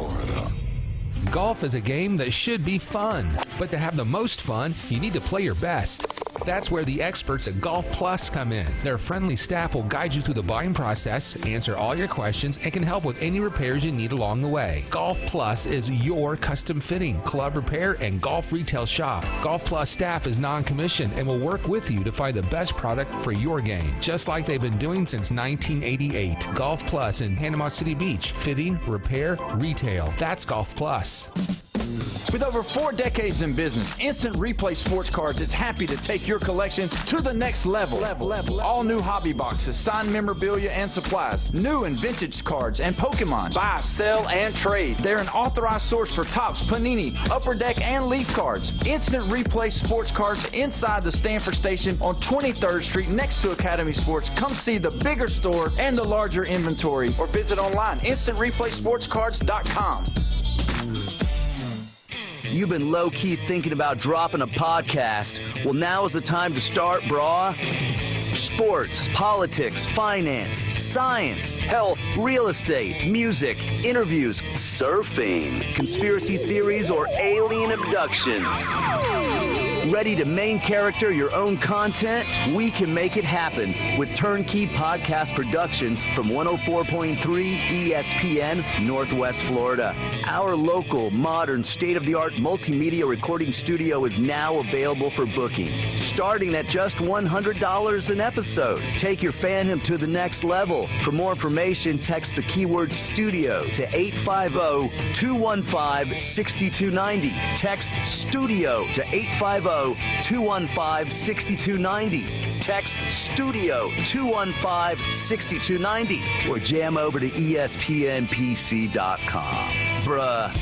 Florida. Golf is a game that should be fun, but to have the most fun, you need to play your best. That's where the experts at Golf Plus come in. Their friendly staff will guide you through the buying process, answer all your questions, and can help with any repairs you need along the way. Golf Plus is your custom fitting, club repair, and golf retail shop. Golf Plus staff is non-commissioned and will work with you to find the best product for your game, just like they've been doing since 1988. Golf Plus in Panama City Beach. Fitting, repair, retail. That's Golf Plus. With over 4 decades in business, Instant Replay Sports Cards is happy to take your collection to the next level. All new hobby boxes, signed memorabilia, and supplies. New and vintage cards and Pokemon. Buy, sell, and trade. They're an authorized source for Topps, Panini, Upper Deck, and Leaf cards. Instant Replay Sports Cards inside the Stanford Station on 23rd Street next to Academy Sports. Come see the bigger store and the larger inventory, or visit online, instantReplaySportsCards.com. You've been low-key thinking about dropping a podcast. Well, now is the time to start, brah. Sports, politics, finance, science, health, real estate, music, interviews, surfing, conspiracy theories, or alien abductions. Ready to main character your own content? We can make it happen with Turnkey Podcast Productions from 104.3 ESPN, Northwest Florida. Our local, modern, state-of-the-art multimedia recording studio is now available for booking, starting at just $100 an episode. Take your fandom to the next level. For more information, text the keyword studio to 850-215-6290. Text studio to 850-215-6290. Text studio 215-6290 or jam over to ESPNPC.com. Bruh.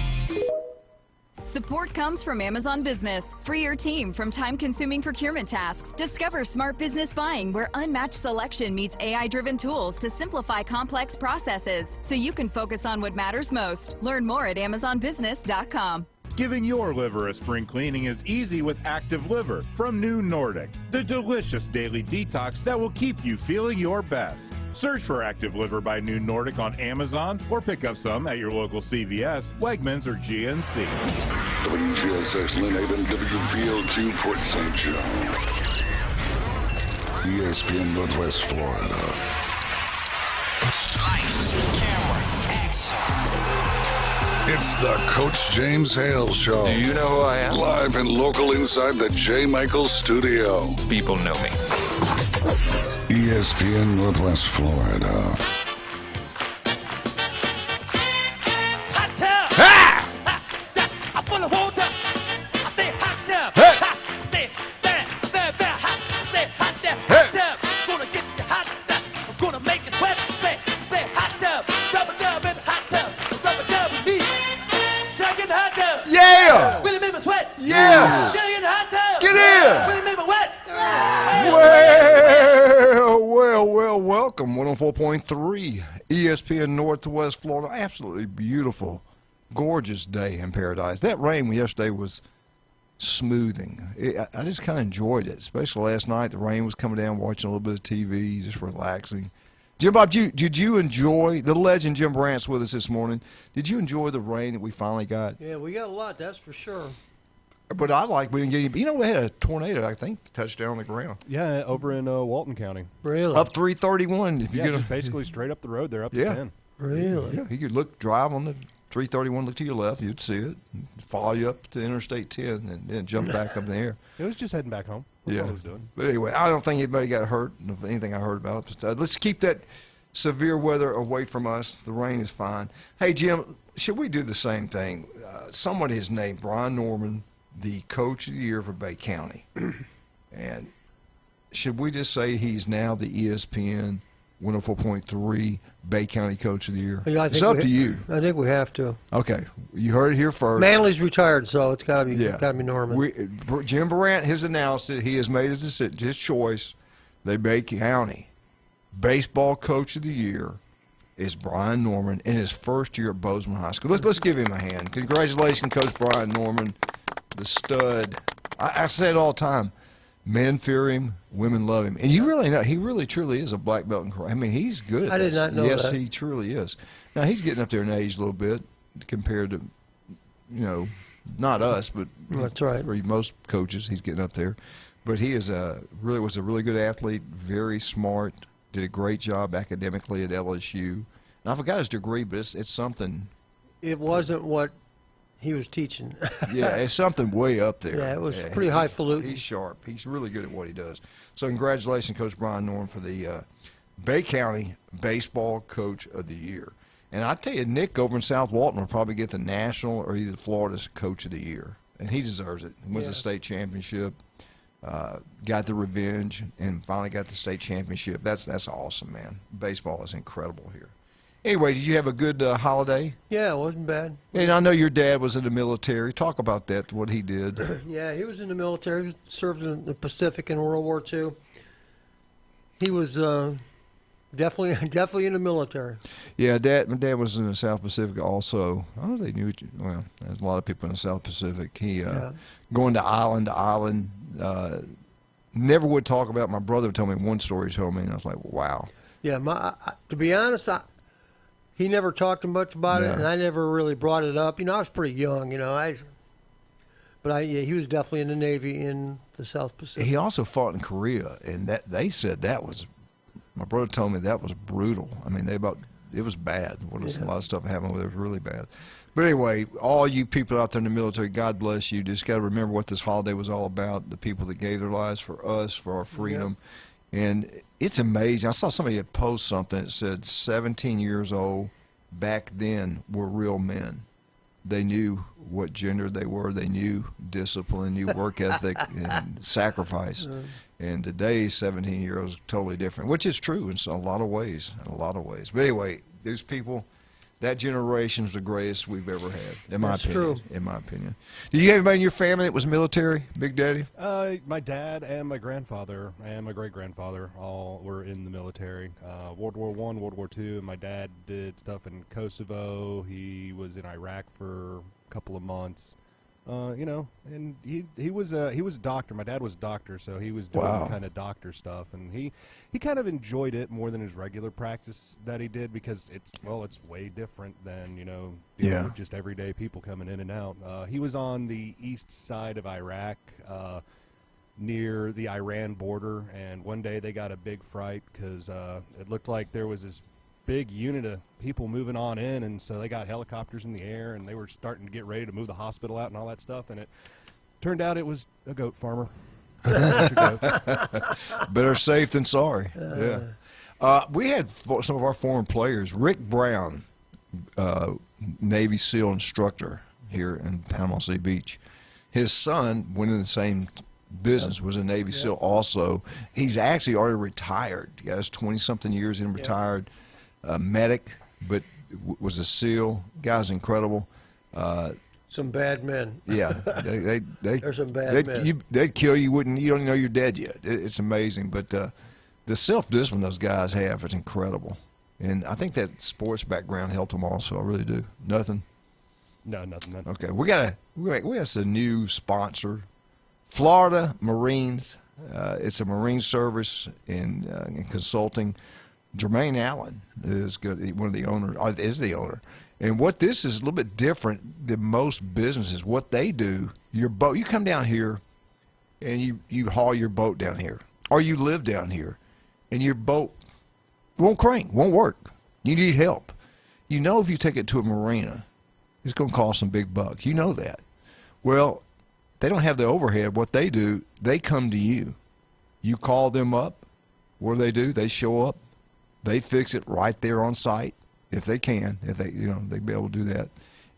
Support comes from Amazon Business. Free your team from time-consuming procurement tasks. Discover smart business buying where unmatched selection meets AI-driven tools to simplify complex processes so you can focus on what matters most. Learn more at AmazonBusiness.com. Giving your liver a spring cleaning is easy with Active Liver from New Nordic, the delicious daily detox that will keep you feeling your best. Search for Active Liver by New Nordic on Amazon or pick up some at your local CVS, Wegmans, or GNC. WGSX Lynn WVOQ Port St. John. ESPN Northwest Florida. Lights, camera, action. It's the Coach James Hale Show. Do you know who I am? Live and local inside the J. Michaels studio. People know me. ESPN Northwest Florida. Hot tub. Ah! I'm full of water. I stay hot tub. Hey! Hot. Stay very, very, very hot. Stay hot tub. Hey! Hot tub. Gonna get you hot tub. I'm gonna make it wet. Stay hot tub. Rubber dub in the hot tub. Rubber dub with me. Should I get in the hot tub? Yeah! Will it make me sweat? Yes! Should I get in the hot tub? Get in! Will it make me wet? Well, welcome. 104.3 ESPN Northwest Florida. Absolutely beautiful, gorgeous day in paradise. That rain yesterday was smoothing. I just kind of enjoyed it, especially last night. The rain was coming down, watching a little bit of TV, just relaxing. Jim Bob, did you enjoy, the legend Jim Brandt's with us this morning, did you enjoy the rain that we finally got? Yeah, we got a lot, that's for sure. But we didn't get any, we had a tornado, I think, touched down on the ground. Yeah, over in Walton County. Really? Up 331. If you get just basically straight up the road there, up to 10. Really? Yeah, you could drive on the 331, look to your left, you'd see it, follow you up to Interstate 10, and then jump back up in the air. It was just heading back home. That's all it was doing. But anyway, I don't think anybody got hurt, anything I heard about it. But, let's keep that severe weather away from us. The rain is fine. Hey, Jim, should we do the same thing? Someone is named Brian Norman the Coach of the Year for Bay County. And should we just say he's now the ESPN 104.3 Bay County Coach of the Year? Yeah, it's up to you. I think we have to. Okay, you heard it here first. Manley's retired, so it's got to be Norman. Jim Brandt has announced that he has made his choice. The Bay County Baseball Coach of the Year is Brian Norman in his first year at Bozeman High School. Let's give him a hand. Congratulations, Coach Brian Norman, the stud. I say it all the time. Men fear him, women love him. And you really know, he really truly is a black belt in karate. I mean, he's good at this. I did not know that. Yes, he truly is. Now, he's getting up there in age a little bit. compared to, not us, but that's right. For most coaches, he's getting up there. But he was a really good athlete, very smart, did a great job academically at LSU. And I forgot his degree, but it's something. It wasn't what he was teaching. Yeah, it's something way up there. Yeah, it was pretty highfalutin. He's sharp. He's really good at what he does. So congratulations, Coach Brian Norm, for the Bay County Baseball Coach of the Year. And I tell you, Nick over in South Walton will probably get the national or either Florida's Coach of the Year, and he deserves it. Wins the state championship, got the revenge, and finally got the state championship. That's awesome, man. Baseball is incredible here. Anyway, did you have a good holiday? Yeah, it wasn't bad. And I know your dad was in the military. Talk about that, what he did. Yeah, he was in the military. He served in the Pacific in World War II. He was definitely in the military. Yeah, my dad was in the South Pacific also. I don't know if they knew. Well, there's a lot of people in the South Pacific. He going to island to island. Never would talk about it. My brother told me one story. He told me, and I was like, wow. Yeah, to be honest, he never talked much about it, and I never really brought it up. I was pretty young, But he was definitely in the Navy in the South Pacific. He also fought in Korea, and they said that was. My brother told me that was brutal. I mean, it was bad. A lot of stuff happened with it. It was really bad. But anyway, all you people out there in the military, God bless you. Just got to remember what this holiday was all about. The people that gave their lives for us, for our freedom. Yep. And it's amazing. I saw somebody had post something that said 17 years old back then were real men. They knew what gender they were. They knew discipline, knew work ethic, and sacrifice. And today's 17-year-olds totally different, which is true in a lot of ways. But anyway, those people, that generation is the greatest we've ever had, in my opinion. True. In my opinion. Do you have anybody in your family that was military, Big Daddy? My dad and my grandfather and my great-grandfather all were in the military. World War I, World War II. My dad did stuff in Kosovo. He was in Iraq for a couple of months. And he was a doctor. My dad was a doctor, so he was doing kind of doctor stuff, and he kind of enjoyed it more than his regular practice that he did because it's way different than dealing with just everyday people coming in and out. He was on the east side of Iraq, near the Iran border, and one day they got a big fright because it looked like there was this big unit of people moving on in, and so they got helicopters in the air, and they were starting to get ready to move the hospital out and all that stuff, and it turned out it was a goat farmer. Better safe than sorry. We had some of our former players. Rick Brown, Navy SEAL instructor here in Panama City Beach. His son went in the same business, was a Navy SEAL also. He's actually already retired. He got his 20-something years in, retired. Medic, but was a SEAL. Guy's incredible. Some bad men. Yeah, There's some bad men. They'd kill you. You don't even know you're dead yet. It's amazing, but the self-discipline those guys have is incredible. And I think that sports background helped them also. I really do. Nothing. No, nothing. Okay, we got a new sponsor, Florida Marines. It's a Marine service in consulting. Jermaine Allen is one of the owners, is the owner. And what this is a little bit different than most businesses. What they do, your boat, you come down here and you haul your boat down here, or you live down here, and your boat won't crank, won't work. You need help. If you take it to a marina, it's going to cost some big bucks. You know that. Well, they don't have the overhead. What they do, they come to you. You call them up. What do? They show up. They fix it right there on site if they can. If they be able to do that.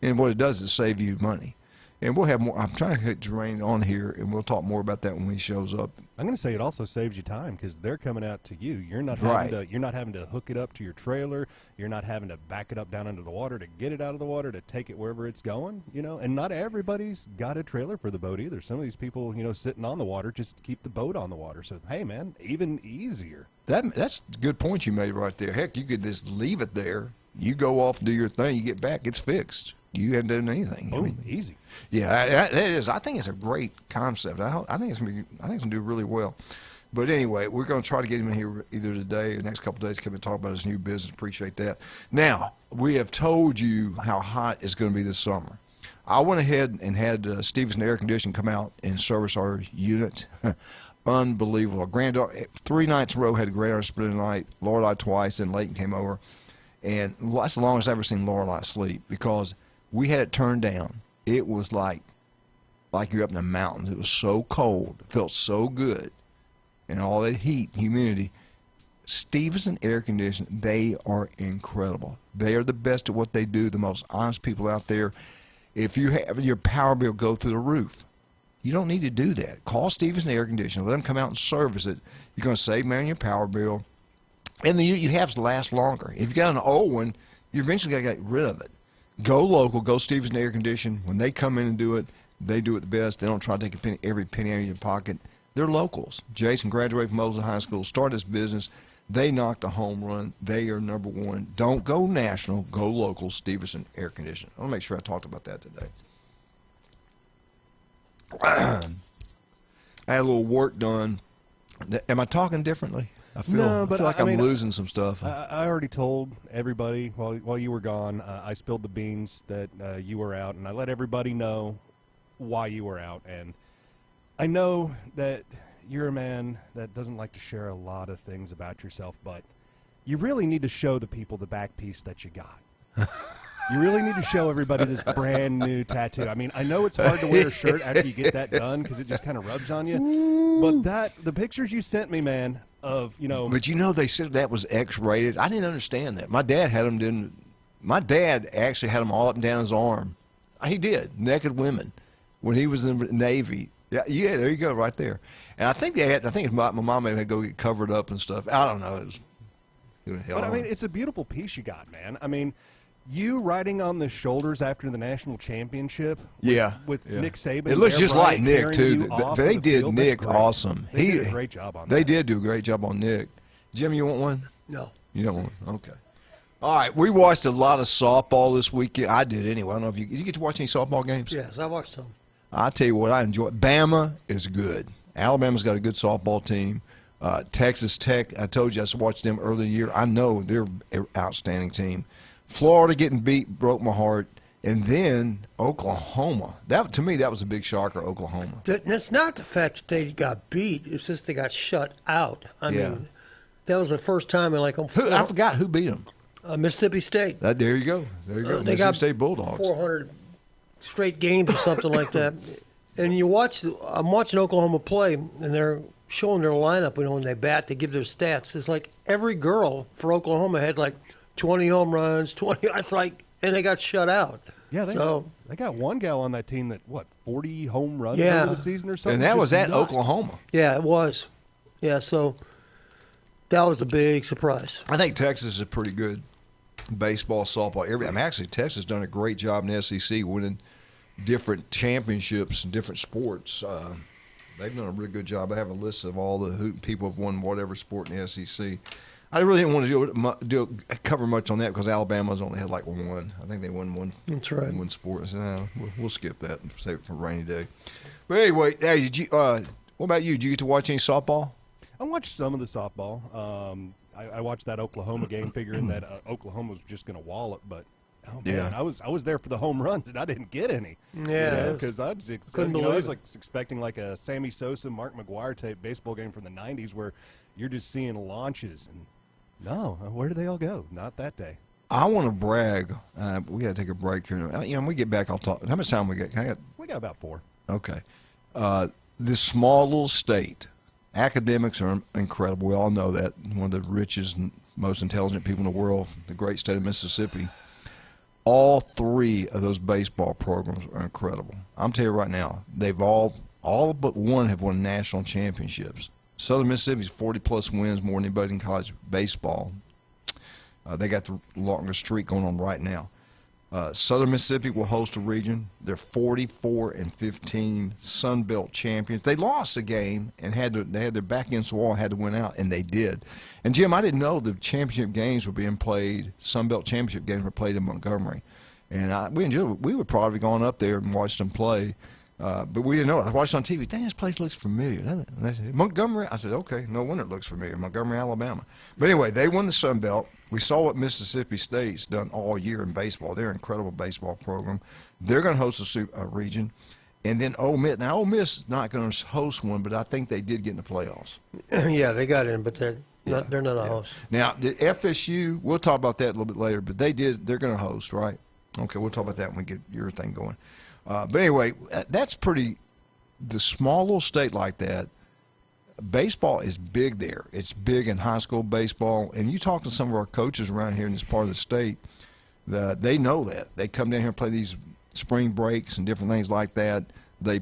And what it does is save you money. And we'll have more. I'm trying to get Jermaine on here, and we'll talk more about that when he shows up. I'm going to say it also saves you time because they're coming out to you. You're not having to hook it up to your trailer. You're not having to back it up down under the water to get it out of the water to take it wherever it's going. And not everybody's got a trailer for the boat either. Some of these people, sitting on the water just to keep the boat on the water. So hey, man, even easier. That's a good point you made right there. Heck, you could just leave it there. You go off and do your thing. You get back, it's fixed. You haven't done anything. Boom, easy. Yeah, that is. I think it's a great concept. I think it's gonna do really well. But anyway, we're going to try to get him in here either today or the next couple of days, come and talk about his new business. Appreciate that. Now, we have told you how hot it's going to be this summer. I went ahead and had Stevenson Air Conditioning come out and service our unit. Unbelievable. 3 nights in a row had a granddaughter spend the night, Lorelei twice, and Leighton came over. And that's the longest I've ever seen Lorelei sleep because we had it turned down. It was like you're up in the mountains. It was so cold. It felt so good. And all that heat, humidity. Stevenson Air Conditioning, they are incredible. They are the best at what they do, the most honest people out there. If you have your power bill go through the roof, you don't need to do that. Call Stevenson Air Conditioning. Let them come out and service it. You're going to save money on your power bill. And the unit you have to last longer. If you got an old one, you eventually got to get rid of it. Go local. Go Stevenson Air Conditioning. When they come in and do it, they do it the best. They don't try to take every penny out of your pocket. They're locals. Jason graduated from Mosley High School, started his business. They knocked a home run. They are number one. Don't go national. Go local, Stevenson Air Conditioning. I want to make sure I talked about that today. I had a little work done. Am I talking differently? I feel like I'm losing some stuff. I already told everybody while you were gone. I spilled the beans that you were out, and I let everybody know why you were out. And I know that you're a man that doesn't like to share a lot of things about yourself, but you really need to show the people the back piece that you got. You really need to show everybody this brand new tattoo. I mean, I know it's hard to wear a shirt after you get that done because it just kind of rubs on you. But the pictures you sent me, man, of, But they said that was X-rated. I didn't understand that. My dad had them My dad actually had them all up and down his arm. He did, naked women, when he was in the Navy. Yeah, there you go, right there. And I think my mom had to go get covered up and stuff. I don't know. But I mean, it's a beautiful piece you got, man. I mean, you riding on the shoulders after the national championship. With Nick Saban. It looks just like Nick too. They did Nick awesome. They did a great job on that. They did do a great job on Nick. Jim, you want one? No. You don't want one? Okay. All right, we watched a lot of softball this weekend. I did anyway. I don't know if did you get to watch any softball games? Yes, I watched some. I'll tell you what, I enjoy. Bama is good. Alabama's got a good softball team. Texas Tech, I told you I watched them early in the year. I know they're an outstanding team. Florida getting beat broke my heart. And then Oklahoma. To me, that was a big shocker, Oklahoma. It's not the fact that they got beat. It's just they got shut out. I mean, that was the first time in I forgot who beat them. Mississippi State. There you go. Mississippi got State Bulldogs. 400 straight games or something like that. And I'm watching Oklahoma play, and they're showing their lineup. When they bat, they give their stats. It's like every girl for Oklahoma had 20 home runs, 20. It's like, and they got shut out. Yeah, they got one gal on that team that 40 home runs over the season or something. And that was at Oklahoma. Yeah, it was. Yeah, so that was a big surprise. I think Texas is pretty good. Baseball, softball, everything. Actually, Texas has done a great job in the SEC winning different championships in different sports. They've done a really good job. I have a list of all the people who have won whatever sport in the SEC. I really didn't want to cover much on that because Alabama's only had one. I think they won one. That's right. One sport. So, we'll skip that and save it for a rainy day. But anyway, hey, what about you? Did you get to watch any softball? I watched some of the softball. I watched that Oklahoma game, figuring that Oklahoma was just going to wallop, but I was there for the home runs and I didn't get any. Yeah, because I was expecting a Sammy Sosa, Mark McGwire type baseball game from the '90s where you're just seeing launches, and no, where did they all go? Not that day. I want to brag. We got to take a break here. When we get back, I'll talk. How much time we got? We got about 4. Okay. This small little state. Academics are incredible. We all know that. One of the richest and most intelligent people in the world, the great state of Mississippi. All 3 of those baseball programs are incredible. I'm telling you right now, they've all but one have won national championships. Southern Mississippi's 40-plus wins, more than anybody in college baseball. They got the longest streak going on right now. Southern Mississippi will host a region. They're 44-15 Sun Belt champions. They lost a game and they had their back against the wall and had to win out, and they did. And, Jim, I didn't know the championship games were being played, Sun Belt championship games were played in Montgomery. And we enjoyed it. We would probably gone up there and watched them play. But we didn't know it. I watched it on TV. Dang, this place looks familiar, doesn't it? And they said, Montgomery. I said, okay, no wonder it looks familiar. Montgomery, Alabama. But anyway, they won the Sun Belt. We saw what Mississippi State's done all year in baseball. They're an incredible baseball program. They're going to host a region. And then Ole Miss. Now, Ole Miss is not going to host one, but I think they did get in the playoffs. Yeah, they got in, but they're not a host. Now, the FSU, we'll talk about that a little bit later, but they're going to host, right? Okay, we'll talk about that when we get your thing going. But anyway, that's pretty, the small little state like that, baseball is big there. It's big in high school baseball. And you talk to some of our coaches around here in this part of the state, they know that. They come down here and play these spring breaks and different things like that. They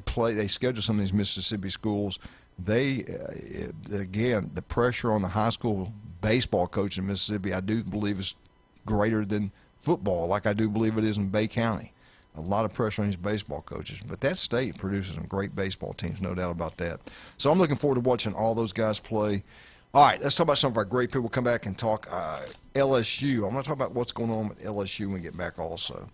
schedule some of these Mississippi schools. Again, the pressure on the high school baseball coach in Mississippi, I do believe is greater than football, like I do believe it is in Bay County. A lot of pressure on these baseball coaches. But that state produces some great baseball teams, no doubt about that. So I'm looking forward to watching all those guys play. All right, let's talk about some of our great people. We'll come back and talk LSU. I'm going to talk about what's going on with LSU when we get back also.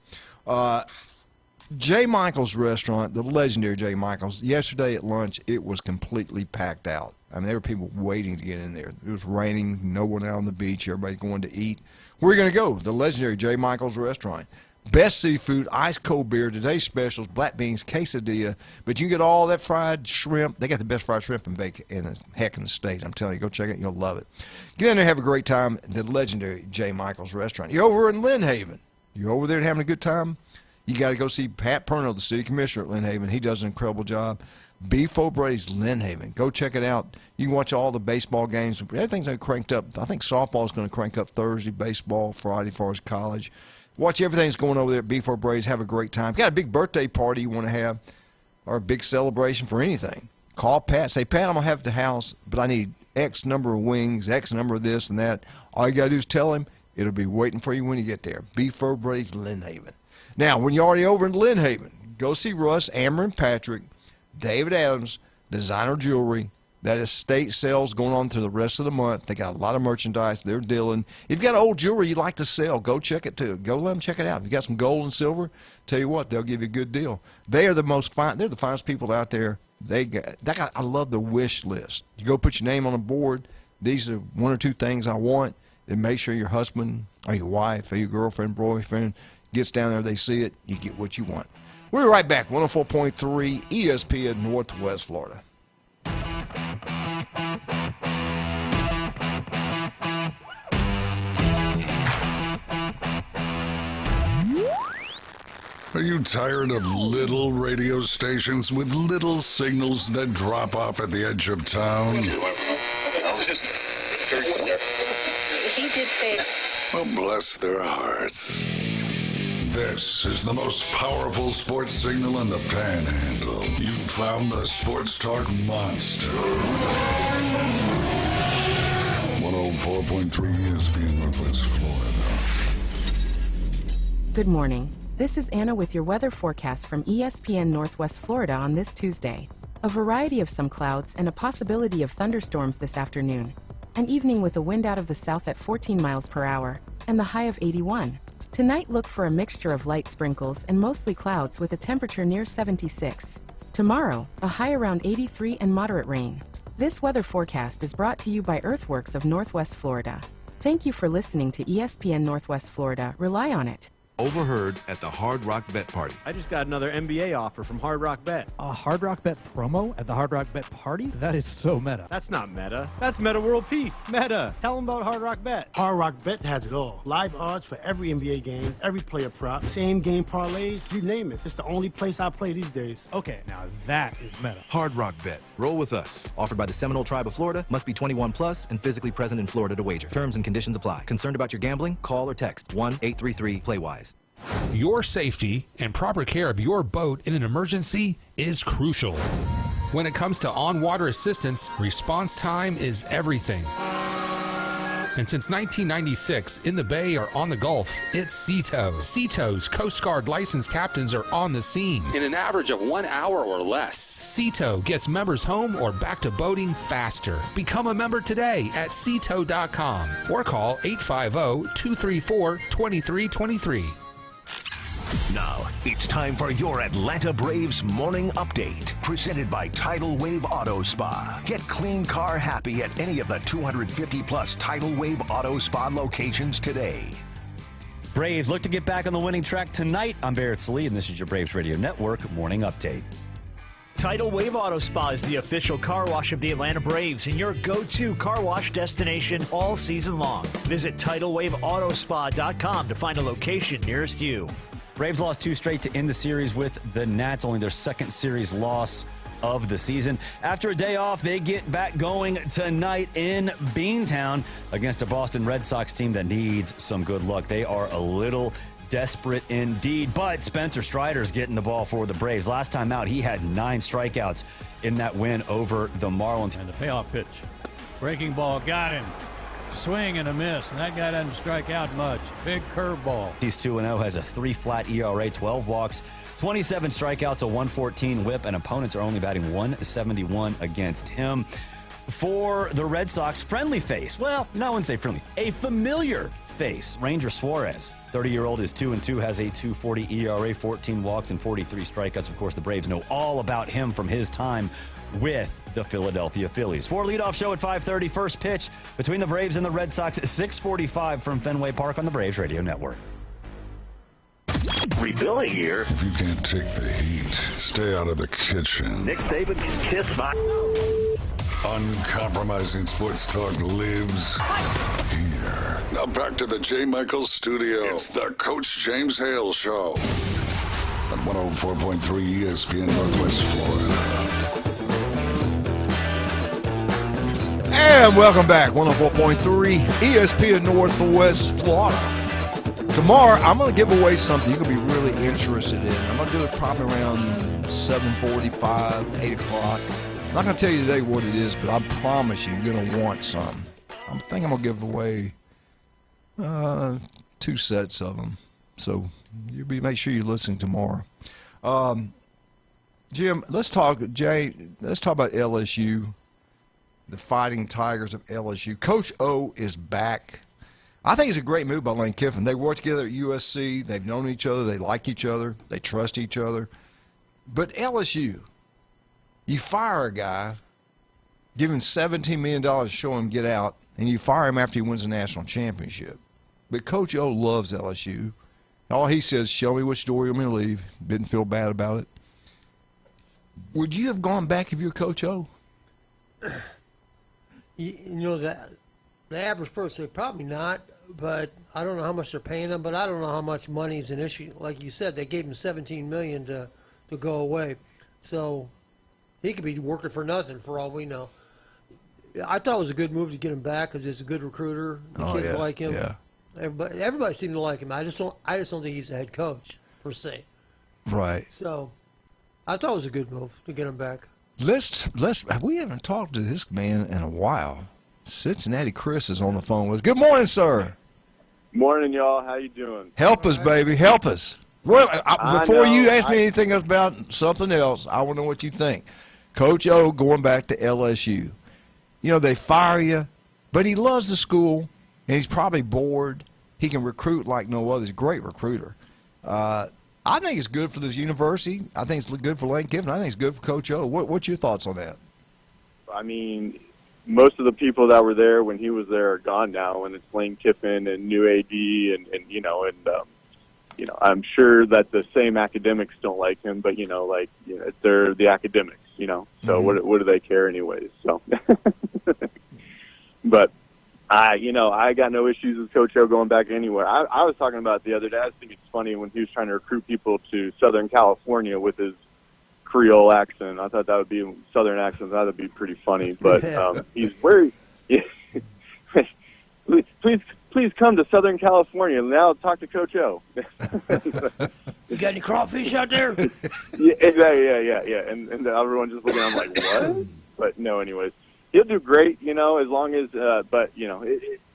J. Michael's restaurant, the legendary J. Michael's, yesterday at lunch, it was completely packed out. I mean, there were people waiting to get in there. It was raining, no one out on the beach, everybody going to eat. Where are you going to go? The legendary J. Michael's restaurant. Best seafood, ice cold beer, today's specials, black beans, quesadilla. But you can get all that fried shrimp. They got the best fried shrimp and bacon in the state. I'm telling you, go check it. You'll love it. Get in there, have a great time at the legendary J. Michael's restaurant. You're over in Lynn Haven. You're over there and having a good time. You got to go see Pat Purno, the city commissioner at Lynn Haven. He does an incredible job. Beef O'Brady's Lynn Haven. Go check it out. You can watch all the baseball games. Everything's cranked up. I think softball's going to crank up Thursday, baseball, Friday as far as college. Watch everything that's going over there at Beef O'Brady's. Have a great time. Got a big birthday party you want to have or a big celebration for anything. Call Pat. Say, Pat, I'm going to have it at the house, but I need X number of wings, X number of this and that. All you got to do is tell him. It'll be waiting for you when you get there. Beef O'Brady's Lynn Haven. Now, when you're already over in Lynn Haven, go see Russ, Amber, and Patrick, David Adams, Designer Jewelry. That estate sales going on through the rest of the month. They got a lot of merchandise. They're dealing. If you've got old jewelry you'd like to sell, go check it too. Go let them check it out. If you got some gold and silver, tell you what, they'll give you a good deal. They are the most fine. They're the finest people out there. I love the wish list. You go put your name on a board. These are one or two things I want. Then make sure your husband or your wife or your girlfriend, boyfriend gets down there. They see it. You get what you want. We'll be right back. 104.3 ESPN Northwest Florida. Are you tired of little radio stations with little signals that drop off at the edge of town? He did say... Oh, bless their hearts. This is the most powerful sports signal in the Panhandle. You've found the Sports Talk Monster. 104.3 ESPN Northwest Florida. Good morning. This is Anna with your weather forecast from ESPN Northwest Florida on this Tuesday. A variety of some clouds and a possibility of thunderstorms this afternoon. An evening with a wind out of the south at 14 miles per hour and the high of 81. Tonight look for a mixture of light sprinkles and mostly clouds with a temperature near 76. Tomorrow, a high around 83 and moderate rain. This weather forecast is brought to you by Earthworks of Northwest Florida. Thank you for listening to ESPN Northwest Florida. Rely on it. Overheard at the Hard Rock Bet Party. I just got another NBA offer from Hard Rock Bet. A Hard Rock Bet promo at the Hard Rock Bet Party? That is so meta. That's not meta. That's Meta World Peace. Meta. Tell them about Hard Rock Bet. Hard Rock Bet has it all. Live odds for every NBA game, every player prop, same game parlays, you name it. It's the only place I play these days. Okay, now that is meta. Hard Rock Bet. Roll with us. Offered by the Seminole Tribe of Florida. Must be 21 plus and physically present in Florida to wager. Terms and conditions apply. Concerned about your gambling? Call or text 1-833-PLAY-WISE. Your safety and proper care of your boat in an emergency is crucial. When it comes to on-water assistance, response time is everything. And since 1996, in the Bay or on the Gulf, it's Seatow. Seatow's Coast Guard licensed captains are on the scene in an average of 1 hour or less. Seatow gets members home or back to boating faster. Become a member today at seatow.com or call 850-234-2323. Now, it's time for your Atlanta Braves morning update. Presented by Tidal Wave Auto Spa. Get clean car happy at any of the 250-plus Tidal Wave Auto Spa locations today. Braves look to get back on the winning track tonight. I'm Barrett Salee, and this is your Braves Radio Network morning update. Tidal Wave Auto Spa is the official car wash of the Atlanta Braves and your go-to car wash destination all season long. Visit TidalWaveAutoSpa.com to find a location nearest you. Braves lost 2 straight to end the series with the Nats, only their second series loss of the season. After a day off, they get back going tonight in Beantown against a Boston Red Sox team that needs some good luck. They are a little desperate indeed, but Spencer Strider's getting the ball for the Braves. Last time out, he had 9 strikeouts in that win over the Marlins. And the payoff pitch. Breaking ball, got him. Swing and a miss, and that guy doesn't strike out much. Big curveball. He's 2-0, has a 3-flat ERA, 12 walks, 27 strikeouts, a 114 whip, and opponents are only batting 171 against him. For the Red Sox, friendly face. Well, no one say friendly. A familiar face. Ranger Suarez, 30-year-old, is 2-2, has a 2.40 ERA, 14 walks, and 43 strikeouts. Of course, the Braves know all about him from his time with the Philadelphia Phillies. For leadoff show at 5:30, first pitch between the Braves and the Red Sox at 6:45 from Fenway Park on the Braves Radio Network. Rebuilding here. If you can't take the heat, stay out of the kitchen. Nick Saban can kiss my... Uncompromising sports talk lives here. Now back to the J. Michaels studio. It's the Coach James Hale Show on 104.3 ESPN Northwest Florida. And welcome back, 104.3 ESPN Northwest Florida. Tomorrow, I'm going to give away something you're going to be really interested in. I'm going to do it probably around 7:45, 8 o'clock. I'm not going to tell you today what it is, but I promise you're going to want some. I think I'm going to give away 2 sets of them. So make sure you listen tomorrow. Jim, let's talk about LSU, the Fighting Tigers of LSU. Coach O is back. I think it's a great move by Lane Kiffin. They work together at USC. They've known each other. They like each other. They trust each other. But LSU, you fire a guy, give him $17 million to show him get out, and you fire him after he wins a national championship. But Coach O loves LSU. All he says, show me which door you want me to leave. Didn't feel bad about it. Would you have gone back if you were Coach O? You know, the average person, probably not, but I don't know how much they're paying him, but I don't know how much money is an issue. Like you said, they gave him $17 million to go away. So he could be working for nothing for all we know. I thought it was a good move to get him back because he's a good recruiter. The kids like him. Yeah. Everybody seemed to like him. I just don't think he's a head coach per se. Right. So I thought it was a good move to get him back. We haven't talked to this man in a while. Cincinnati Chris is on the phone with us. Good morning, sir. Morning, y'all. How you doing? Help us, baby. Help us. Well, before you ask me anything else about something else, I want to know what you think. Coach O going back to LSU. You know, they fire you, but he loves the school, and he's probably bored. He can recruit like no other. He's a great recruiter. I think it's good for this university. I think it's good for Lane Kiffin. I think it's good for Coach O. What's your thoughts on that? I mean, most of the people that were there when he was there are gone now, and it's Lane Kiffin and new AD, and I'm sure that the same academics don't like him, but they're the academics, So what do they care anyways? So, but I got no issues with Coach O going back anywhere. I was talking about it the other day. I think it's funny when he was trying to recruit people to Southern California with his Creole accent. I thought that would be Southern accent. That would be pretty funny. But he's very. Yeah. Please come to Southern California now. Talk to Coach O. You got any crawfish out there? Yeah, exactly. Yeah. And everyone just looking. I'm like, what? But no, anyways. He'll do great, as long as,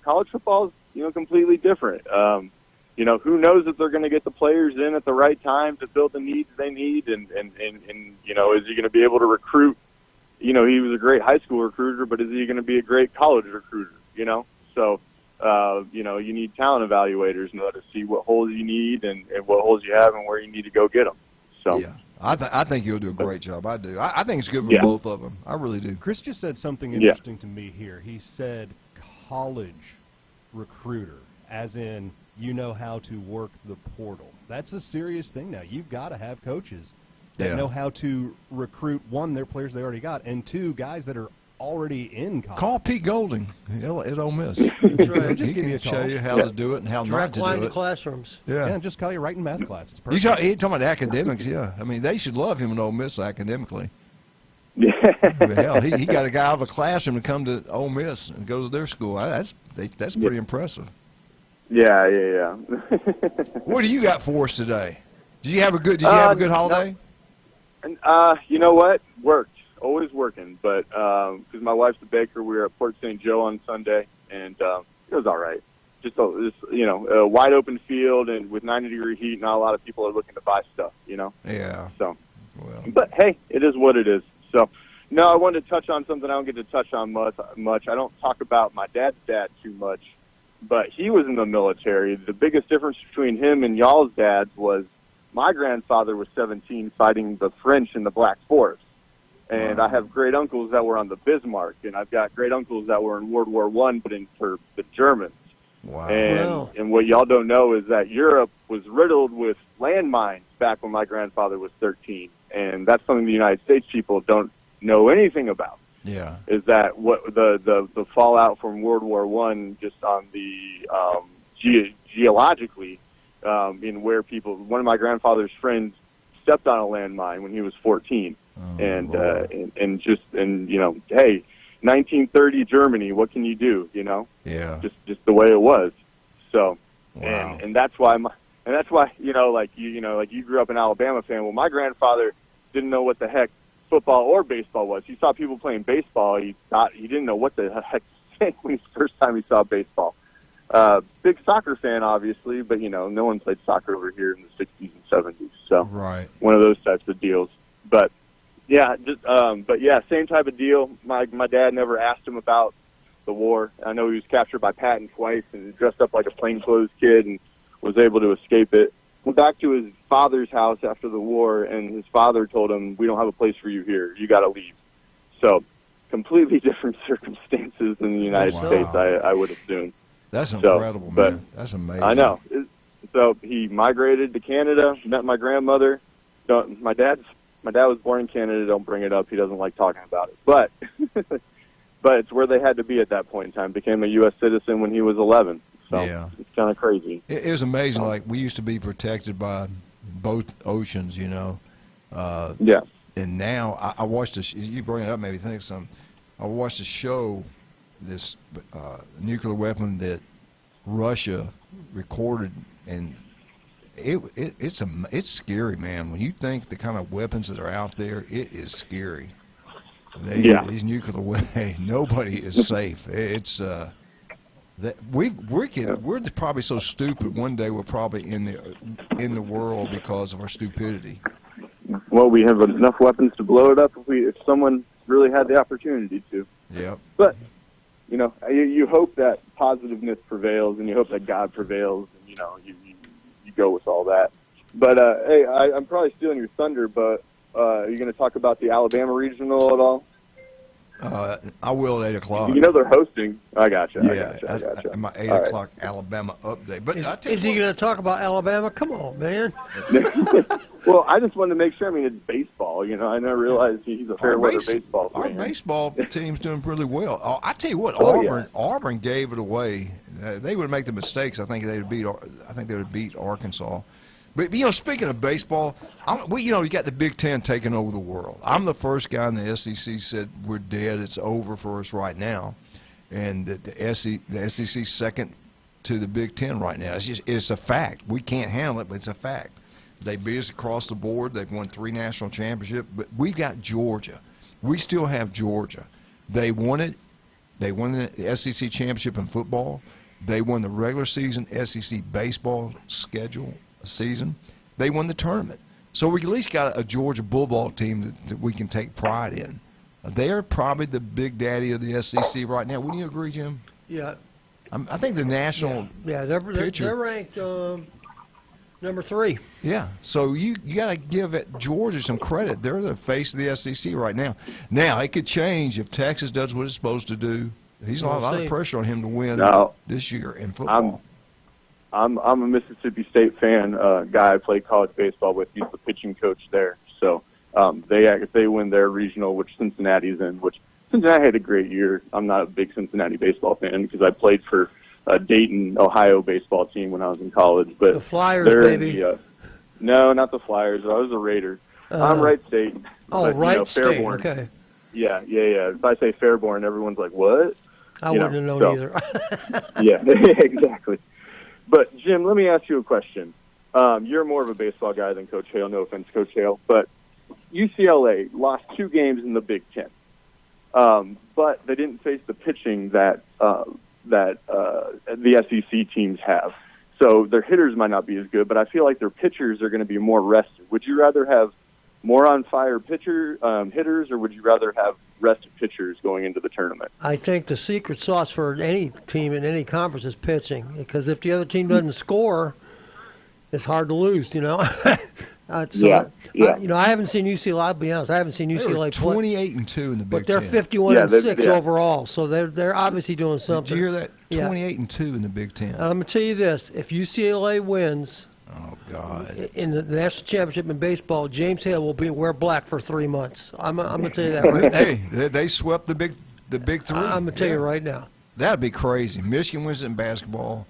college football is, completely different. Who knows if they're going to get the players in at the right time to fill the needs they need, and is he going to be able to recruit? He was a great high school recruiter, but is he going to be a great college recruiter? So You need talent evaluators to see what holes you need and what holes you have and where you need to go get them. So yeah, I think you'll do a great job. I do. I think it's good for both of them. I really do. Chris just said something interesting to me here. He said college recruiter, as in how to work the portal. That's a serious thing now. You've got to have coaches that know how to recruit, one, their players they already got, and two, guys that are already in college. Call Pete Golding at Ole Miss. That's right. He'll just give you a show you how to do it and how Direct not to line do to it. classrooms. Yeah, and just call your writing math class. It's You perfect. talking about academics? Yeah, I mean they should love him at Ole Miss academically. Yeah. Hell, he got a guy out of a classroom to come to Ole Miss and go to their school. That's pretty impressive. Yeah. What do you got for us today? Did you have a good holiday? No. You know what? Worked. Always working. But because my wife's a baker, we were at Port St. Joe on Sunday, and it was all right. Just a wide open field, and with 90-degree heat, not a lot of people are looking to buy stuff. Yeah. So, but hey, it is what it is. So, no, I wanted to touch on something I don't get to touch on much. I don't talk about my dad's dad too much, but he was in the military. The biggest difference between him and y'all's dads was my grandfather was 17 fighting the French in the Black Forest. And I have great uncles that were on the Bismarck, and I've got great uncles that were in World War I, but for the Germans. Wow. And what y'all don't know is that Europe was riddled with landmines back when my grandfather was 13. And that's something the United States people don't know anything about. Yeah. Is that what the fallout from World War I just on the geologically in where people, one of my grandfather's friends stepped on a landmine when he was 14. Hey, 1930 Germany, what can you do? Yeah. Just the way it was. So, wow. and that's why you grew up an Alabama fan. Well, my grandfather didn't know what the heck football or baseball was. He saw people playing baseball. He didn't know what the heck to say when the first time he saw baseball. Big soccer fan, obviously, but no one played soccer over here in the 60s and 70s. So, right. One of those types of deals. But same type of deal. My dad never asked him about the war. I know he was captured by Patton twice and dressed up like a plainclothes kid and was able to escape it. Went back to his father's house after the war, and his father told him, "We don't have a place for you here. You got to leave." So, completely different circumstances in the United States, I would assume. That's incredible, man. That's amazing. I know. So he migrated to Canada, met my grandmother. My dad was born in Canada. Don't bring it up. He doesn't like talking about it. But but it's where they had to be at that point in time. Became a U.S. citizen when he was 11. So it's kind of crazy. It was amazing. Like, we used to be protected by both oceans, Yeah. And now I watched this. You bring it up, made me think of something. I watched a show, this nuclear weapon that Russia recorded, and it's scary, man. When you think the kind of weapons that are out there, it is scary. These nuclear weapons, nobody is safe. It's that we're probably so stupid. One day we're probably in the world because of our stupidity. Well, we have enough weapons to blow it up if someone really had the opportunity to. Yep. But you hope that positiveness prevails, and you hope that God prevails, and you go with all that. But hey, I'm probably stealing your thunder, but are you going to talk about the Alabama regional at all? I will at 8 o'clock. They're hosting. I gotcha. Yeah, I gotcha. My 8 o'clock Alabama update. But Is he going to talk about Alabama? Come on, man. Well, I just wanted to make sure. I mean, it's baseball. I never realized he's a fair weather baseball player. Our baseball team's doing really well. I tell you what, Auburn gave it away. They would make the mistakes. I think they would beat Arkansas. But speaking of baseball, you got the Big Ten taking over the world. I'm the first guy in the SEC said we're dead. It's over for us right now, and the SEC's second to the Big Ten right now. It's a fact. We can't handle it, but it's a fact. They beat us across the board. They've won 3 national championships, but we got Georgia. We still have Georgia. They won it. They won the SEC championship in football. They won the regular season SEC baseball schedule season. They won the tournament. So we at least got a Georgia Bulldog team that we can take pride in. They're probably the big daddy of the SEC right now. Wouldn't you agree, Jim? Yeah. I think the national they're pitcher. ranked number 3. Yeah, so you got to give Georgia some credit. They're the face of the SEC right now. Now, it could change if Texas does what it's supposed to do. He's a lot of pressure on him to win this year in football. I'm a Mississippi State fan. Guy I played college baseball with. He's the pitching coach there. So if they win their regional, which Cincinnati's in, which Cincinnati had a great year. I'm not a big Cincinnati baseball fan because I played for Dayton, Ohio baseball team when I was in college. But the Flyers, baby. No, not the Flyers. I was a Raider. I'm Wright State. Oh, but, Wright State. Fairborn. Okay. Yeah. If I say Fairborn, everyone's like, "What?" I wouldn't have known either. Yeah, exactly. But Jim, let me ask you a question. You're more of a baseball guy than Coach Hale. No offense, Coach Hale, but UCLA lost 2 games in the Big Ten, but they didn't face the pitching that the SEC teams have. So their hitters might not be as good, but I feel like their pitchers are going to be more rested. Would you rather have more on-fire hitters, or would you rather have rested pitchers going into the tournament? I think the secret sauce for any team in any conference is pitching, because if the other team doesn't score, it's hard to lose, I haven't seen UCLA. I'll be honest, I haven't seen UCLA play. 28-2 in the Big Ten. But they're 51-6 overall, so they're obviously doing something. Did you hear that? 28-2 in the Big Ten. I'm gonna tell you this: if UCLA wins, oh God, in the national championship in baseball, James Hale will wear black for 3 months. I'm gonna tell you that right now. Hey, they swept the Big 3. I'm gonna tell you right now. That'd be crazy. Michigan wins in basketball,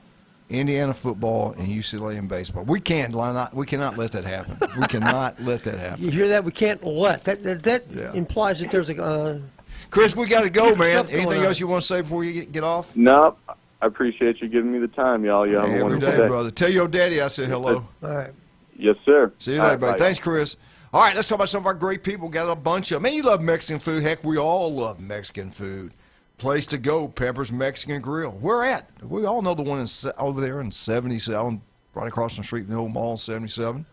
Indiana football, and UCLA in baseball. We cannot let that happen. We cannot let that happen. You hear that? We can't let that implies that there's a. Chris, we got to go, man. Anything else you want to say before you get off? No, I appreciate you giving me the time, y'all. You have a every wonderful day, brother. Tell your daddy I said hello. All right. Yes, sir. See you later, buddy. Thanks, Chris. All right, let's talk about some of our great people. Got a bunch of man. You love Mexican food. Heck, we all love Mexican food. Place to go, Pepper's Mexican Grill. Where at? We all know the one over there in 77, right across the street from the old mall, 77.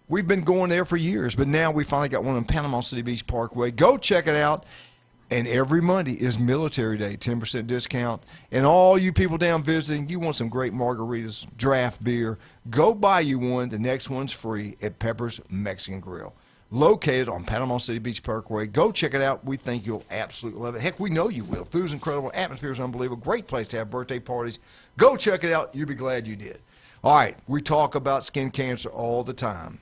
We've been going there for years, but now we finally got one in Panama City Beach Parkway. Go check it out. And every Monday is Military Day, 10% discount. And all you people down visiting, you want some great margaritas, draft beer, go buy you one. The next one's free at Pepper's Mexican Grill. Located on Panama City Beach Parkway. Go check it out. We think you'll absolutely love it. Heck, we know you will. Food's incredible. Atmosphere's unbelievable. Great place to have birthday parties. Go check it out. You'll be glad you did. All right, we talk about skin cancer all the time.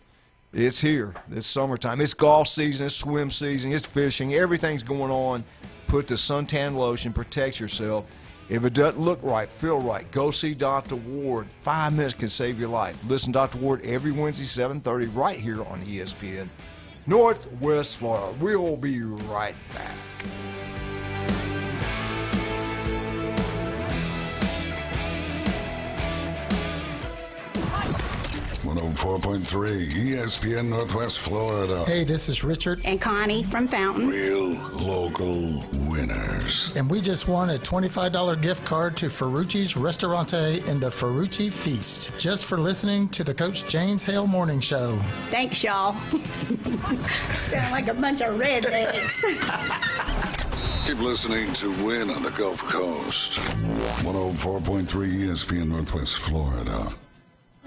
It's here. It's summertime. It's golf season. It's swim season. It's fishing. Everything's going on. Put the suntan lotion. Protect yourself. If it doesn't look right, feel right, go see Dr. Ward. 5 minutes can save your life. Listen to Dr. Ward every Wednesday, 7:30, right here on ESPN Northwest Florida. We'll be right back. 104.3 ESPN Northwest Florida. Hey, this is Richard and Connie from Fountain. Real local winners. And we just won a $25 gift card to Ferrucci's Ristorante in the Ferrucci Feast, just for listening to the Coach James Hale Morning Show. Thanks, y'all. Sound like a bunch of rednecks. Keep listening to Win on the Gulf Coast. 104.3 ESPN Northwest Florida.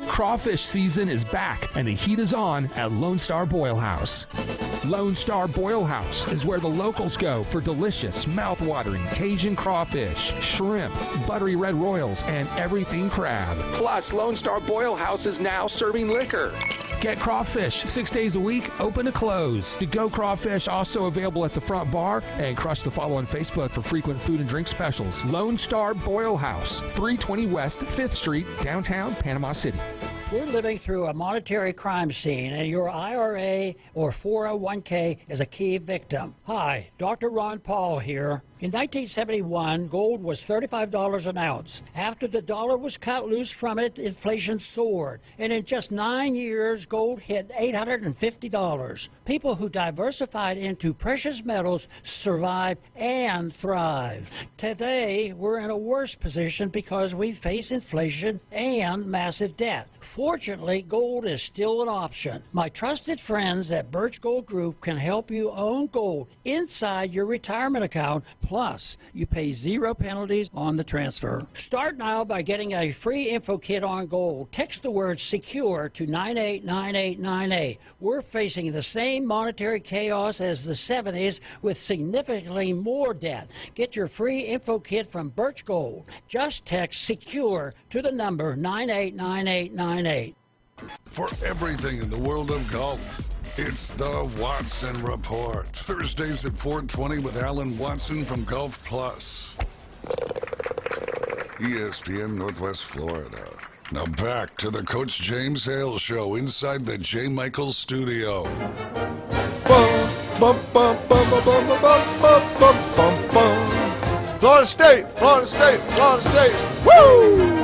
Crawfish season is back, and the heat is on at Lone Star Boil House. Lone Star Boil House is where the locals go for delicious, mouth-watering Cajun crawfish, shrimp, buttery red royals, and everything crab. Plus, Lone Star Boil House is now serving liquor. Get crawfish 6 days a week, open to close. To-go crawfish also available at the front bar, and crush the follow on Facebook for frequent food and drink specials. Lone Star Boil House, 320 West 5th Street, downtown Panama City. We're living through a monetary crime scene, and your IRA or 401k is a key victim. Hi, Dr. Ron Paul here. In 1971, gold was $35 an ounce. After the dollar was cut loose from it, inflation soared. And in just 9 years, gold hit $850. People who diversified into precious metals survived and thrived. Today, we're in a worse position because we face inflation and massive debt. Unfortunately, gold is still an option. My trusted friends at Birch Gold Group can help you own gold inside your retirement account, plus you pay 0 penalties on the transfer. Start now by getting a free info kit on gold. Text the word SECURE to 989898. We're facing the same monetary chaos as the 70s with significantly more debt. Get your free info kit from Birch Gold. Just text SECURE to the number 989898. For everything in the world of golf, it's the Watson Report. Thursdays at 4:20 with Alan Watson from Golf Plus. ESPN Northwest Florida. Now back to the Coach James Hale Show inside the J. Michaels studio. Florida State, Florida State, Florida State. Woo!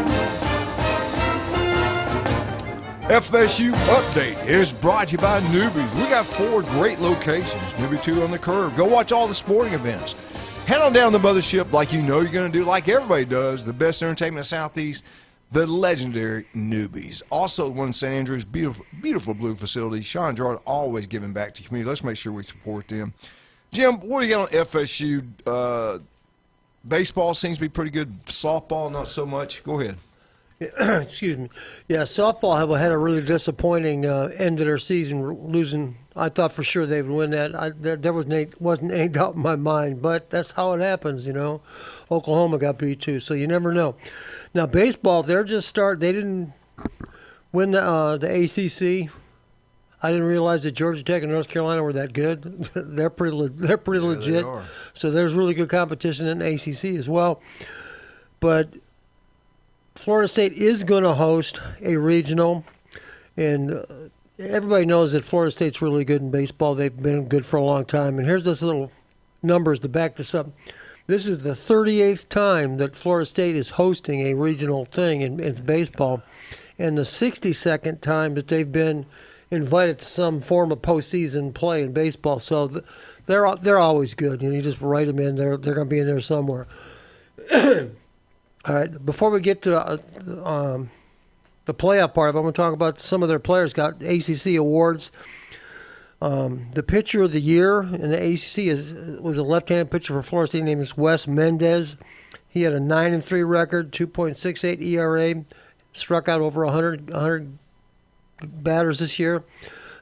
FSU Update is brought to you by Newbies. We got 4 great locations. Newbie 2 on the curve. Go watch all the sporting events. Head on down the mothership like you know you're going to do, like everybody does. The best entertainment in the Southeast, the legendary Newbies. Also, one in St. Andrews, beautiful blue facility. Sean Gerard always giving back to the community. Let's make sure we support them. Jim, what do you got on FSU? Baseball seems to be pretty good. Softball, not so much. Go ahead. Excuse me. Yeah, softball had a really disappointing end of their season, losing. I thought for sure they would win that. There wasn't any doubt in my mind, but that's how it happens, you know. Oklahoma got beat too, so you never know. Now baseball, they didn't win the ACC. I didn't realize that Georgia Tech and North Carolina were that good. They're pretty legit. So there's really good competition in the ACC as well. But Florida State is going to host a regional, and everybody knows that Florida State's really good in baseball. They've been good for a long time. And here's this little numbers to back this up. This is the 38th time that Florida State is hosting a regional thing in baseball, and the 62nd time that they've been invited to some form of postseason play in baseball. So they're always good. You just write them in. They're going to be in there somewhere. All right, before we get to the playoff part, I'm going to talk about some of their players got ACC awards. The pitcher of the year in the ACC was a left-handed pitcher for Florida State named Wes Mendez. He had a 9-3 record, 2.68 ERA, struck out over 100 batters this year.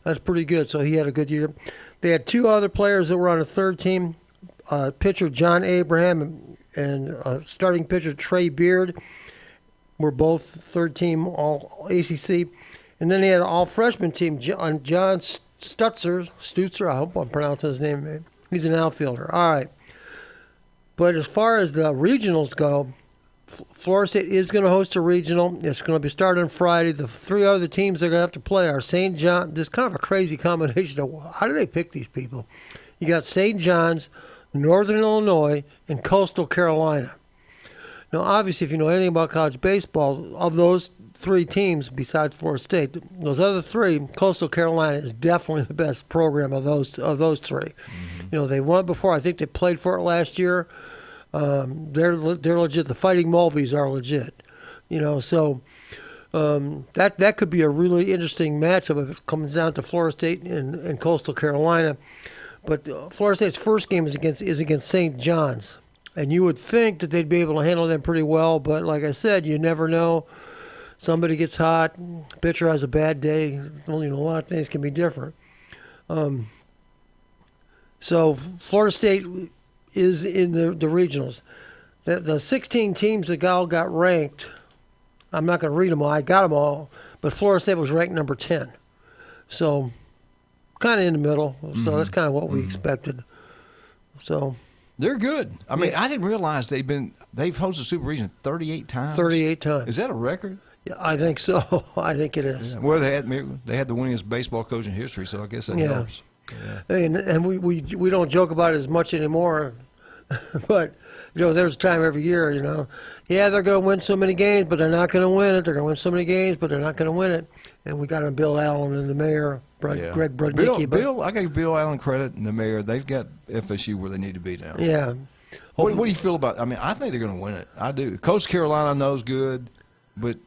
That's pretty good, so he had a good year. They had 2 other players that were on the third team, pitcher John Abraham and starting pitcher Trey Beard were both third team all ACC. And then they had an all freshman team, John Stutzer, I hope I'm pronouncing his name. He's an outfielder. All right. But as far as the regionals go, Florida State is going to host a regional. It's going to be starting on Friday. The 3 other teams they're going to have to play are St. John. There's kind of a crazy combination of how do they pick these people? You got St. John's, Northern Illinois, and Coastal Carolina. Now, obviously, if you know anything about college baseball, of those 3 teams besides Florida State, those other 3, Coastal Carolina is definitely the best program of those 3. Mm-hmm. You know, they won it before. I think they played for it last year. They're legit. The Fighting Mulvies are legit. You know, so that could be a really interesting matchup if it comes down to Florida State and Coastal Carolina. But Florida State's first game is against St. John's. And you would think that they'd be able to handle them pretty well. But like I said, you never know. Somebody gets hot. Pitcher has a bad day. You know, a lot of things can be different. So Florida State is in the regionals. The 16 teams that all got ranked, I'm not going to read them all. I got them all. But Florida State was ranked number 10. So kind of in the middle. So that's kind of what we expected. So they're good. I mean, I didn't realize they've hosted Super Region 38 times. 38 times. Is that a record? Yeah, I think so. I think it is. Yeah. Well, they had the winningest baseball coach in history, so I guess that helps. Yeah. And we don't joke about it as much anymore, but you know, there's a time every year. You know, yeah, they're going to win so many games, but they're not going to win it. They're going to win so many games, but they're not going to win it. And we got on Bill Allen and the mayor, Greg Brudnicki. Bill, I gave Bill Allen credit and the mayor. They've got FSU where they need to be now. Yeah. What do you feel about? I mean, I think they're going to win it. I do. Coach Carolina knows good, but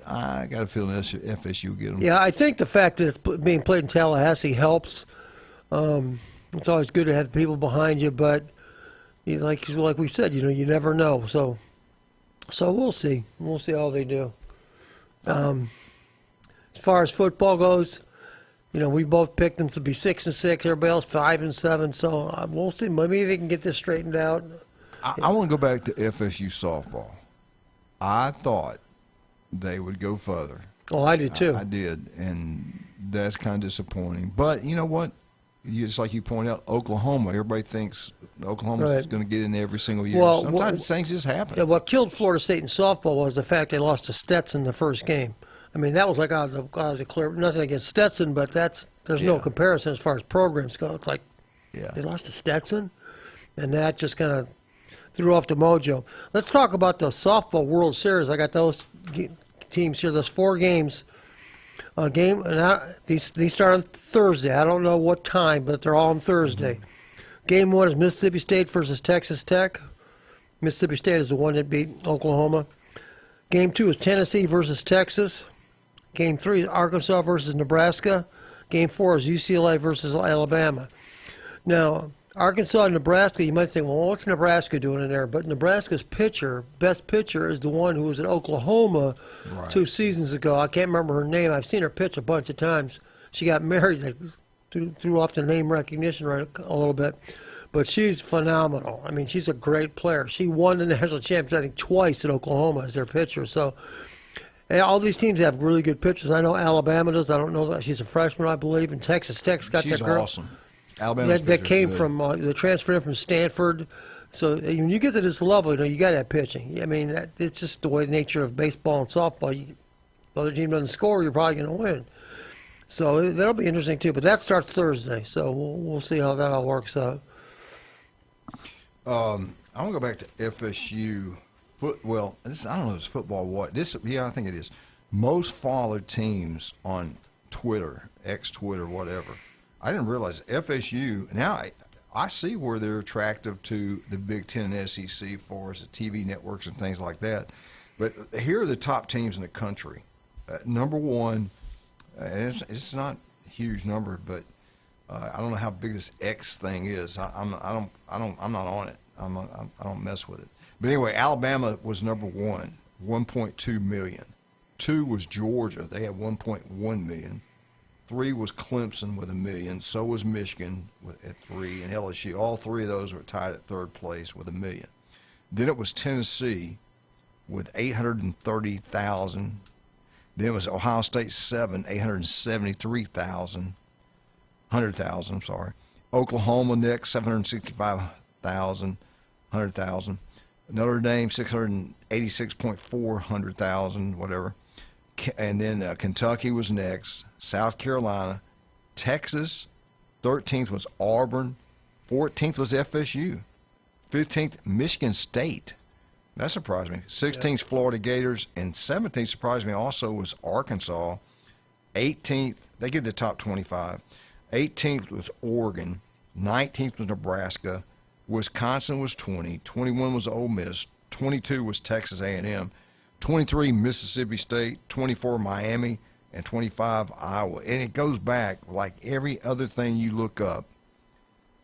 I got a feeling FSU will get them. Yeah, I think the fact that it's being played in Tallahassee helps. It's always good to have people behind you, but like we said, you never know. So we'll see. We'll see how they do. As far as football goes, we both picked them to be 6-6. Everybody else 5-7. So we'll see. Maybe they can get this straightened out. I want to go back to FSU softball. I thought they would go further. Oh, I did too. I did, and that's kind of disappointing. But you know what? Just like you point out, Oklahoma. Everybody thinks Oklahoma's going to get in there every single year. Well, sometimes things just happen. Yeah, what killed Florida State in softball was the fact they lost to Stetson the first game. I mean, that was like out of the clear. Nothing against Stetson, but there's no comparison as far as programs go. It's like they lost to Stetson, and that just kind of threw off the mojo. Let's talk about the softball World Series. I got those teams here. Those 4 games. These start on Thursday. I don't know what time, but they're all on Thursday. Game 1 is Mississippi State versus Texas Tech. Mississippi State is the one that beat Oklahoma. Game 2 is Tennessee versus Texas. Game 3 is Arkansas versus Nebraska. Game 4 is UCLA versus Alabama. Now, Arkansas and Nebraska, you might think, well, what's Nebraska doing in there? But Nebraska's best pitcher, is the one who was at Oklahoma 2 seasons ago. I can't remember her name. I've seen her pitch a bunch of times. She got married, threw off the name recognition right a little bit. But she's phenomenal. I mean, she's a great player. She won the national championship, I think, twice at Oklahoma as their pitcher. So, and all these teams have really good pitchers. I know Alabama does. I don't know that. She's a freshman, I believe. And Texas Tech's got that girl. She's awesome. Alabama that came from the transfer in from Stanford. So when you get to this level, you got to have pitching. I mean, it's just the way nature of baseball and softball. The other team doesn't score, you're probably going to win. So that'll be interesting too. But that starts Thursday, so we'll see how that all works out. I want to go back to FSU. I don't know if it's football. I think it is. Most followed teams on Twitter, X-Twitter, whatever. I didn't realize FSU, now I see where they're attractive to the Big Ten and SEC for us, the TV networks and things like that. But here are the top teams in the country. Number 1, and it's not a huge number, but I don't know how big this X thing is. I'm not on it. I don't mess with it. But anyway, Alabama was number 1, 1.2 million. 2 was Georgia. They had 1.1 million. 3 was Clemson with 1 million. So was Michigan at 3, and LSU. All 3 of those were tied at 3rd place with 1 million. Then it was Tennessee with 830,000. Then it was Ohio State 7, 873,000. 100,000. I'm sorry. Oklahoma next 765,000, 100,000. Notre Dame 686,400,000, whatever. And then Kentucky was next, South Carolina, Texas, 13th was Auburn, 14th was FSU, 15th Michigan State. That surprised me. 16th Florida Gators, and 17th surprised me also was Arkansas. 18th, they get the top 25. 18th was Oregon, 19th was Nebraska, Wisconsin was 20, 21 was Ole Miss, 22 was Texas A&M. 23 Mississippi State, 24 Miami, and 25 Iowa. And it goes back like every other thing you look up.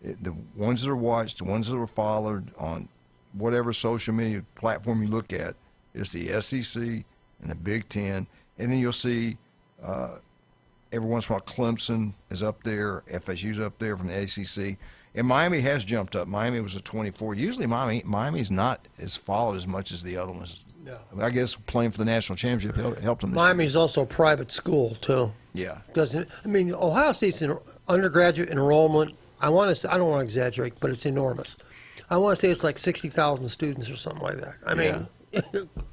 The ones that are watched, the ones that are followed on whatever social media platform you look at, is the SEC and the Big Ten. And then you'll see every once in a while Clemson is up there, FSU's up there from the ACC. And Miami has jumped up. Miami was a 24. Usually Miami's not as followed as much as the other ones. No. I guess playing for the national championship helped them. Miami's also a private school too. Yeah. Ohio State's undergraduate enrollment, I don't want to exaggerate, but it's enormous. I want to say it's like 60,000 students or something like that. I mean,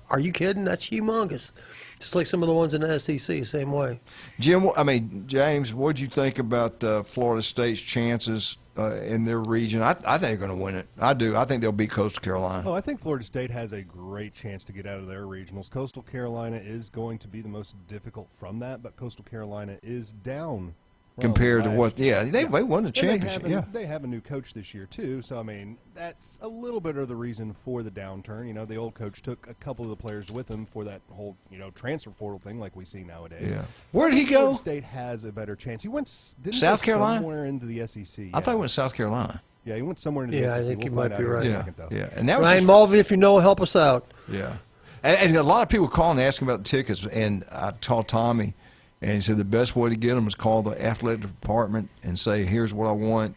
are you kidding? That's humongous. Just like some of the ones in the SEC, same way. James, what did you think about Florida State's chances in their region? I think they're going to win it. I do. I think they'll beat Coastal Carolina. Oh, I think Florida State has a great chance to get out of their regionals. Coastal Carolina is going to be the most difficult from that, but Coastal Carolina is down compared to what. Yeah, they won the championship. They have a new coach this year too. So I mean, that's a little bit of the reason for the downturn. You know, the old coach took a couple of the players with him for that whole transfer portal thing, like we see nowadays. Yeah. Where did he go? Florida State has a better chance. He went South Carolina, somewhere into the SEC. I thought he went to South Carolina. Yeah, he went somewhere into the SEC. I think we'll you might be right. Yeah, and that was Ryan Mulvey, if you know, help us out. Yeah, and a lot of people calling asking about the tickets, and I told Tommy, and he said the best way to get them is call the athletic department and say, "Here's what I want.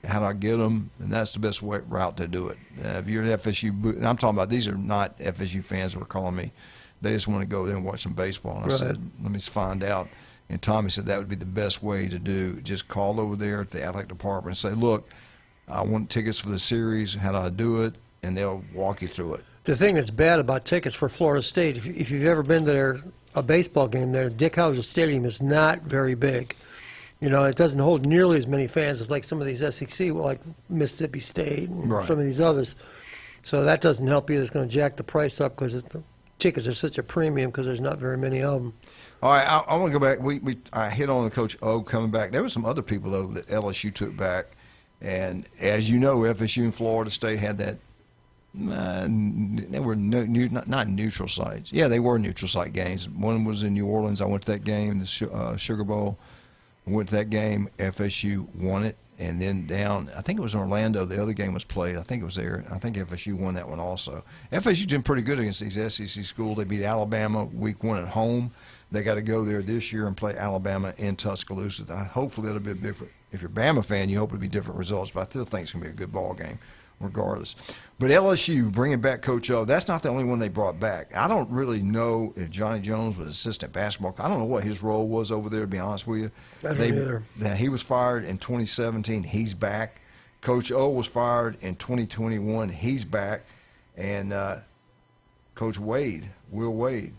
How do I get them?" And that's the best route to do it. If you're at FSU, and I'm talking about these are not FSU fans that were calling me. They just want to go there and watch some baseball. And I said, let me find out. And Tommy said that would be the best way to do. Just call over there at the athletic department and say, look, I want tickets for the series. How do I do it? And they'll walk you through it. The thing that's bad about tickets for Florida State, if you've ever been to a baseball game there, Dick Howser Stadium is not very big. You know, it doesn't hold nearly as many fans as like some of these SEC, like Mississippi State and some of these others. So that doesn't help either. It's going to jack the price up because the tickets are such a premium because there's not very many of them. All right, I want to go back. I hit on Coach O coming back. There were some other people, though, that LSU took back. And as you know, FSU and Florida State had that. They were not neutral sites. Yeah, they were neutral site games. One was in New Orleans. I went to that game, the Sugar Bowl. I went to that game. FSU won it. And then down, I think it was in Orlando, the other game was played. I think it was there. I think FSU won that one also. FSU did pretty good against these SEC schools. They beat Alabama week 1 at home. They got to go there this year and play Alabama in Tuscaloosa. Hopefully it'll be different. If you're a Bama fan, you hope it'll be different results, but I still think it's going to be a good ball game regardless. But LSU, bringing back Coach O, that's not the only one they brought back. I don't really know if Johnny Jones was assistant basketball. I don't know what his role was over there, to be honest with you. I don't either. He was fired in 2017. He's back. Coach O was fired in 2021. He's back. And Coach Wade, Will Wade,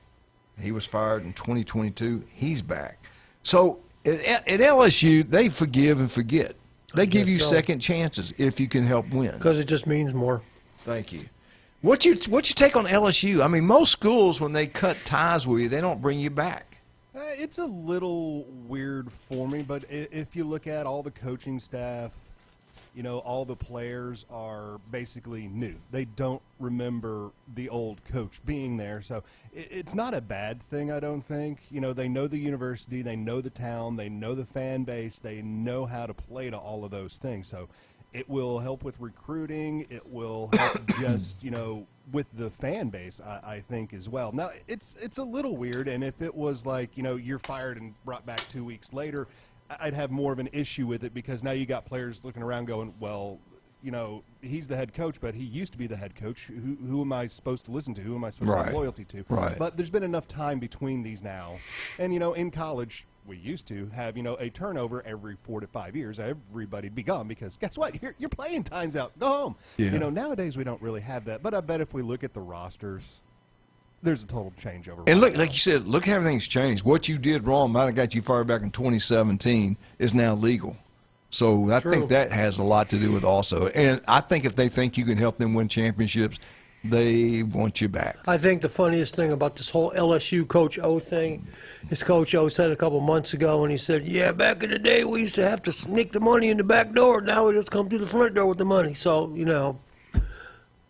he was fired in 2022. He's back. So at LSU, they forgive and forget. They give you second chances if you can help win. Because it just means more. Thank you. What's your take on LSU? I mean, most schools, when they cut ties with you, they don't bring you back. It's a little weird for me, but if you look at all the coaching staff, you know, all the players are basically new. They don't remember the old coach being there. So it's not a bad thing, I don't think. You know, they know the university, they know the town, they know the fan base, they know how to play to all of those things. So it will help with recruiting. It will help just, you know, with the fan base, I think, as well. Now, it's a little weird, and if it was like, you know, you're fired and brought back 2 weeks later, I'd have more of an issue with it because now you got players looking around going, well, you know, he's the head coach, but he used to be the head coach. Who am I supposed to listen to? Who am I supposed to have loyalty to? Right. But there's been enough time between these now. And, you know, in college, we used to have, you know, a turnover every 4 to 5 years. Everybody'd be gone because guess what? Your playing time's out. Go home. Yeah. You know, nowadays we don't really have that. But I bet if we look at the rosters, there's a total changeover. And look, like you said, look how everything's changed. What you did wrong might have got you fired back in 2017 is now legal. So I think that has a lot to do with also. And I think if they think you can help them win championships, they want you back. I think the funniest thing about this whole LSU Coach O thing is Coach O said a couple months ago, and he said, yeah, back in the day we used to have to sneak the money in the back door. Now we just come through the front door with the money. So, you know.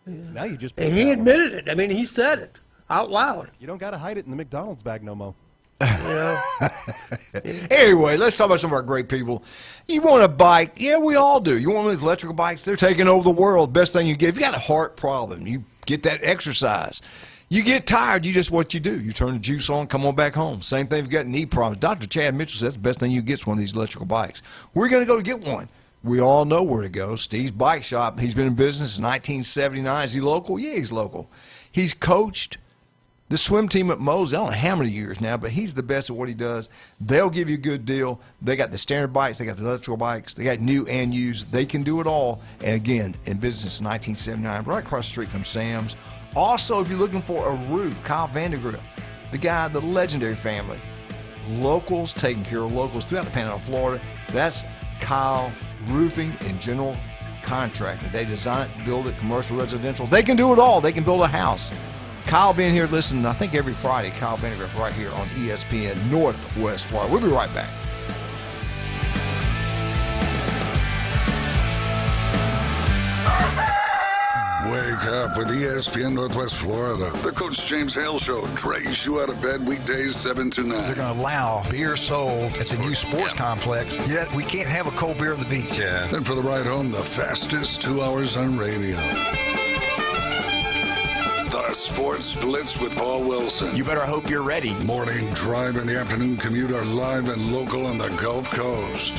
Now you just. And he admitted it. I mean, he said it out loud. You don't got to hide it in the McDonald's bag no more. Yeah. Anyway, let's talk about some of our great people. You want a bike? Yeah, we all do. You want one of these electrical bikes? They're taking over the world. Best thing you get. If you got a heart problem, you get that exercise. You get tired, you just what you do. You turn the juice on, come on back home. Same thing if you've got knee problems. Dr. Chad Mitchell says the best thing you get is one of these electrical bikes. We're going to go to get one. We all know where to go. Steve's Bike Shop. He's been in business since 1979. Is he local? Yeah, he's local. He's coached the swim team at Mose, I don't know how many years now, but he's the best at what he does. They'll give you a good deal. They got the standard bikes. They got the electrical bikes. They got new and used. They can do it all. And, again, in business since 1979, right across the street from Sam's. Also, if you're looking for a roof, Kyle Vandergriff, the guy, the legendary family. Locals, taking care of locals throughout the Panhandle of Florida. That's Kyle Roofing and General Contracting. They design it, build it, commercial, residential. They can do it all. They can build a house. Kyle being here listening, I think every Friday, Kyle Vandergriff right here on ESPN Northwest Florida. We'll be right back. up with ESPN Northwest Florida. The Coach James Hale Show drags you out of bed weekdays 7 to 9. They're going to allow beer sold at the new sports complex, yet we can't have a cold beer on the beach. Yeah. Then for the ride home, the fastest 2 hours on radio. The Sports Blitz with Paul Wilson. You better hope you're ready. Morning drive and the afternoon commute are live and local on the Gulf Coast.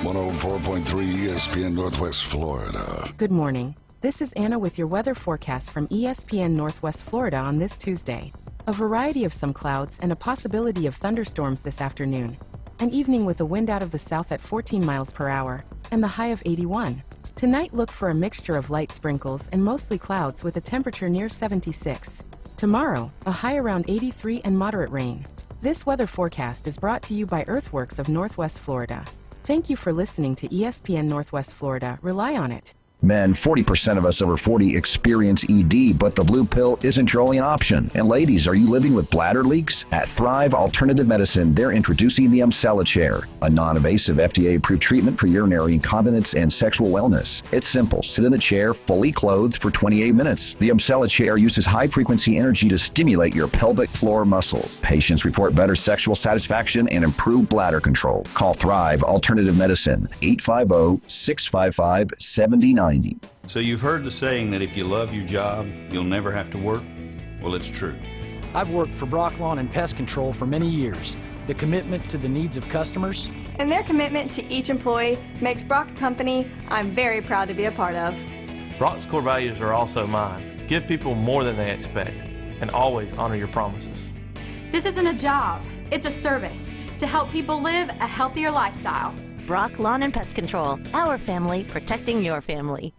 104.3 ESPN Northwest Florida. Good morning. This is Anna with your weather forecast from ESPN Northwest Florida on this Tuesday. A variety of some clouds and a possibility of thunderstorms this afternoon. An evening with a wind out of the south at 14 miles per hour and the high of 81. Tonight, look for a mixture of light sprinkles and mostly clouds with a temperature near 76. Tomorrow, a high around 83 and moderate rain. This weather forecast is brought to you by Earthworks of Northwest Florida. Thank you for listening to ESPN Northwest Florida. Rely on it. Men, 40% of us over 40 experience ED, but the blue pill isn't your only option. And ladies, are you living with bladder leaks? At Thrive Alternative Medicine, they're introducing the Umcella Chair, a non-invasive FDA-approved treatment for urinary incontinence and sexual wellness. It's simple. Sit in the chair, fully clothed for 28 minutes. The Umcella Chair uses high-frequency energy to stimulate your pelvic floor muscles. Patients report better sexual satisfaction and improved bladder control. Call Thrive Alternative Medicine, 850-655-7090. So you've heard the saying that if you love your job, you'll never have to work? Well, it's true. I've worked for Brock Lawn and Pest Control for many years. The commitment to the needs of customers and their commitment to each employee makes Brock a company I'm very proud to be a part of. Brock's core values are also mine. Give people more than they expect and always honor your promises. This isn't a job, it's a service to help people live a healthier lifestyle. Brock Lawn and Pest Control, our family protecting your family.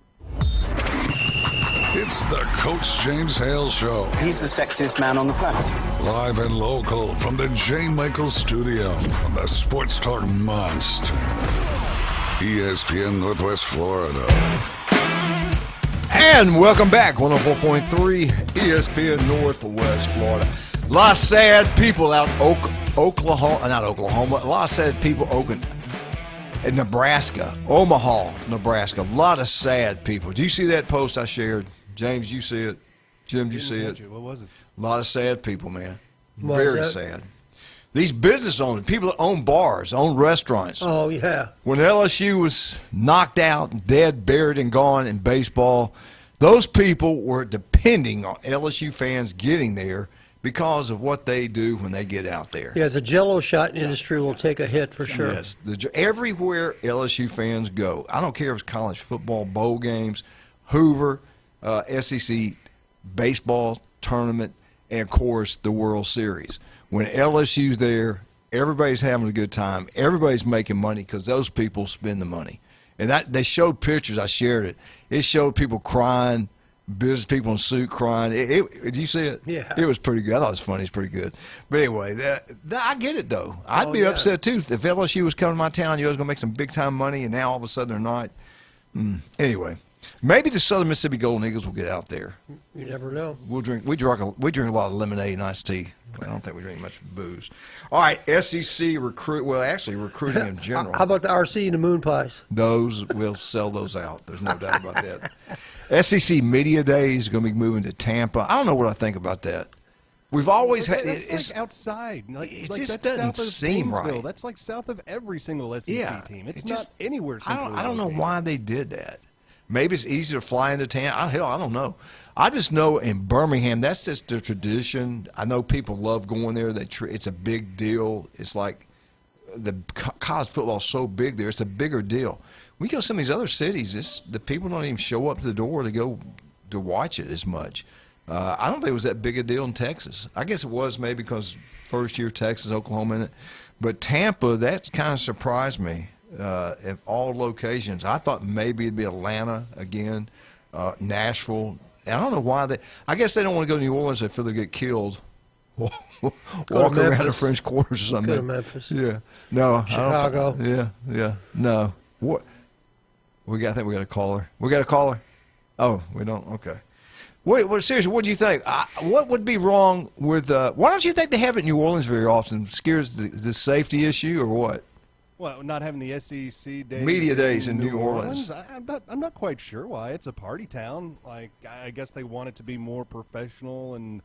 It's the Coach James Hale Show. He's the sexiest man on the planet. Live and local from the J. Michaels Studio on the Sports Talk Monster. ESPN Northwest Florida. And welcome back, 104.3 ESPN Northwest Florida. A lot of sad people out Oklahoma, not Oklahoma, a lot of sad people in Nebraska, Omaha, Nebraska. A lot of sad people. Do you see that post I shared? James, you see it? Jim, do you see it? What was it? A lot of sad people, man. What Very sad. These business owners, people that own bars, own restaurants. Oh, yeah. When LSU was knocked out, dead, buried, and gone in baseball, those people were depending on LSU fans getting there because of what they do when they get out there. Yeah, the Jell-O shot industry will take a hit for sure. Yes, everywhere LSU fans go, I don't care if it's college football, bowl games, Hoover, SEC baseball tournament, and, of course, the World Series. When LSU's there, everybody's having a good time. Everybody's making money because those people spend the money. And they showed pictures. I shared it. It showed people crying, business people in suit crying. Did you see it? Yeah. It was pretty good. I thought it was funny. It's pretty good. But anyway, I get it, though. I'd be upset, too, if LSU was coming to my town, you was going to make some big-time money, and now all of a sudden they're not. Anyway, maybe the Southern Mississippi Golden Eagles will get out there. You never know. We drink a lot of lemonade and iced tea. I don't think we drink much booze. All right, SEC recruiting in general. How about the RC and the Moon Pies? Those, we'll sell those out. There's no doubt about that. SEC Media Day is going to be moving to Tampa. I don't know what I think about that. We've always had it's like outside. It like just that's doesn't south of seem Gainesville. right. That's like south of every single SEC team. It's not anywhere centrally. I don't know why they did that. Maybe it's easier to fly into town. Hell, I don't know. I just know in Birmingham, that's just the tradition. I know people love going there. It's a big deal. It's like the college football is so big there. It's a bigger deal. We go to some of these other cities, the people don't even show up to the door to go to watch it as much. I don't think it was that big a deal in Texas. I guess it was maybe because first year Texas, Oklahoma in it. But Tampa, that kind of surprised me. At all locations. I thought maybe it'd be Atlanta again, Nashville. I don't know why I guess they don't want to go to New Orleans. They feel they get killed. Walk around the French Quarters or something. Go to Memphis. Yeah. No. Chicago. Yeah. No. What? I think we got a caller. We got a caller? Oh, we don't? Okay. Wait, seriously, what do you think? What would be wrong with why don't you think they have it in New Orleans very often? Scares the safety issue or what? Well, not having the SEC days, Media days in New Orleans. I'm not quite sure why. It's a party town. Like, I guess they want it to be more professional and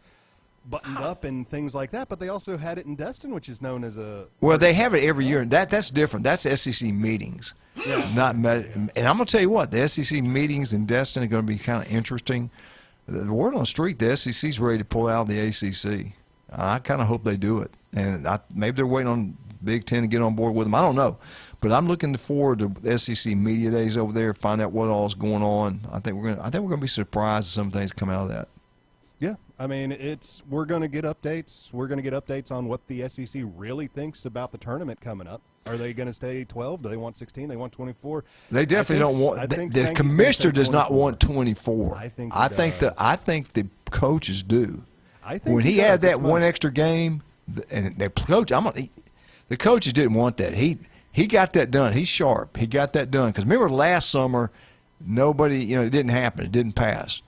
buttoned up and things like that. But they also had it in Destin, which is known as a. Well, they have it every year. That's different. That's SEC meetings. Yeah. And I'm going to tell you what, the SEC meetings in Destin are going to be kind of interesting. The word on the street, the SEC's ready to pull out of the ACC. I kind of hope they do it, and maybe they're waiting on Big Ten to get on board with them. I don't know, but I'm looking forward to the SEC media days over there, find out what all is going on. I think we're going to be surprised at some things come out of that. Yeah, I mean, we're going to get updates. We're going to get updates on what the SEC really thinks about the tournament coming up. Are they going to stay 12? Do they want 16? They want 24? They definitely don't want. The commissioner does not want 24. I think the coaches do. When he had that one extra game, and the coaches didn't want that. He got that done. He's sharp. He got that done. Because remember last summer, nobody, it didn't happen. It didn't pass.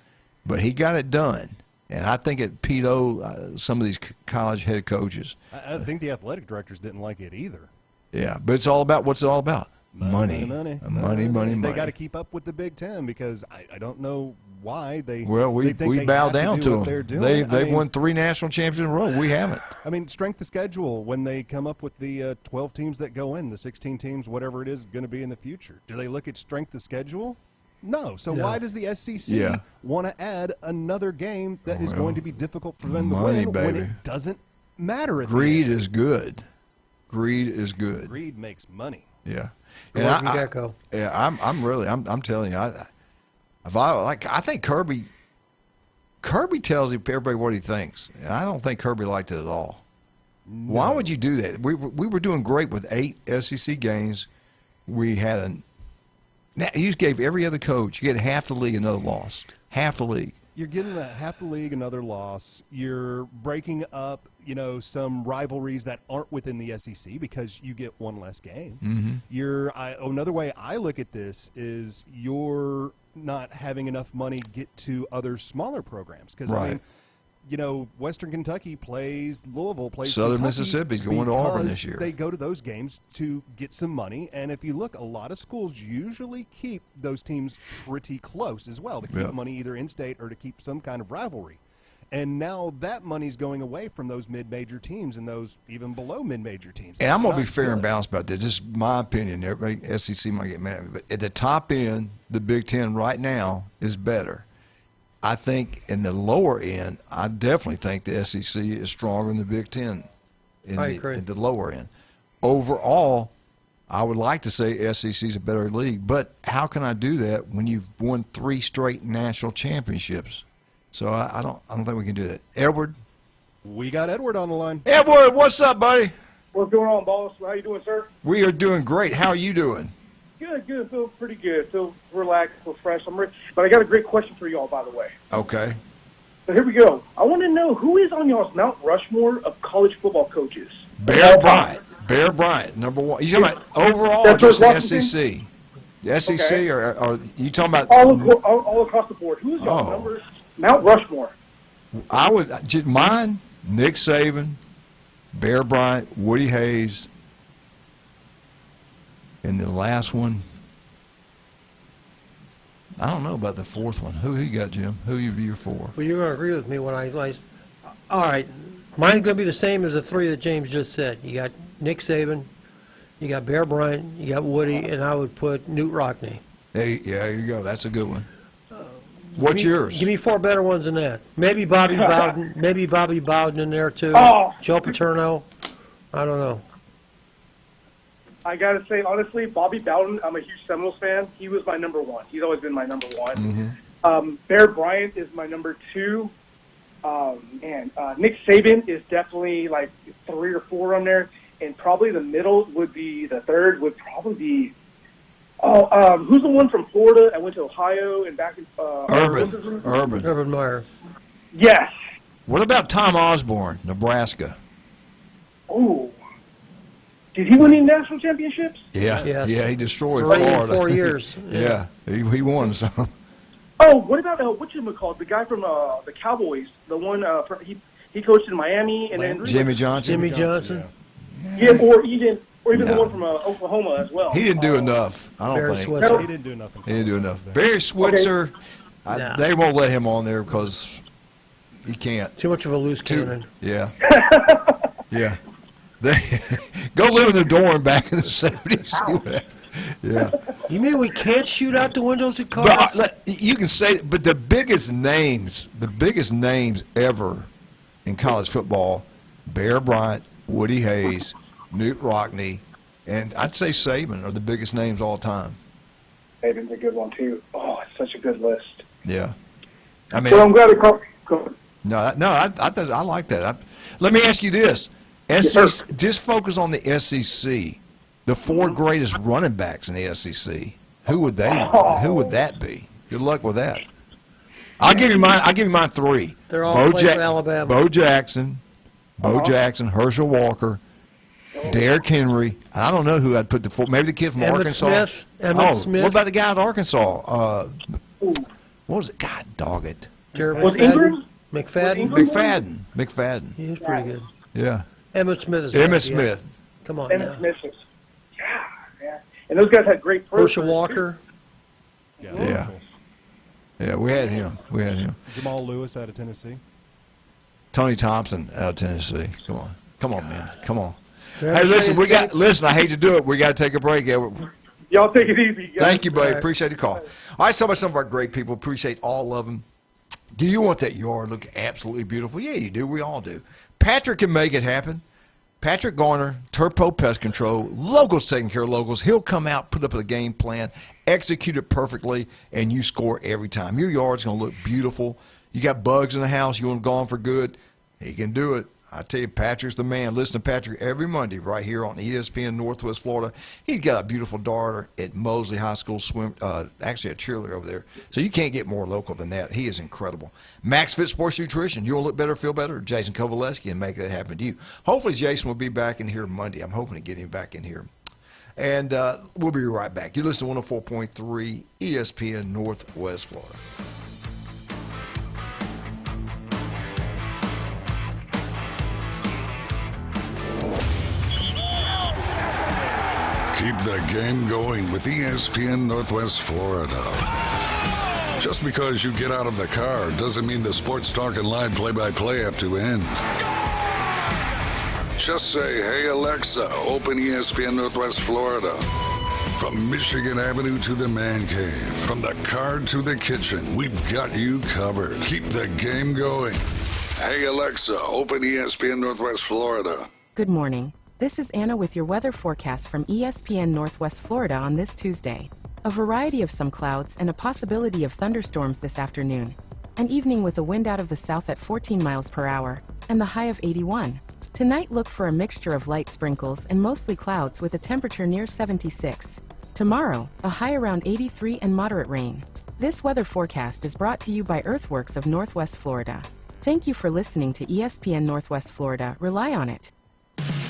But he got it done. And I think it peed some of these college head coaches. I think the athletic directors didn't like it either. Yeah, but it's all about what's it all about? Money. They got to keep up with the Big Ten because I don't know why they. Well, we bow down to them. They've won 3 national championships in a row. We haven't. I mean, strength of schedule when they come up with the 12 teams that go in, the 16 teams, whatever it is going to be in the future. Do they look at strength of schedule? No. So why does the SEC want to add another game that is going to be difficult for them to win when it doesn't matter? Greed is good. Greed is good. Greed makes money. Yeah. And I'm telling you, I think Kirby tells everybody what he thinks. And I don't think Kirby liked it at all. No. Why would you do that? We were doing great with 8 SEC games. We had you just gave every other coach, you get half the league another loss. Half the league. You're getting half the league another loss. You're breaking up, some rivalries that aren't within the SEC because you get one less game. Mm-hmm. Another way I look at this is you're not having enough money get to other smaller programs because Western Kentucky plays Louisville, plays Southern Kentucky Mississippi's going to Auburn this year. They go to those games to get some money, and if you look, a lot of schools usually keep those teams pretty close as well to keep money either in-state or to keep some kind of rivalry. And now that money's going away from those mid-major teams and those even below mid-major teams. And I'm going to be fair and balanced about this. This is my opinion. Everybody, SEC might get mad at me, but at the top end, the Big Ten right now is better. I think in the lower end, I definitely think the SEC is stronger than the Big Ten in the lower end. Overall, I would like to say SEC is a better league, but how can I do that when you've won 3 straight national championships? So I don't think we can do that. Edward? We got Edward on the line. Edward, what's up, buddy? What's going on, boss? How you doing, sir? We are doing great. How are you doing? Good. Feel pretty good. Feel relaxed, feel fresh. I'm rich. But I got a great question for y'all, by the way. Okay. So here we go. I want to know who is on y'all's Mount Rushmore of college football coaches? Bear Bryant, number 1. You talking about overall or just the SEC? The SEC or you talking about all across the board? Who's y'all numbers Mount Rushmore? I would just mine Nick Saban, Bear Bryant, Woody Hayes. And the last one, I don't know about the 4th one. Who you got, Jim? Who you for? Well, you're going to agree with me when all right, mine's going to be the same as the 3 that James just said. You got Nick Saban, you got Bear Bryant, you got Woody, and I would put Newt Rockne. Hey, there you go. That's a good one. What's yours? Give me 4 better ones than that. Maybe Bobby Bowden. Maybe Bobby Bowden in there too. Joe Paterno. I don't know. I got to say, honestly, Bobby Bowden, I'm a huge Seminoles fan. He was my number 1. He's always been my number 1. Mm-hmm. Bear Bryant is my number 2. Nick Saban is definitely like 3 or 4 on there. And probably the middle would be, the 3rd would probably be, who's the one from Florida? I went to Ohio and back in Urban Meyer. Yes. What about Tom Osborne, Nebraska? Oh. Did he win any national championships? Yeah, yes. Yeah, he destroyed Florida. 4 years. Yeah, he won some. Oh, what about whatchamacallit, the guy from the Cowboys, the one he coached in Miami and then Jimmy Johnson. Jimmy Johnson. Yeah, or even Or even the one from Oklahoma as well. He didn't do enough. I don't Barry think. Switzer. He didn't do enough. He didn't do enough. Barry Switzer, they won't let him on there because he can't. Too much of a loose cannon. Yeah. Yeah. They go live in their dorm back in the 70s. Yeah. You mean we can't shoot out the windows at cars? But you can say, but the biggest names ever in college football, Bear Bryant, Woody Hayes, Newt Rockne, and I'd say Saban are the biggest names all time. Saban's a good one too. Oh, it's such a good list. Yeah. I mean, well, I'm glad it covered. No, I like that. Let me ask you this. SEC, just focus on the SEC. The four greatest running backs in the SEC. Who would that be? Good luck with that. I'll give you mine three. They're all playing for Alabama. Bo Jackson, Herschel Walker, Derrick Henry. I don't know who I'd put the four. Maybe the kid from Arkansas. Smith. What about the guy at Arkansas? What was it? God dog it. McFadden. McFadden. He was pretty good. Yeah. Emmitt Smith is Emmitt Smith. Come on Emmitt Smith is, yeah. And those guys had great pros. Herschel Walker. Yeah, we had him. Jamal Lewis out of Tennessee. Tony Thompson out of Tennessee. Come on, man. Come on. Hey, listen, I hate to do it. We got to take a break. Y'all take it easy, guys. Thank you, buddy. Appreciate the call. All right, let's talk about some of our great people. Appreciate all of them. Do you want that yard look absolutely beautiful? Yeah, you do. We all do. Patrick can make it happen. Patrick Garner, Turpo Pest Control, Locals taking care of locals. He'll come out, put up a game plan, execute it perfectly, and you score every time. Your yard's going to look beautiful. You got bugs in the house, you want them gone for good, he can do it. I tell you, Patrick's the man. Listen to Patrick every Monday right here on ESPN Northwest Florida. He's got a beautiful daughter at Mosley High School, actually a cheerleader over there. So you can't get more local than that. He is incredible. Max Fit Sports Nutrition. You want to look better, feel better? Jason Kovaleski and make that happen to you. Hopefully Jason will be back in here Monday. I'm hoping to get him back in here. And we'll be right back. You listen to 104.3 ESPN Northwest Florida. Keep the game going with ESPN Northwest Florida. Just because you get out of the car doesn't mean the sports talk and live play-by-play have to end. Just say, hey, Alexa, open ESPN Northwest Florida. From Michigan Avenue to the man cave, from the car to the kitchen, we've got you covered. Keep the game going. Hey, Alexa, open ESPN Northwest Florida. Good morning. This is Anna with your weather forecast from ESPN Northwest Florida on this Tuesday. A variety of some clouds and a possibility of thunderstorms this afternoon. An evening with a wind out of the south at 14 miles per hour and the high of 81. Tonight look for a mixture of light sprinkles and mostly clouds with a temperature near 76. Tomorrow, a high around 83 and moderate rain. This weather forecast is brought to you by Earthworks of Northwest Florida. Thank you for listening to ESPN Northwest Florida. Rely on it.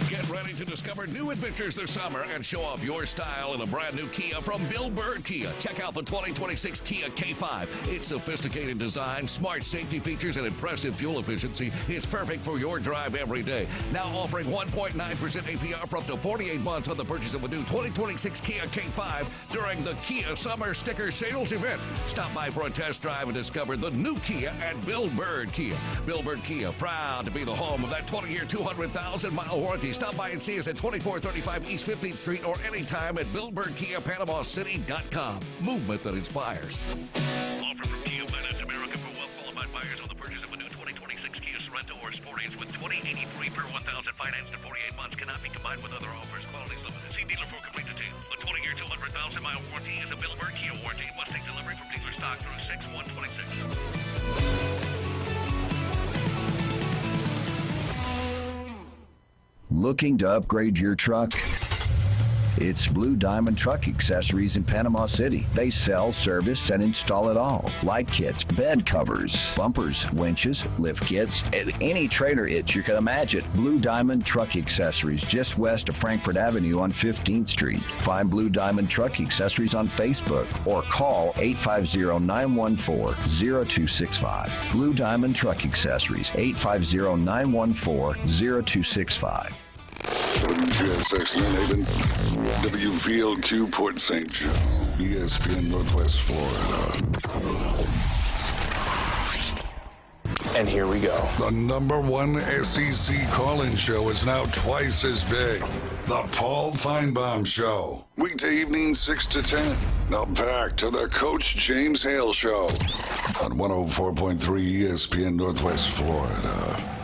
Get ready to discover new adventures this summer and show off your style in a brand new Kia from Bill Bird Kia. Check out the 2026 Kia K5. Its sophisticated design, smart safety features, and impressive fuel efficiency is perfect for your drive every day. Now offering 1.9% APR for up to 48 months on the purchase of a new 2026 Kia K5 during the Kia Summer Sticker Sales event. Stop by for a test drive and discover the new Kia at Bill Bird Kia. Bill Bird Kia, proud to be the home of that 20-year, 200,000-mile warranty. Stop by and see us at 2435 East 15th Street or anytime at BillBirdKiaPanamaCity.com. Movement that inspires. Offer from Kia Finance America for well-qualified buyers on the purchase of a new 2026 Kia Sorento or Sportage with 2083 per 1,000 financed in 48 months. Cannot be combined with other offers. Quality is limited. See dealer for complete details. The 20-year, 200,000-mile warranty is a Bill Bird Kia warranty. Must take delivery from dealer stock through 6/126. Looking to upgrade your truck? It's Blue Diamond Truck Accessories in Panama City. They sell, service, and install it all. Light kits, bed covers, bumpers, winches, lift kits, and any trailer hitch you can imagine. Blue Diamond Truck Accessories, just west of Frankfort Avenue on 15th Street. Find Blue Diamond Truck Accessories on Facebook or call 850-914-0265. Blue Diamond Truck Accessories, 850-914-0265. WGSX New Haven, WVLQ Port St. Joe, ESPN Northwest Florida. And here we go. The #1 SEC call-in show is now twice as big. The Paul Feinbaum Show. Weekday evening 6 to 10. Now back to the Coach James Hale Show on 104.3 ESPN Northwest Florida.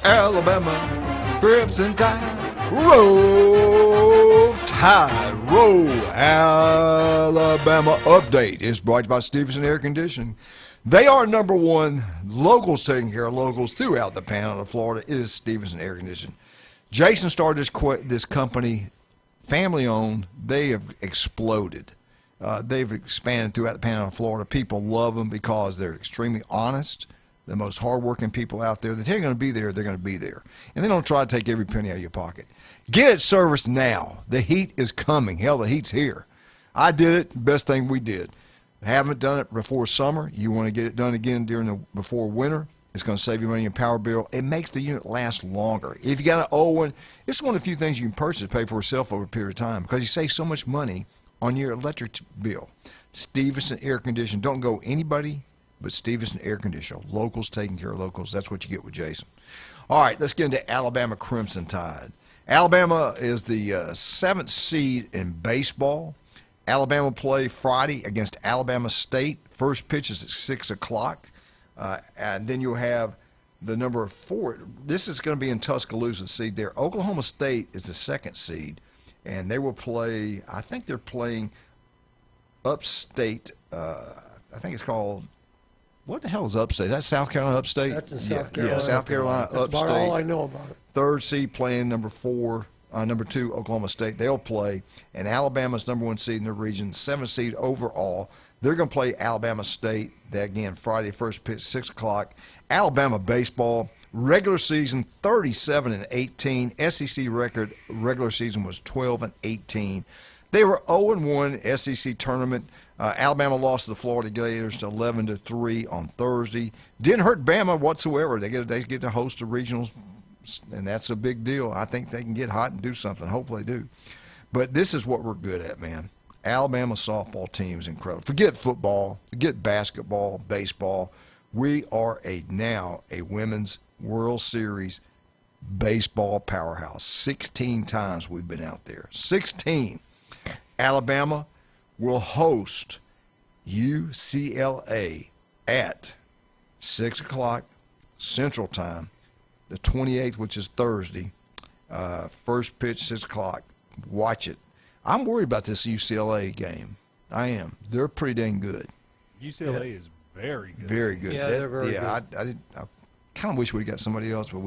Alabama, Crimson Tide, roll Tide, roll. Alabama update is brought to you by Stevenson Air Conditioning. They are #1. Locals taking care of locals throughout the Panhandle of Florida is Stevenson Air Conditioning. Jason started this company, family owned. They have exploded. They've expanded throughout the Panhandle of Florida. People love them because they're extremely honest. The most hardworking people out there. They're going to be there. They're going to be there. And they don't try to take every penny out of your pocket. Get it serviced now. The heat is coming. Hell, the heat's here. I did it. Best thing we did. Haven't done it before summer. You want to get it done again before winter. It's going to save you money in power bill. It makes the unit last longer. If you got an old one, it's one of the few things you can purchase and pay for yourself over a period of time because you save so much money on your electric bill. Stevenson Air Conditioning. Don't go anybody but Stevenson Air Conditioner. Locals taking care of locals. That's what you get with Jason. All right, let's get into Alabama Crimson Tide. Alabama is the 7th seed in baseball. Alabama play Friday against Alabama State. First pitch is at 6 o'clock. And then you'll have the number 4. This is going to be in Tuscaloosa seed there. Oklahoma State is the 2nd seed. And they will play, I think they're playing upstate. I think it's called, what the hell is upstate? That's South Carolina upstate? That's in South Carolina. Yeah, South Carolina That's upstate. about all I know about it. 3rd seed playing number 2, Oklahoma State. They'll play. And Alabama's #1 seed in the region, 7th seed overall. They're going to play Alabama State. That again, Friday, first pitch, 6 o'clock. Alabama baseball, regular season 37-18. SEC record, regular season was 12-18. They were 0-1 SEC tournament. Alabama lost to the Florida Gators to 11-3 on Thursday. Didn't hurt Bama whatsoever. They get to host the regionals, and that's a big deal. I think they can get hot and do something. Hopefully they do. But this is what we're good at, man. Alabama softball team is incredible. Forget football. Forget basketball, baseball. We are now a women's World Series baseball powerhouse. 16 times we've been out there. 16. Alabama will host UCLA at 6 o'clock Central Time, the 28th, which is Thursday. First pitch, 6 o'clock. Watch it. I'm worried about this UCLA game. I am. They're pretty dang good. UCLA is very good. Very good. Yeah, they're very good. I kind of wish we'd got somebody else, but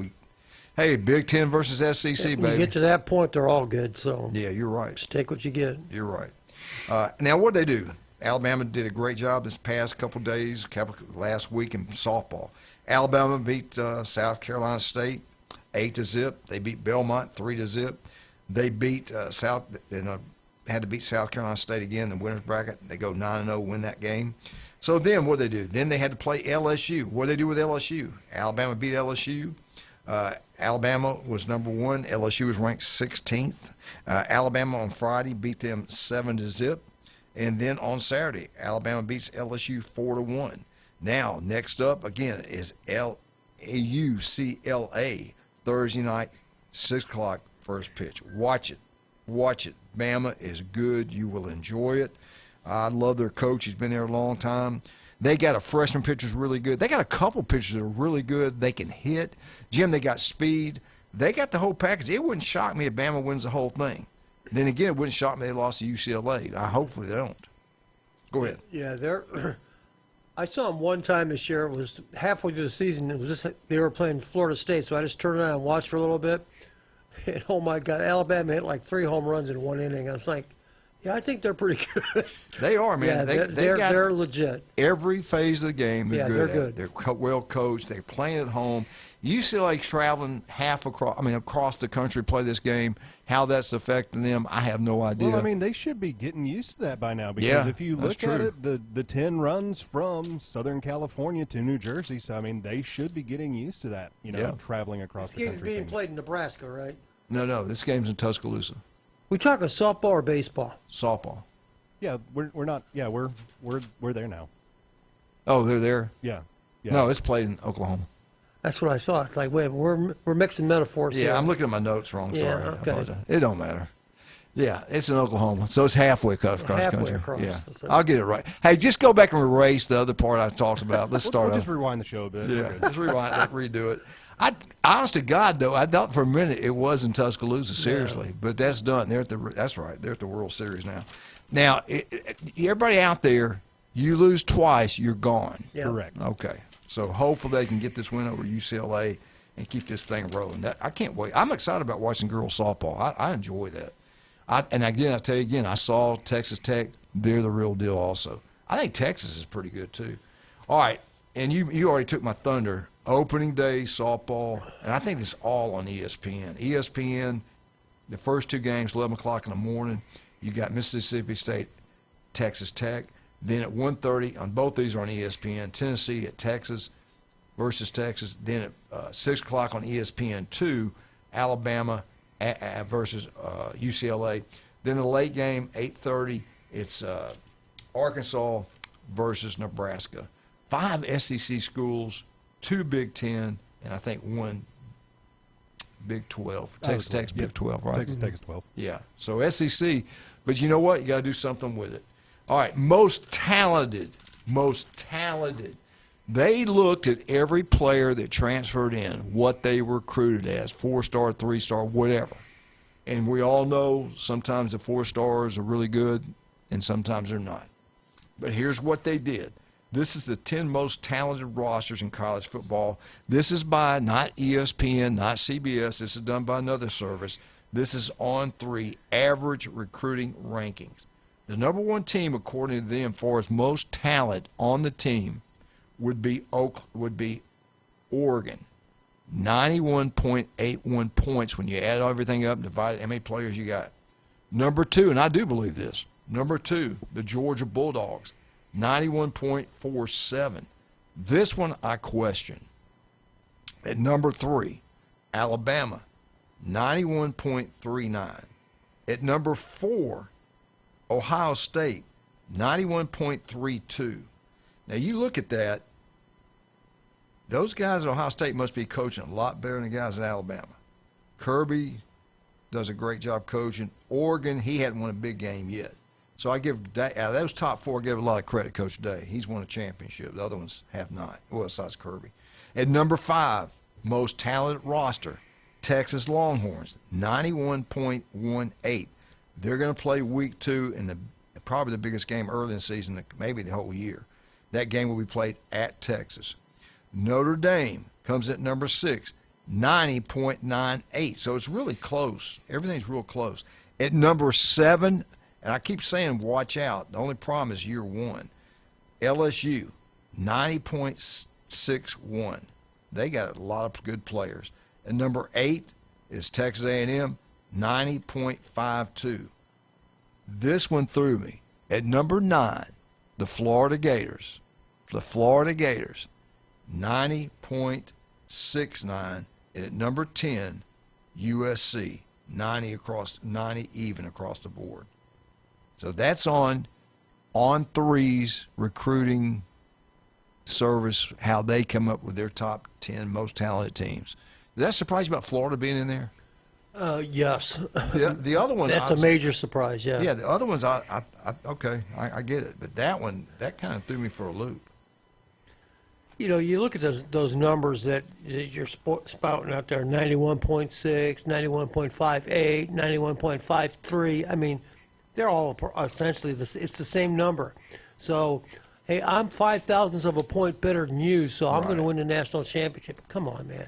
hey, Big Ten versus SEC, When baby. you get to that point, they're all good. So yeah, you're right. Just take what you get. You're right. Now, what they do? Alabama did a great job this past last week in softball. Alabama beat South Carolina State 8-0. They beat Belmont 3-0. They beat had to beat South Carolina State again in the winner's bracket. They go 9-0, win that game. So then what did they do? Then they had to play LSU. What did they do with LSU? Alabama beat LSU. Alabama was #1. LSU was ranked 16th. Alabama on Friday beat them 7-0. And then on Saturday, Alabama beats LSU 4-1. Now, next up, again, is UCLA. Thursday night, 6 o'clock, first pitch. Watch it. Watch it. Bama is good. You will enjoy it. I love their coach. He's been there a long time. They got a freshman pitcher who's really good. They got a couple pitchers that are really good. They can hit. Jim, they got speed. They got the whole package. It wouldn't shock me if Bama wins the whole thing. Then again, it wouldn't shock me if they lost to UCLA. Hopefully they don't. Go ahead. Yeah, I saw them one time this year. It was halfway through the season. It was just they were playing Florida State, so I just turned it on and watched for a little bit. And oh my God, Alabama hit like 3 home runs in one inning. I was like, yeah, I think they're pretty good. They are, man. Yeah, they're legit. Every phase of the game, they're good. They're at. good. They're well coached. They're playing at home. UCLA traveling across the country to play this game. How that's affecting them, I have no idea. Well, I mean, they should be getting used to that by now because if you look at it, the 10 runs from Southern California to New Jersey, so I mean, they should be getting used to that. Traveling across the country. Being played in Nebraska, right? No, this game's in Tuscaloosa. We talking softball or baseball? Softball. Yeah, we're not. Yeah, we're there now. Oh, they're there. Yeah. No, it's played in Oklahoma. That's what I thought. Like, wait, we're mixing metaphors. Yeah, here. I'm looking at my notes wrong. Sorry. Yeah, okay. It don't matter. Yeah, it's in Oklahoma, so it's halfway across country. Across. Yeah, I'll get it right. Hey, just go back and erase the other part I talked about. Let's start. We'll just rewind the show a bit. Yeah, just rewind it, redo it. Honest to God, though, I thought for a minute it was in Tuscaloosa. Seriously, but that's done. That's right. They're at the World Series now. Now, everybody out there, you lose twice, you're gone. Yeah. Correct. Okay. So hopefully they can get this win over UCLA and keep this thing rolling. I can't wait. I'm excited about watching girls softball. I enjoy that. And again, I tell you again, I saw Texas Tech. They're the real deal also. I think Texas is pretty good too. All right, and you already took my thunder. Opening day softball, and I think it's all on ESPN. ESPN, the first two games, 11 o'clock in the morning. You got Mississippi State, Texas Tech. Then at 1:30, on both these are on ESPN, Tennessee at Texas versus Texas. Then at 6 o'clock on ESPN2, Alabama versus UCLA. Then the late game, 8:30, it's Arkansas versus Nebraska. 5 SEC schools, 2 Big Ten, and I think 1 Big 12. Texas Tech's Big 12, right? Texas Tech is 12. Yeah. So SEC, but you know what? You got to do something with it. All right, most talented. They looked at every player that transferred in, what they were recruited as, 4-star, 3-star, whatever. And we all know sometimes the 4-stars are really good and sometimes they're not. But here's what they did. This is the 10 most talented rosters in college football. This is by not ESPN, not CBS. This is done by another service. This is on 3 average recruiting rankings. The number one team, according to them, for as most talent on the team, would be Oregon. 91.81 points when you add everything up and divide it, how many players you got. Number 2, and I do believe this, number 2, the Georgia Bulldogs, 91.47. This one I question. At number 3, Alabama, 91.39. At number 4, Ohio State, 91.32. Now, you look at that, those guys at Ohio State must be coaching a lot better than the guys at Alabama. Kirby does a great job coaching. Oregon, he hadn't won a big game yet. So I give, out of those top 4, I give a lot of credit to Coach Day. He's won a championship. The other ones have not. Well, besides Kirby. At number 5, most talented roster, Texas Longhorns, 91.18. They're going to play week 2 in probably the biggest game early in the season, maybe the whole year. That game will be played at Texas. Notre Dame comes at number 6, 90.98. So it's really close. Everything's real close. At number 7, and I keep saying watch out. The only problem is year 1. LSU, 90.61. They got a lot of good players. At number 8 is Texas A&M, 90.52. This one threw me. At number 9, the Florida Gators. 90.69. And at number 10, USC, 90 even across the board. So that's on 3's recruiting service, how they come up with their top 10 most talented teams. Did that surprise you about Florida being in there? Yes. The other one. That's a major surprise, yeah. Yeah, the other ones, okay, I get it. But that one, that kind of threw me for a loop. You know, you look at those numbers that you're spouting out there, 91.6, 91.58, 91.53. I mean, they're all essentially it's the same number. So, hey, I'm 0.005 of a point better than you, so I'm going to win the national championship. Come on, man.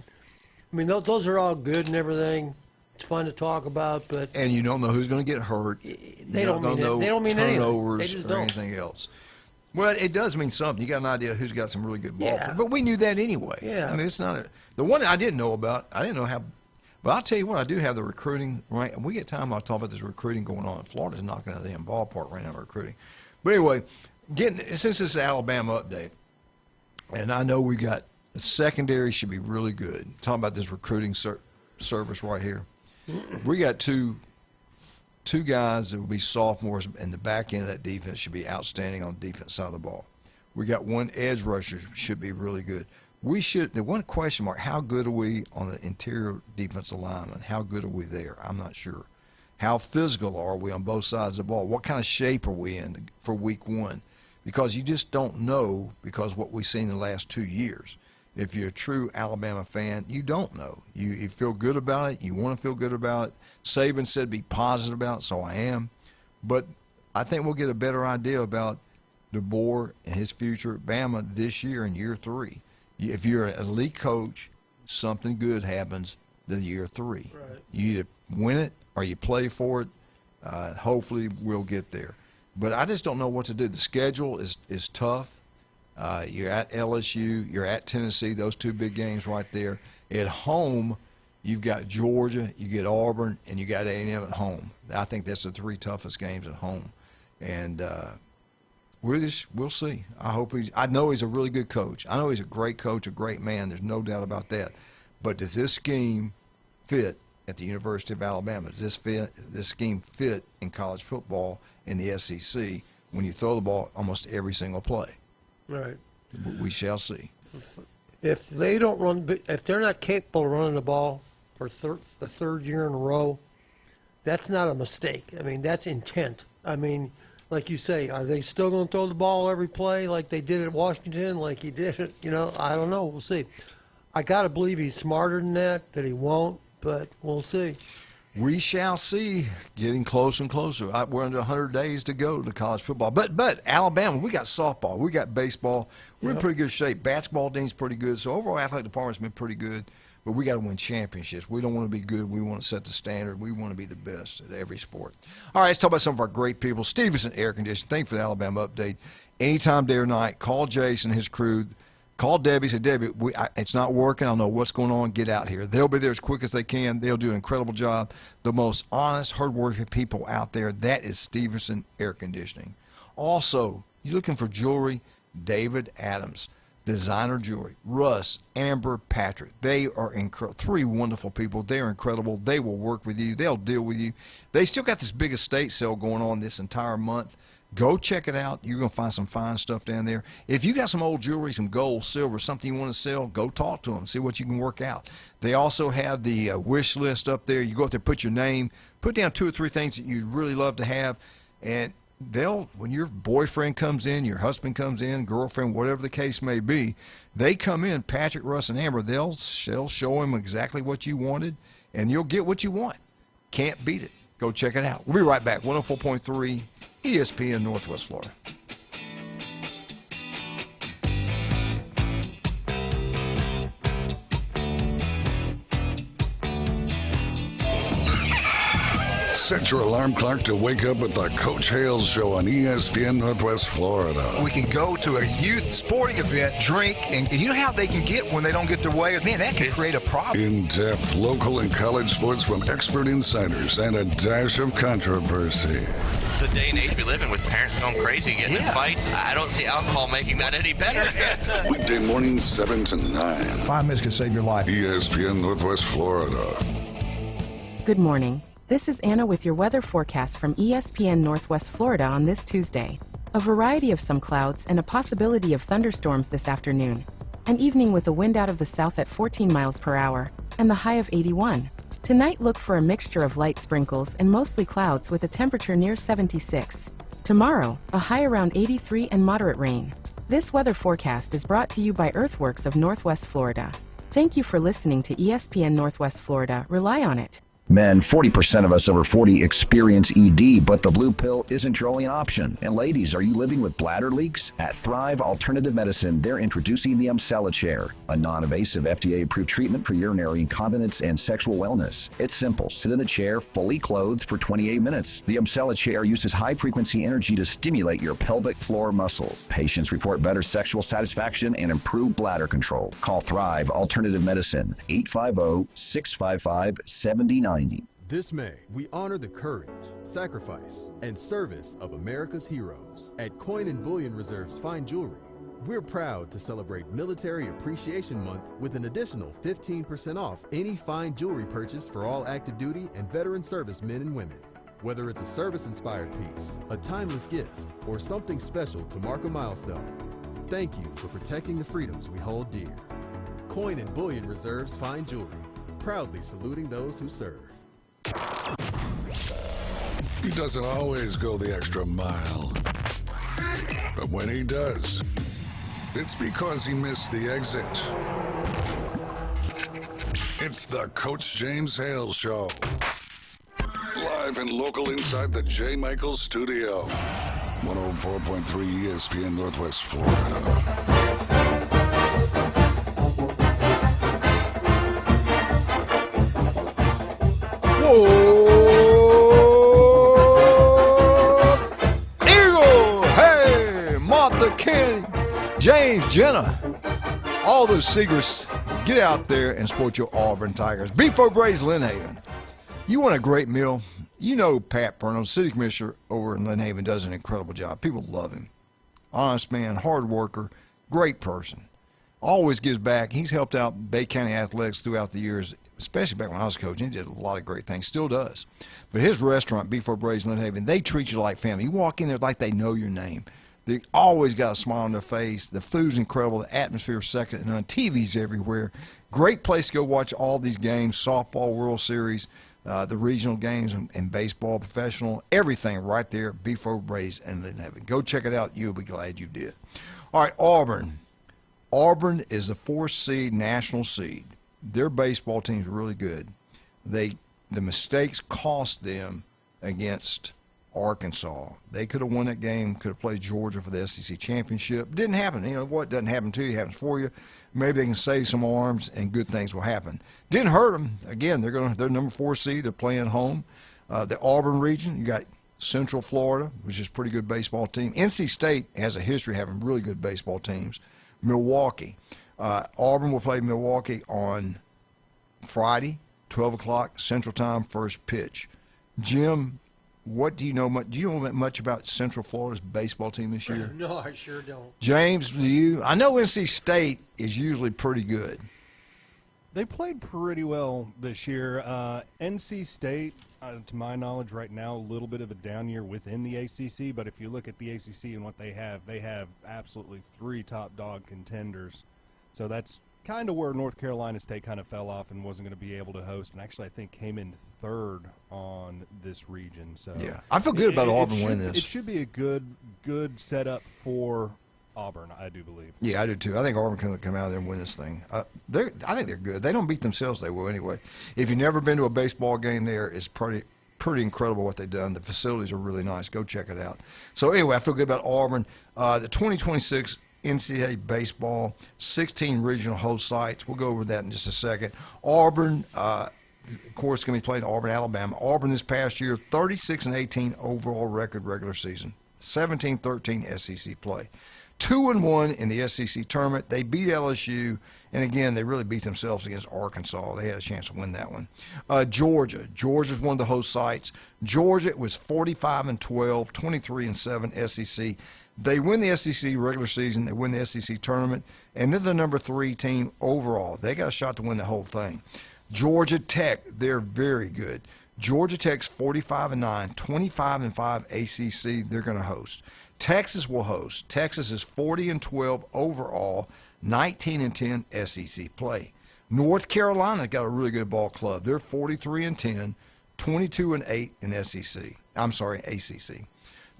I mean, those are all good and everything. It's fun to talk about, but and you don't know who's going to get hurt. They don't mean know they don't mean turnovers anything. or anything else. Well, it does mean something. You got an idea who's got some really good ball. Yeah. But we knew that anyway. Yeah. I mean, it's not the one I didn't know about. I didn't know how. But I'll tell you what, I do have the recruiting. Right, we get time. I'll talk about this recruiting going on. Florida's knocking out the damn ballpark right now recruiting. But anyway, since this is Alabama update, and I know we got the secondary should be really good. Talking about this recruiting service right here, we got two guys that will be sophomores, and the back end of that defense should be outstanding on the defense side of the ball. We got one edge rusher should be really good. The one question mark, how good are we on the interior defensive line, and how good are we there? I'm not sure. How physical are we on both sides of the ball? What kind of shape are we in for week one? Because you just don't know, because what we've seen in the last 2 years. If you're a true Alabama fan, you don't know. You feel good about it. You want to feel good about it. Saban said be positive about it, so I am. But I think we'll get a better idea about DeBoer and his future at Bama this year in year 3. If you're an elite coach, something good happens in year 3. Right. You either win it or you play for it. Hopefully we'll get there. But I just don't know what to do. The schedule is tough. You're at LSU, you're at Tennessee, those 2 big games right there. At home, you've got Georgia, you get Auburn, and you got A&M at home. I think that's the 3 toughest games at home. And we'll see. I know he's a really good coach. I know he's a great coach, a great man. There's no doubt about that. But does this scheme fit at the University of Alabama? Does this scheme fit in college football in the SEC when you throw the ball almost every single play? Right. We shall see. If they don't run, if they're not capable of running the ball for the 3rd year in a row, that's not a mistake. I mean, that's intent. I mean, like you say, are they still going to throw the ball every play like they did at Washington, like he did it? I don't know. We'll see. I got to believe he's smarter than that he won't, but we'll see. We shall see. Getting closer and closer. We're under 100 days to go to college football. But Alabama, we got softball. We got baseball. We're in pretty good shape. Basketball team's pretty good. So overall athletic department's been pretty good. But we got to win championships. We don't want to be good. We want to set the standard. We want to be the best at every sport. All right, let's talk about some of our great people. Stevenson Air Conditioning. Thank you for the Alabama update. Anytime, day or night, call Jason and his crew. Call Debbie. Say, Debbie, it's not working. I don't know what's going on. Get out here. They'll be there as quick as they can. They'll do an incredible job. The most honest, hardworking people out there. That is Stevenson Air Conditioning. Also, you're looking for jewelry, David Adams. Designer jewelry. Russ, Amber, Patrick. They are 3 wonderful people. They're incredible. They will work with you. They'll deal with you. They still got this big estate sale going on this entire month. Go check it out. You're going to find some fine stuff down there. If you got some old jewelry, some gold, silver, something you want to sell, go talk to them. See what you can work out. They also have the wish list up there. You go up there, put your name, put down 2 or 3 things that you'd really love to have, and when your boyfriend comes in, your husband comes in, girlfriend, whatever the case may be, they come in, Patrick, Russ, and Amber, they'll show them exactly what you wanted, and you'll get what you want. Can't beat it. Go check it out. We'll be right back. 104.3 ESPN Northwest Florida. Set your alarm clock to wake up with the Coach Hale Show on ESPN Northwest Florida. We can go to a youth sporting event, drink, and you know how they can get when they don't get their way? Man, that can create a problem. In-depth local and college sports from expert insiders and a dash of controversy. The day and age we live in with parents going crazy, getting in fights, I don't see alcohol making that any better. Weekday mornings 7 to 9. 5 minutes can save your life. ESPN Northwest Florida. Good morning. This is Anna with your weather forecast from ESPN Northwest Florida on this Tuesday. A variety of some clouds and a possibility of thunderstorms this afternoon. An evening with a wind out of the south at 14 miles per hour and the high of 81. Tonight look for a mixture of light sprinkles and mostly clouds with a temperature near 76. Tomorrow, a high around 83 and moderate rain. This weather forecast is brought to you by Earthworks of Northwest Florida. Thank you for listening to ESPN Northwest Florida. Rely on it. Men, 40% of us over 40 experience ED, but the blue pill isn't your only option. And ladies, are you living with bladder leaks? At Thrive Alternative Medicine, they're introducing the Chair, a non-invasive FDA-approved treatment for urinary incontinence and sexual wellness. It's simple. Sit in the chair, fully clothed for 28 minutes. The Chair uses high-frequency energy to stimulate your pelvic floor muscles. Patients report better sexual satisfaction and improved bladder control. Call Thrive Alternative Medicine, 850-655-7090. This May, we honor the courage, sacrifice, and service of America's heroes. At Coin and Bullion Reserve's Fine Jewelry, we're proud to celebrate Military Appreciation Month with an additional 15% off any fine jewelry purchase for all active duty and veteran service men and women. Whether it's a service-inspired piece, a timeless gift, or something special to mark a milestone, thank you for protecting the freedoms we hold dear. Coin and Bullion Reserve's Fine Jewelry, proudly saluting those who serve. He doesn't always go the extra mile. But when he does, it's because he missed the exit. It's the Coach James Hale Show. Live and local inside the J. Michaels studio. 104.3 ESPN Northwest Florida. Eagle! Hey! Martha Kenny, James Jenner, all those Seagers, get out there and support your Auburn Tigers. Beef O'Brady's Lynn Haven. You want a great meal? You know Pat Purno, city commissioner over in Lynn Haven, does an incredible job. People love him. Honest man, hard worker, great person. Always gives back. He's helped out Bay County athletics throughout the years, especially back when I was coaching. He did a lot of great things, still does. But his restaurant, Beef O'Brady's Lynn Haven, they treat you like family. You walk in there like they know your name. They always got a smile on their face. The food's incredible. The atmosphere's second to none. TV's everywhere. Great place to go watch all these games, softball, World Series, the regional games, and baseball, professional, everything right there, Beef O'Brady's and Lynn Haven. Go check it out. You'll be glad you did. All right, Auburn. Auburn is the 4th seed, national seed. Their baseball team's really good. The mistakes cost them against Arkansas. They could have won that game, could have played Georgia for the SEC championship. Didn't happen. You know what? Doesn't happen to you, it happens for you. Maybe they can save some arms and good things will happen. Didn't hurt them. Again, they're number 4 seed. They're playing at home. The Auburn region, you got Central Florida, which is a pretty good baseball team. NC State has a history of having really good baseball teams. Milwaukee. Auburn will play Milwaukee on Friday, 12 o'clock Central Time, first pitch. Jim, what do you know? Do you know much about Central Florida's baseball team this year? No, I sure don't. James, do you? I know NC State is usually pretty good. They played pretty well this year. NC State, to my knowledge right now, a little bit of a down year within the ACC, but if you look at the ACC and what they have absolutely 3 top dog contenders. So that's kind of where North Carolina State kind of fell off and wasn't going to be able to host, and actually I think came in 3rd on this region. So yeah, I feel good about Auburn winning this. It should be a good setup for Auburn, I do believe. Yeah, I do too. I think Auburn can come out there and win this thing. I think they're good. They don't beat themselves, they will anyway. If you've never been to a baseball game there, it's pretty incredible what they've done. The facilities are really nice. Go check it out. So anyway, I feel good about Auburn. The 2026 NCAA baseball, 16 regional host sites. We'll go over that in just a second. Auburn, of course, going to be playing Auburn, Alabama. Auburn this past year, 36-18 overall record regular season, 17-13 SEC play. 2-1 in the SEC tournament. They beat LSU, and again, they really beat themselves against Arkansas. They had a chance to win that one. Georgia's one of the host sites. Georgia was 45-12, 23-7 SEC. They win the SEC regular season. They win the SEC tournament, and they're the number 3 team overall. They got a shot to win the whole thing. Georgia Tech, they're very good. Georgia Tech's 45-9, 25-5 ACC. They're going to host. Texas will host. Texas is 40-12 overall, 19-10 SEC play. North Carolina got a really good ball club. They're 43-10, 22-8 in SEC. I'm sorry, ACC.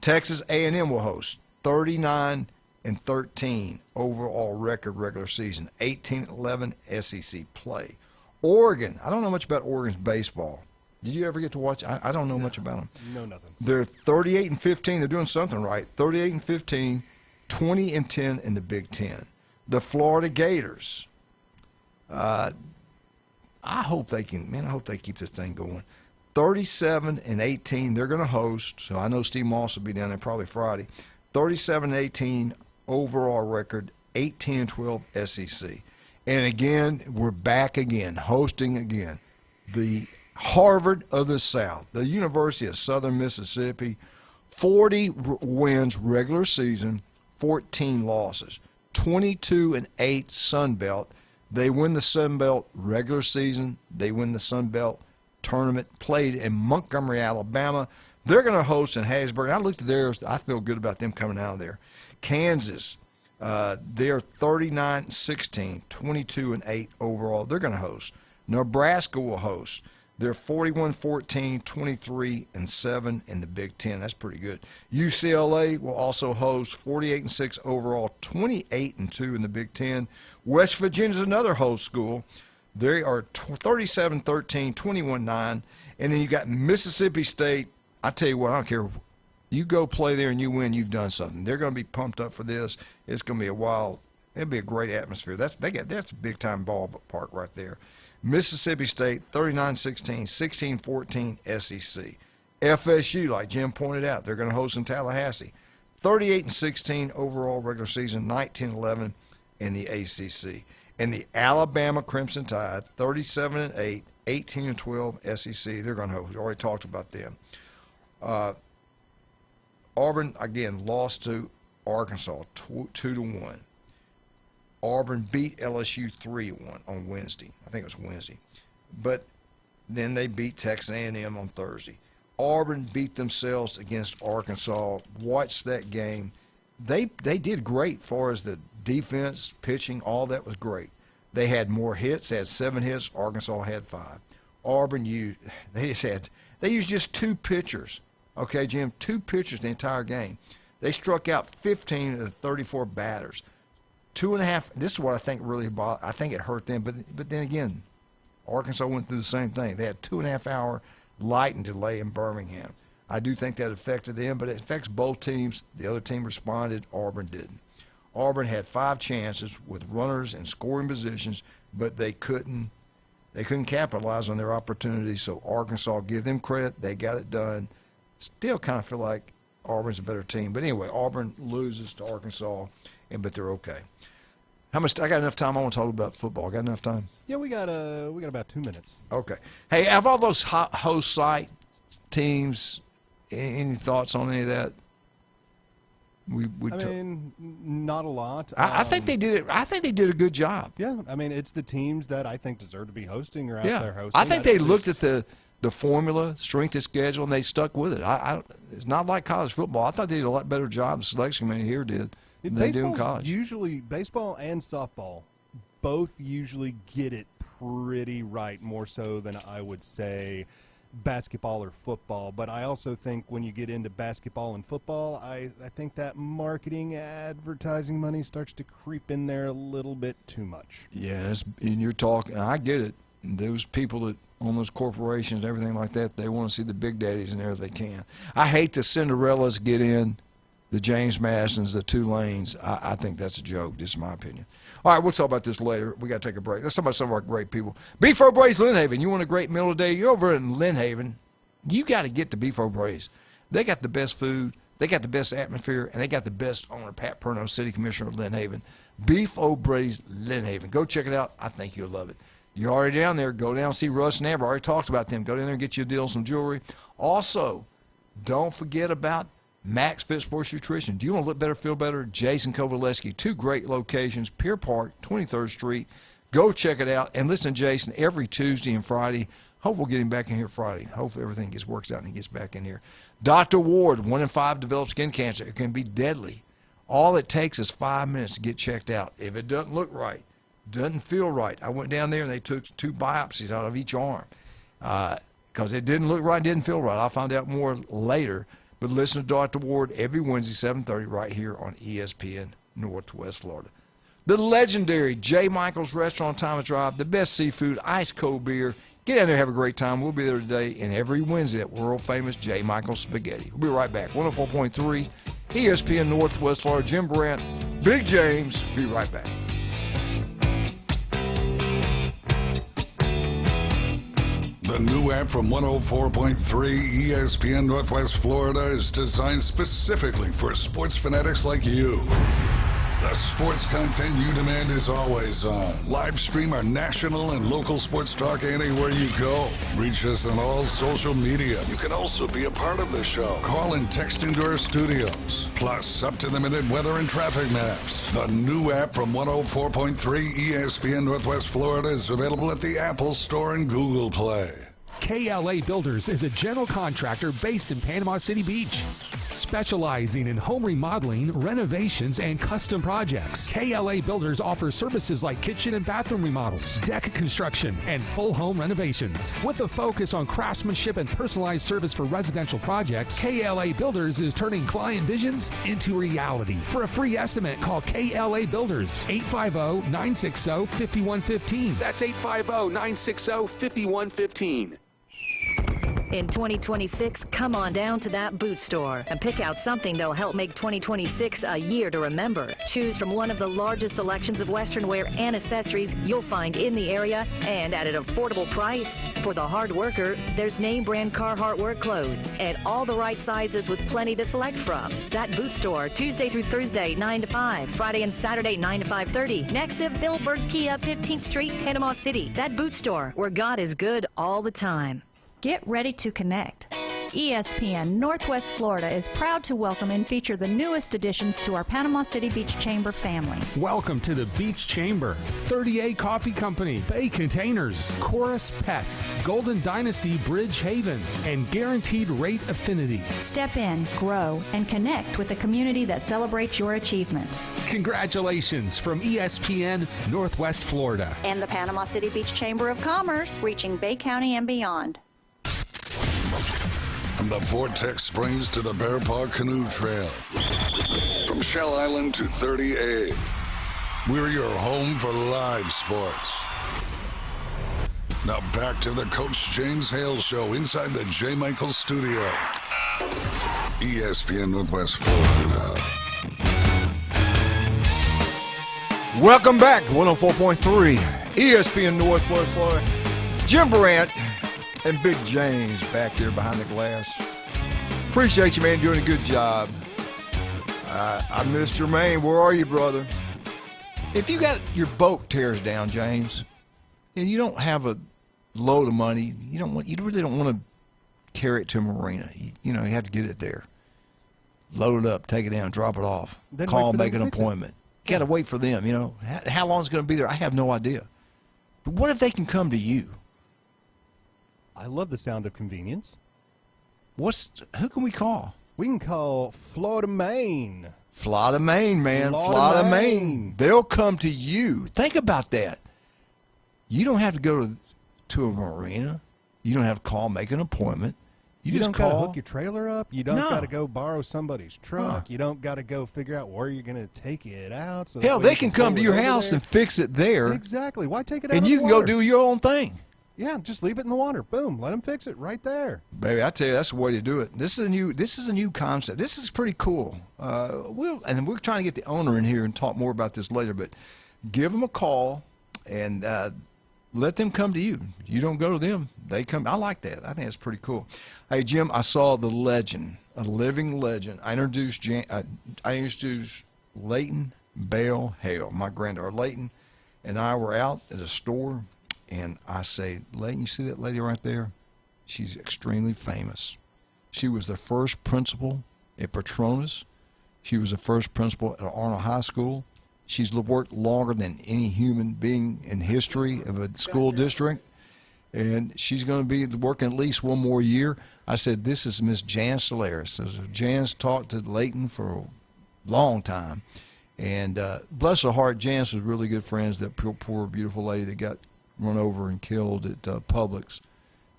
Texas A&M will host. 39-13 overall record regular season, 18-11 SEC play. Oregon, I don't know much about Oregon's baseball. Did you ever get to watch? I don't know much about them. No, nothing. They're 38-15. They're doing something right. 38-15, 20-10 in the Big Ten. The Florida Gators. I hope they can. Man, I hope they keep this thing going. 37-18. They're going to host. So I know Steve Moss will be down there probably Friday. 37-18 overall record. 18-12 SEC. And again, we're back again, hosting again. The Harvard of the South, the University of Southern Mississippi, 40 wins regular season, 14 losses, 22-8 Sun Belt. They win the Sun Belt regular season. They win the Sun Belt tournament, played in Montgomery, Alabama. They're going to host in Hattiesburg. I looked at theirs. I feel good about them coming out of there. Kansas, they're 39-16, 22-8 overall. They're going to host. Nebraska will host. They're 41-14, 23-7 in the Big Ten. That's pretty good. UCLA will also host, 48-6 overall, 28-2 in the Big Ten. West Virginia's another host school. They are 37-13, 21-9. And then you got Mississippi State. I tell you what, I don't care. You go play there and you win, you've done something. They're going to be pumped up for this. It's going to be a wild. It'll be a great atmosphere. That's a big time ballpark right there. Mississippi State 39-16, 16-14 SEC. FSU, like Jim pointed out, they're going to host in Tallahassee. 38-16 overall regular season, 19-11 in the ACC. And the Alabama Crimson Tide 37-8, 18-12 SEC. They're going to host. We already talked about them. Auburn, again, lost to Arkansas 2-1. Auburn beat LSU 3-1 on Wednesday. I think it was Wednesday. But then they beat Texas A&M on Thursday. Auburn beat themselves against Arkansas. Watched that game. They did great as far as the defense, pitching, all that was great. They had more hits. They had 7 hits. Arkansas had 5. Auburn used just 2 pitchers. Okay, Jim, 2 pitchers the entire game. They struck out 15 of the 34 batters. 2.5. This is what I think really bothered. I think it hurt them. But then again, Arkansas went through the same thing. They had 2.5 hour lighting delay in Birmingham. I do think that affected them, but it affects both teams. The other team responded. Auburn didn't. Auburn had 5 chances with runners in scoring positions, but they couldn't capitalize on their opportunities. So Arkansas, give them credit. They got it done. Still kind of feel like Auburn's a better team. But anyway, Auburn loses to Arkansas, but they're okay. How much? I got enough time. I want to talk about football. Got enough time? Yeah, we got about 2 minutes. Okay. Hey, of all those host site teams, any thoughts on any of that? I mean, not a lot. I think they did it. I think they did a good job. Yeah, I mean, it's the teams that I think deserve to be hosting or out there hosting. I think they looked at the formula, strength of schedule, and they stuck with it. It's not like college football. I thought they did a lot better job. The selection committee here did than they do in college. Usually, baseball and softball both usually get it pretty right, more so than I would say basketball or football. But I also think when you get into basketball and football, I think that marketing advertising money starts to creep in there a little bit too much. Yes, and you're talking, I get it. Those people that own those corporations, everything like that, they want to see the big daddies in there if they can. I hate the Cinderellas get in, the James Madisons, the Tulanes. I think that's a joke, just my opinion. All right, we'll talk about this later. We got to take a break. Let's talk about some of our great people. Beef O'Brady's Lynn Haven. You want a great meal today? You're over in Lynn Haven. You got to get to Beef O'Brady's. They got the best food, they got the best atmosphere, and they got the best owner, Pat Perno, City Commissioner of Lynn Haven. Beef O'Brady's Lynn Haven. Go check it out. I think you'll love it. You're already down there. Go down and see Russ and Amber. I already talked about them. Go down there and get you a deal on some jewelry. Also, don't forget about Max Fit Sports Nutrition. Do you want to look better, feel better? Jason Kovaleski. 2 great locations, Pier Park, 23rd Street. Go check it out. And listen to Jason every Tuesday and Friday. Hope we'll get him back in here Friday. Hopefully everything works out and he gets back in here. Dr. Ward, 1 in 5 develop skin cancer. It can be deadly. All it takes is 5 minutes to get checked out. If it doesn't look right, doesn't feel right, I went down there and they took 2 biopsies out of each arm because it didn't look right, didn't feel right. I'll find out more later. But listen to Dr. Ward every Wednesday, 7:30, right here on ESPN Northwest Florida. The legendary J. Michael's Restaurant on Thomas Drive, the best seafood, ice cold beer, Get down there, have a great time. We'll be there today and every Wednesday at world-famous J. Michael's Spaghetti. We'll be right back. 104.3 ESPN Northwest Florida. Jim Brandt, Big James. Be right back. The new app from 104.3 ESPN Northwest Florida is designed specifically for sports fanatics like you. The sports content you demand is always on. Live stream our national and local sports talk anywhere you go. Reach us on all social media. You can also be a part of the show. Call and text into our studios. Plus, up-to-the-minute weather and traffic maps. The new app from 104.3 ESPN Northwest Florida is available at the Apple Store and Google Play. KLA Builders is a general contractor based in Panama City Beach, specializing in home remodeling, renovations, and custom projects. KLA Builders offers services like kitchen and bathroom remodels, deck construction, and full home renovations. With a focus on craftsmanship and personalized service for residential projects, KLA Builders is turning client visions into reality. For a free estimate, call KLA Builders, 850-960-5115. That's 850-960-5115. In 2026, come on down to that boot store and pick out something that'll help make 2026 a year to remember. Choose from one of the largest selections of Western wear and accessories you'll find in the area and at an affordable price. For the hard worker, there's name brand Carhartt work clothes and all the right sizes with plenty to select from. That boot store, Tuesday through Thursday, 9 to 5, Friday and Saturday, 9 to 5:30. Next to Billberg Kia, 15th Street, Panama City. That boot store, where God is good all the time. Get ready to connect. ESPN Northwest Florida is proud to welcome and feature the newest additions to our Panama City Beach Chamber family. Welcome to the Beach Chamber, 38 Coffee Company, Bay Containers, Chorus Pest, Golden Dynasty Bridge Haven, and Guaranteed Rate Affinity. Step in, grow, and connect with a community that celebrates your achievements. Congratulations from ESPN Northwest Florida. And the Panama City Beach Chamber of Commerce, reaching Bay County and beyond. From the Vortex Springs to the Bear Paw Canoe Trail. From Shell Island to 30A. We're your home for live sports. Now back to the Coach James Hale Show inside the J. Michaels studio. ESPN Northwest Florida. Welcome back, 104.3 ESPN Northwest Florida. Jim Brandt and Big James back there behind the glass. Appreciate you, man, doing a good job. I missed Jermaine. Where are you, brother? If you got your boat tears down, James, and you don't have a load of money, you really don't want to carry it to a marina. You have to get it there. Load it up, take it down, drop it off. Then call, make an appointment. You got to wait for them, How long it's going to be there, I have no idea. But what if they can come to you? I love the sound of convenience. Who can we call? We can call Florida, Maine. Florida, Maine, man. Florida, Maine. They'll come to you. Think about that. You don't have to go to a marina. You don't have to call, make an appointment. You just don't got to hook your trailer up. You don't got to go borrow somebody's truck. You don't got to go figure out where you're going to take it out. So hell, they can come to your house and fix it there. Exactly. Why take it out and of you the can water? go do your own thing. Yeah, just leave it in the water. Boom, let them fix it right there. Baby, I tell you, that's the way to do it. This is a new concept. This is pretty cool. We're trying to get the owner in here and talk more about this later. But give them a call and let them come to you. You don't go to them; they come. I like that. I think it's pretty cool. Hey, Jim, I saw the legend, a living legend. I introduced Leighton Bell Hale, my granddaughter. Leighton and I were out at a store. And I say, Leighton, you see that lady right there? She's extremely famous. She was the first principal at Petronas. She was the first principal at Arnold High School. She's worked longer than any human being in history of a school district. And she's going to be working at least one more year. I said, this is Miss Jan Solaris. So Jan's talked to Leighton for a long time. And bless her heart, Jan's was really good friends, that poor beautiful lady that got run over and killed at Publix.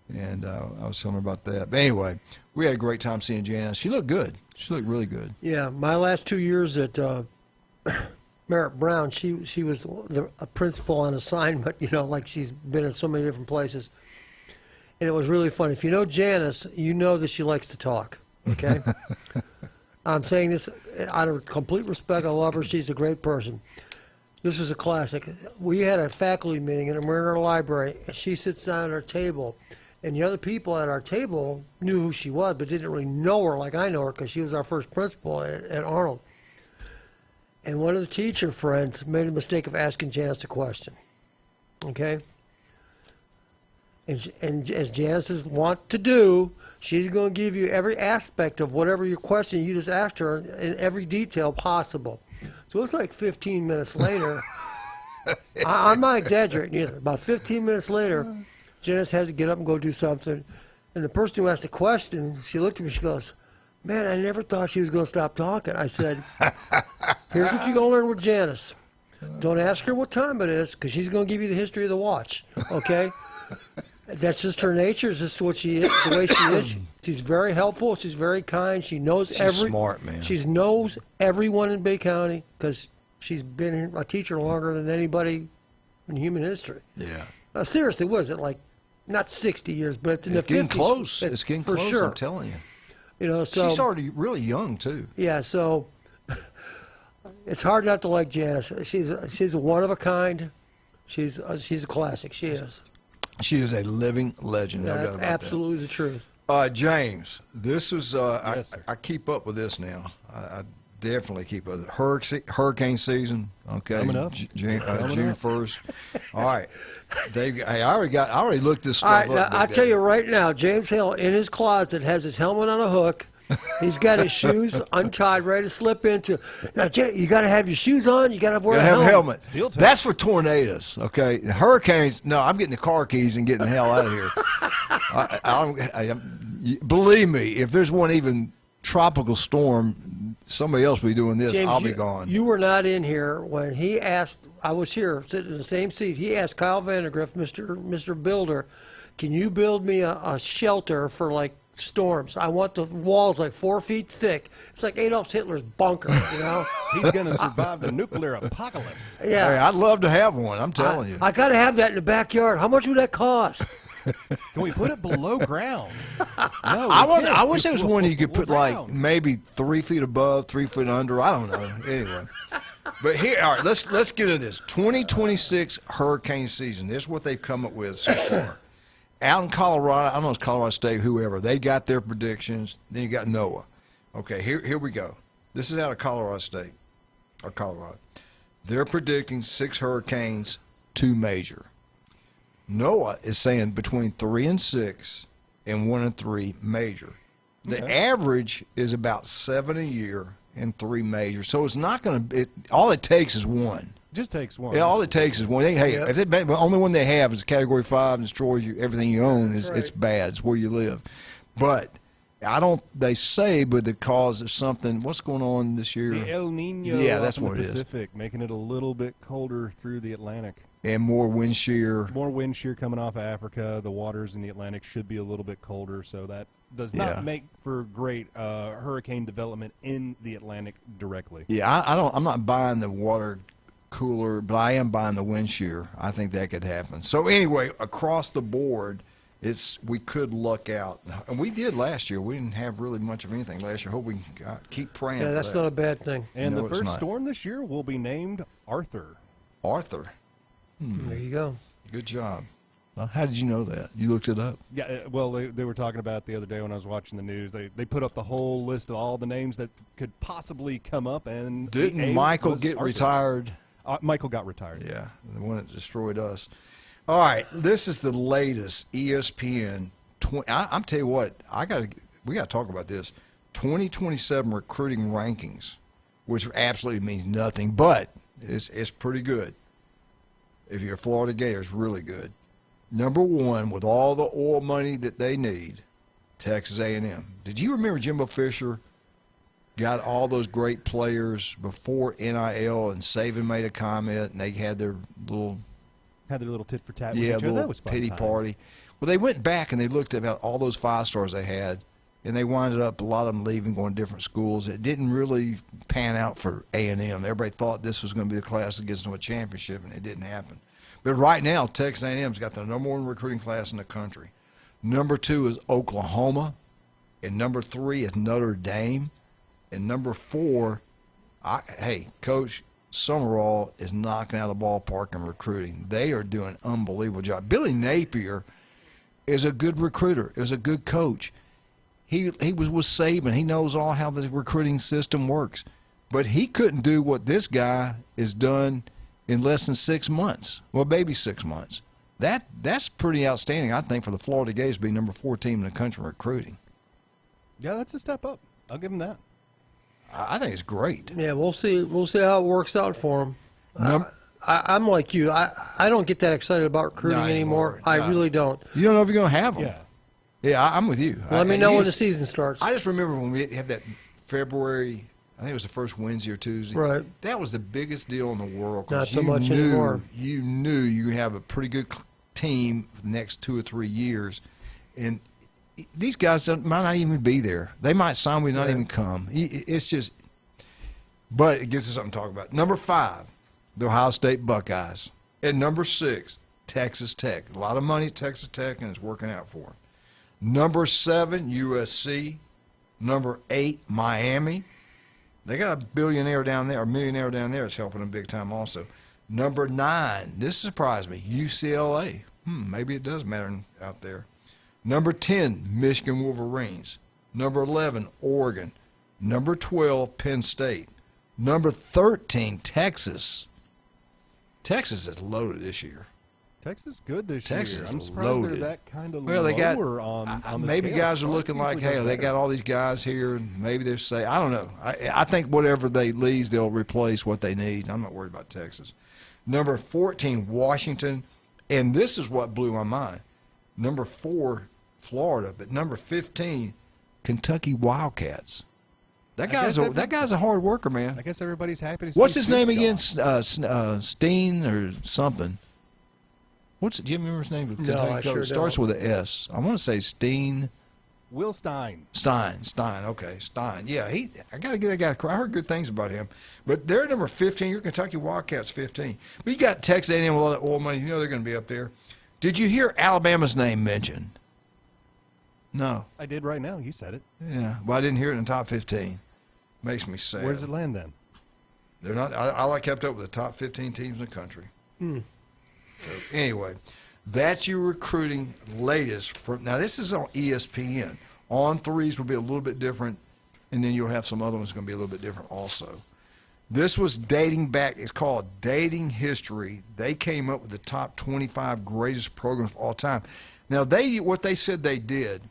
And I was telling her about that. But anyway, we had a great time seeing Jan. She looked good. She looked really good. Yeah, my last 2 years at Merritt Brown, she was a principal on assignment, like she's been in so many different places. And it was really fun. If you know Janice, you know that she likes to talk, okay? I'm saying this out of complete respect. I love her. She's a great person. This is a classic. We had a faculty meeting, and we're in our library, and she sits down at our table, and the other people at our table knew who she was, but didn't really know her like I know her because she was our first principal at Arnold. And one of the teacher friends made a mistake of asking Janice a question, okay? And as Janice is wont to do, she's going to give you every aspect of whatever your question you just asked her in every detail possible. So it's like 15 minutes later. I'm not exaggerating either. About 15 minutes later, Janice had to get up and go do something. And the person who asked the question, she looked at me, she goes, "Man, I never thought she was going to stop talking." I said, "Here's what you're going to learn with Janice. Don't ask her what time it is, because she's going to give you the history of the watch, okay?" That's just her nature. It's just what she is, the way she is. She's very helpful. She's very kind. She knows She's smart, man. She knows everyone in Bay County because she's been a teacher longer than anybody in human history. Yeah. Seriously, was it like not 60 years, but in the 50s? It's getting close. It's getting for close, sure. I'm telling you. You know, so she started really young, too. Yeah, so it's hard not to like Janice. She's a one of a kind. She's a classic. She is. She is a living legend. No doubt That's about absolutely the truth. James, this is I keep up with this now. I definitely keep up with it. Hurricane season. Okay, coming up. June 1st. All right, I already looked this stuff All right, up. now, I'll tell you right now, James Hale in his closet has his helmet on a hook. He's got his shoes untied, ready to slip into. Now, you got to have your shoes on. You got to wear a helmet. That's for tornadoes, okay? Hurricanes, no, I'm getting the car keys and getting the hell out of here. Believe me, if there's one even tropical storm, somebody else will be doing this, James, I'll be gone. You were not in here when he asked, I was here, sitting in the same seat. He asked Kyle Vandergrift, Mr. Builder, can you build me a shelter for, like, storms? I want the walls like 4 feet thick. It's like Adolf Hitler's bunker, you know? He's going to survive the nuclear apocalypse. Yeah. Hey, I'd love to have one, I'm telling you. I got to have that in the backyard. How much would that cost? Can we put it below ground? No, I wish there was one you could put like maybe 3 feet above, 3 foot under. I don't know. Anyway. But here, all right, let's get into this. 2026 hurricane season. This is what they've come up with so far. Out in Colorado, I don't know if it's Colorado State, whoever, they got their predictions. Then you got NOAA. Okay, here we go. This is out of Colorado State, or Colorado. They're predicting 6 hurricanes, 2 major. NOAA is saying between 3 and 6 and 1 and 3 major. The average is about 7 a year and 3 major. So it's not going to – all it takes is 1. Just takes 1. Yeah, all it takes is 1. If the only one they have is Category 5 and destroys everything you own, it's bad. It's where you live. But they say, but the cause of something, what's going on this year? The El Nino that's what the it is. Pacific, making it a little bit colder through the Atlantic. And more wind shear. More wind shear coming off of Africa. The waters in the Atlantic should be a little bit colder, so that does not make for great hurricane development in the Atlantic directly. Yeah, I'm not buying the water cooler, but I am buying the wind shear. I think that could happen. So anyway, across the board, we could luck out, and we did last year. We didn't have really much of anything last year. Hope we can keep praying. Yeah, for that's that. not a bad thing. And No, the it's first not. storm this year will be named Arthur. Arthur. There you go. Good job. Well, how did you know that? You looked it up? Yeah, well, they were talking about it the other day when I was watching the news. They put up the whole list of all the names that could possibly come up, and Didn't Michael get Arthur. retired? Michael got retired. Yeah, the one that destroyed us. All right, this is the latest ESPN. I'm tell you what, we got to talk about this. 2027 recruiting rankings, which absolutely means nothing, but it's pretty good. If you're a Florida Gator, it's really good. Number 1, with all the oil money that they need, Texas A&M. Did you remember Jimbo Fisher got all those great players before NIL, and Saban made a comment, and they had their little tit for tat with each other? That was fun pity times. party. Well, they went back and they looked at about all those 5 stars they had, and they winded up a lot of them leaving, going to different schools. It didn't really pan out for A&M. Everybody thought this was going to be the class that gets them a championship, and it didn't happen. But right now, Texas A&M's got the #1 recruiting class in the country. Number 2 is Oklahoma. And number 3 is Notre Dame. And number 4, hey, Coach Summerall is knocking out of the ballpark in recruiting. They are doing an unbelievable job. Billy Napier is a good recruiter, is a good coach. He was with Saban. He knows all how the recruiting system works. But he couldn't do what this guy has done in less than 6 months. Well, maybe 6 months. That's pretty outstanding, I think, for the Florida Gators to be number 4 team in the country in recruiting. Yeah, that's a step up. I'll give him that. I think it's great. Yeah, we'll see. We'll see how it works out for him. I'm like you. I don't get that excited about recruiting anymore. I really don't. You don't know if you're going to have them. Yeah, I'm with you. Let me know when the season starts. I just remember when we had that February, I think it was the first Wednesday or Tuesday. Right. That was the biggest deal in the world. Not so much anymore. You knew you have a pretty good team for the next 2 or 3 years. And these guys might not even be there. They might sign, we not even come. It's just, but it gives us something to talk about. Number 5, the Ohio State Buckeyes. At number 6, Texas Tech. A lot of money at Texas Tech, and it's working out for them. Number 7, USC. Number 8, Miami. They got a billionaire down there, a millionaire down there that's helping them big time also. Number 9, this surprised me, UCLA. Maybe it does matter out there. Number 10, Michigan Wolverines. Number 11, Oregon. Number 12, Penn State. Number 13, Texas. Texas is loaded this year. Texas good this Texas year. I'm is surprised loaded. they're that kind of Well, they got on the maybe scale. guys are looking like, hey, they got all these guys here, and maybe they're say, I don't know. I think whatever they lose, they'll replace what they need. I'm not worried about Texas. Number 14, Washington, and this is what blew my mind. Number 4, Florida, but number 15, Kentucky Wildcats. That guy's a hard worker, man. I guess everybody's happy to see What's his name Stoops again? Steen or something. Do you remember his name? No, I sure Starts don't. with an S. I want to say Steen. Will Stein. Stein. Okay, Stein. Yeah, I got to get that guy. I heard good things about him. But they're number 15. Your Kentucky Wildcats 15. But you got Texas A&M with all that oil money. You know they're going to be up there. Did you hear Alabama's name mentioned? No. I did right now. You said it. Yeah. Well, I didn't hear it in the top 15. Makes me sad. Where does it land then? They're not. I kept up with the top 15 teams in the country. So anyway, that's your recruiting latest. Now this is on ESPN. On threes will be a little bit different, and then you'll have some other ones going to be a little bit different also. This was dating back. It's called Dating History. They came up with the top 25 greatest programs of all time. Now what they said they did,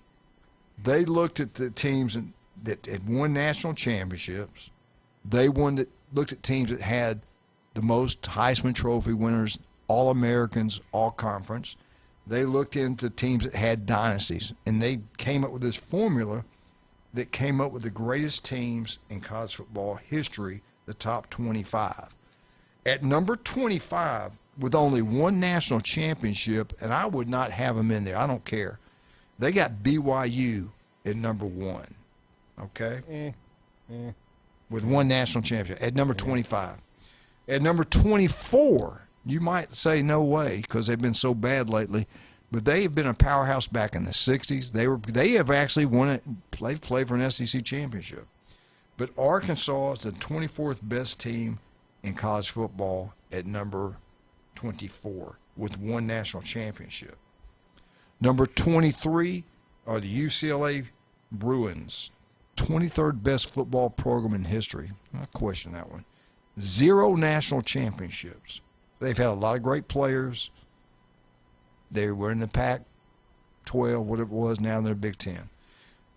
they looked at the teams that had won national championships. They looked at teams that had the most Heisman Trophy winners, All-Americans, all-conference. They looked into teams that had dynasties, and they came up with this formula that came up with the greatest teams in college football history, the top 25. At number 25, with only one national championship, and I would not have them in there. I don't care. They got BYU at number 1. Okay? With one national championship at number 25. At number 24, you might say no way because they've been so bad lately, but they have been a powerhouse back in the 60s. They have actually won it. They've played for an SEC championship. But Arkansas is the 24th best team in college football at number 24 with one national championship. Number 23 are the UCLA Bruins, 23rd best football program in history. I question that one. 0 national championships. They've had a lot of great players. They were in the Pac-12, whatever it was. Now they're Big Ten.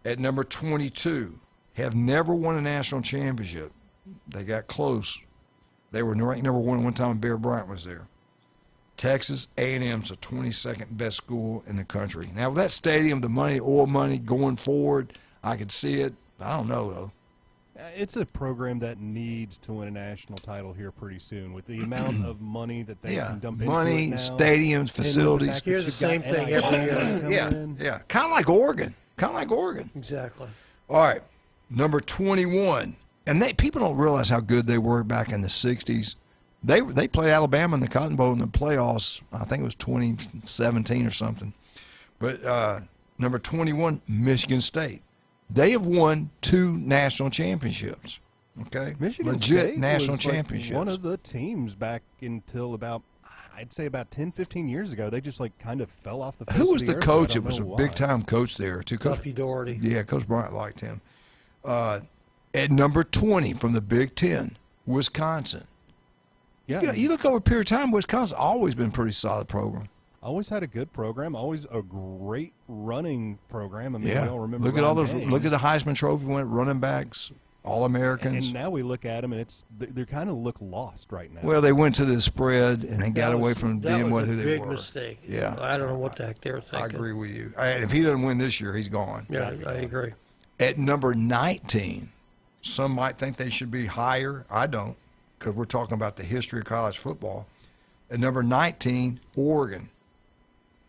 At number 22, have never won a national championship. They got close. They were ranked number 1 one time when Bear Bryant was there. Texas A&M's the 22nd best school in the country. Now, with that stadium, the money, oil money going forward, I could see it. I don't know, though. It's a program that needs to win a national title here pretty soon with the amount of money that they can dump into it now. Money, stadiums, facilities. Here's the same thing every year. Yeah. Kind of like Oregon. Exactly. All right. Number 21. And people don't realize how good they were back in the 60s. They played Alabama in the Cotton Bowl in the playoffs. I think it was 2017 or something. But number 21, Michigan State. They have won 2 national championships. Okay, Michigan legit State national was like championships. one of the teams back until about, I'd say about 10, 15 years ago. They just like kind of fell off the face Who was of the earth. coach? I It don't was a know why. big-time coach there, too. Duffy Doherty. Yeah, Coach Bryant liked him. At number 20 from the Big Ten, Wisconsin. Yeah. You look over a period of time, Wisconsin's always been a pretty solid program. Always had a good program. Always a great running program. I mean, we Yeah. all remember. Look at all Ron those. Payne. Look at the Heisman Trophy winner, running backs, All-Americans. And now we look at them, and they kind of look lost right now. Well, they went to the spread and they got away from that being was who a they big were. mistake. Yeah, I don't know what the heck they were thinking. I agree with you. If he doesn't win this year, he's gone. Yeah, I agree. At number 19, some might think they should be higher. I don't, because we're talking about the history of college football. At number 19, Oregon.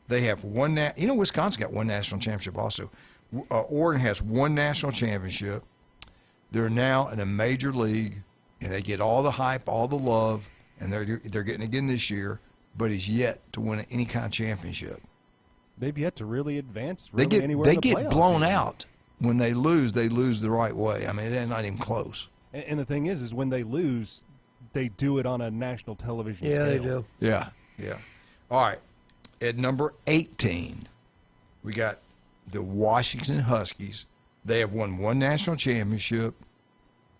They have one. Wisconsin got one national championship also. Oregon has one national championship. They're now in a major league, and they get all the hype, all the love, and they're getting again this year. But he's yet to win any kind of championship. They've yet to really advance. They Really anywhere they in the get playoffs blown even. out when they lose. They lose the right way. I mean, they're not even close. And the thing is when they lose, they do it on a national television Yeah, scale. they do. Yeah. All right. At number 18, we got the Washington Huskies. They have won one national championship.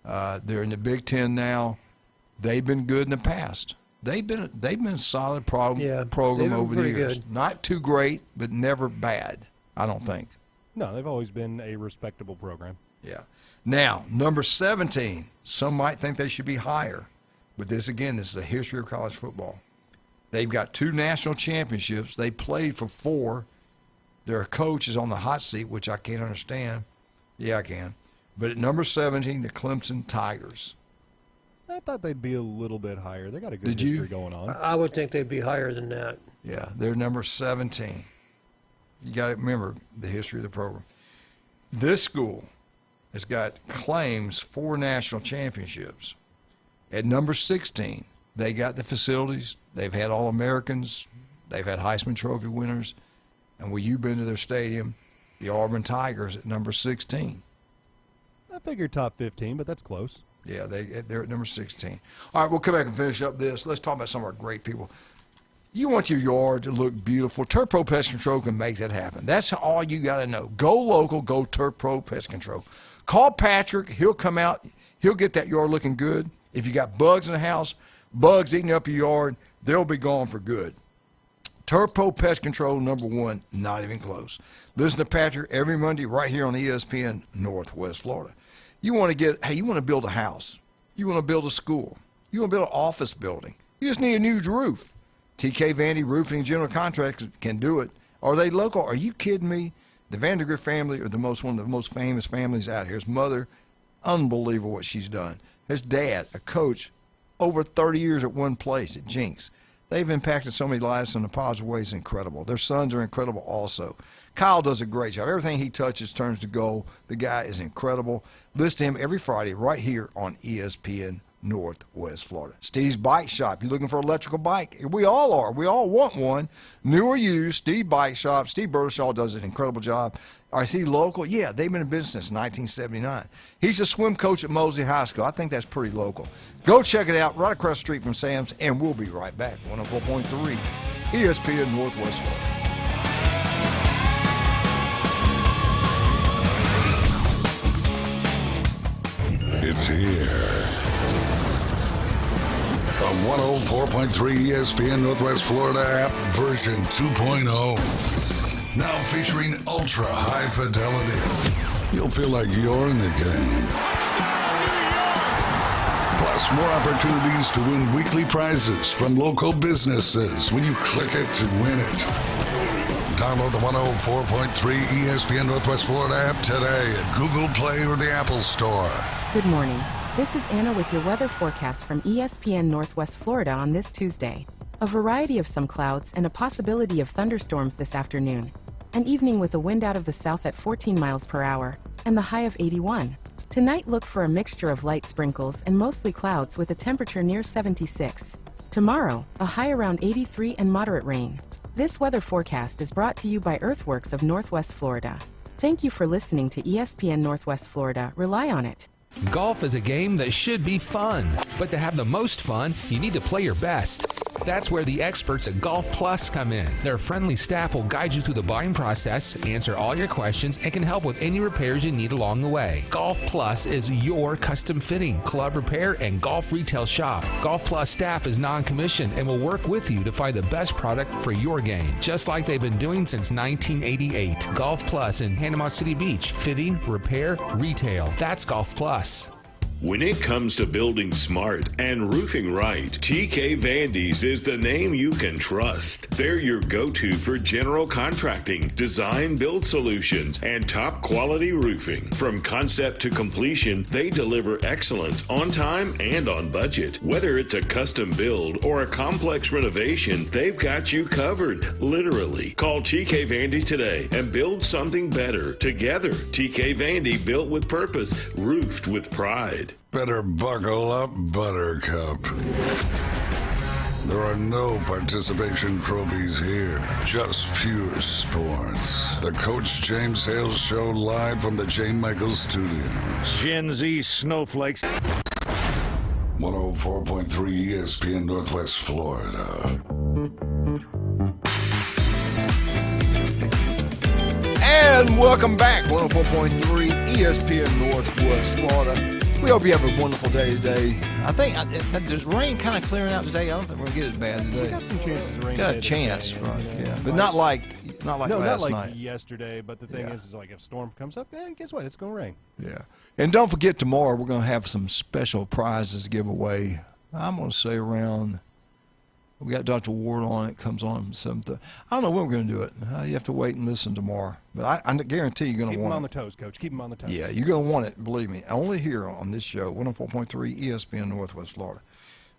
They're in the Big Ten now. They've been good in the past. They've been a solid program they've been over the pretty years. good. Not too great, but never bad, I don't think. No, they've always been a respectable program. Yeah. Now, number 17, some might think they should be higher. But this is a history of college football. They've got 2 national championships. They played for 4. Their coach is on the hot seat, which I can't understand. Yeah, I can. But at number 17, the Clemson Tigers. I thought they'd be a little bit higher. They got a good Did you? history going on. I would think they'd be higher than that. Yeah, they're number 17. You got to remember the history of the program. This school has got claims 4 national championships. At number 16, they got the facilities. They've had All-Americans. They've had Heisman Trophy winners. And when you've been to their stadium, the Auburn Tigers at number 16. I figured top 15, but that's close. Yeah, they're at number 16. All right, we'll come back and finish up this. Let's talk about some of our great people. You want your yard to look beautiful. Turf Pro Pest Control can make that happen. That's all you got to know. Go local. Go Turf Pro Pest Control. Call Patrick. He'll come out. He'll get that yard looking good. If you got bugs in the house, bugs eating up your yard, they'll be gone for good. Turf Pro Pest Control, number 1, not even close. Listen to Patrick every Monday right here on ESPN Northwest Florida. You want to build a house. You want to build a school. You want to build an office building. You just need a new roof. TK Vandy Roofing and General Contractors can do it. Are they local? Are you kidding me? The Vandergrift family are one of the most famous families out here. His mother, unbelievable what she's done. His dad, a coach, over 30 years at one place at Jinx. They've impacted so many lives in a positive way. It's incredible. Their sons are incredible also. Kyle does a great job. Everything he touches turns to gold. The guy is incredible. Listen to him every Friday right here on ESPN Northwest Florida. Steve's Bike Shop. You looking for an electrical bike? We all are. We all want one. New or used, Steve Bike Shop. Steve Burdershaw does an incredible job. Is he local? Yeah, they've been in business since 1979. He's a swim coach at Mosley High School. I think that's pretty local. Go check it out right across the street from Sam's, and we'll be right back. 104.3 ESPN Northwest Florida. It's here. The 104.3 ESPN Northwest Florida app version 2.0. Now featuring ultra high fidelity. You'll feel like you're in the game. Plus, more opportunities to win weekly prizes from local businesses when you click it to win it. Download the 104.3 ESPN Northwest Florida app today at Google Play or the Apple Store. Good morning. This is Anna with your weather forecast from ESPN Northwest Florida on this Tuesday. A variety of some clouds and a possibility of thunderstorms this afternoon. An evening with a wind out of the south at 14 miles per hour and the high of 81. Tonight look for a mixture of light sprinkles and mostly clouds with a temperature near 76. Tomorrow, a high around 83 and moderate rain. This weather forecast is brought to you by Earthworks of Northwest Florida. Thank you for listening to ESPN Northwest Florida. Rely on it. Golf is a game that should be fun, but to have the most fun, you need to play your best. That's where the experts at Golf Plus come in. Their friendly staff will guide you through the buying process, answer all your questions, and can help with any repairs you need along the way. Golf Plus is your custom fitting, club repair, and golf retail shop. Golf Plus staff is non-commissioned and will work with you to find the best product for your game, just like they've been doing since 1988. Golf Plus in Panama City Beach. Fitting, repair, retail. That's Golf Plus. When it comes to building smart and roofing right, TK Vandy's is the name you can trust. They're your go-to for general contracting, design build solutions, and top quality roofing. From concept to completion, they deliver excellence on time and on budget. Whether it's a custom build or a complex renovation, they've got you covered, literally. Call TK Vandy today and build something better together. TK Vandy, built with purpose, roofed with pride. Better buckle up, Buttercup. There are no participation trophies here, just pure sports. The Coach James Hale Show live from the J. Michael Studios. Gen Z snowflakes. 104.3 ESPN Northwest Florida. And welcome back, 104.3 ESPN Northwest Florida. We hope you have a wonderful day today. I think there's rain kind of clearing out today. I don't think we're going to get it bad today. We got some chances of rain. Got a chance, right? Yeah, but not like last night. Yesterday. But the thing is like if a storm comes up, guess what? It's going to rain. Yeah, and don't forget tomorrow we're going to have some special prizes to give away. I'm going to say around. We got Dr. Ward on it. Comes on something. I don't know when we're going to do it. You have to wait and listen tomorrow. But I guarantee you're going to want it. Keep them on the toes, Coach. Keep them on the toes. Yeah, you're going to want it. Believe me. Only here on this show, 104.3 ESPN Northwest Florida.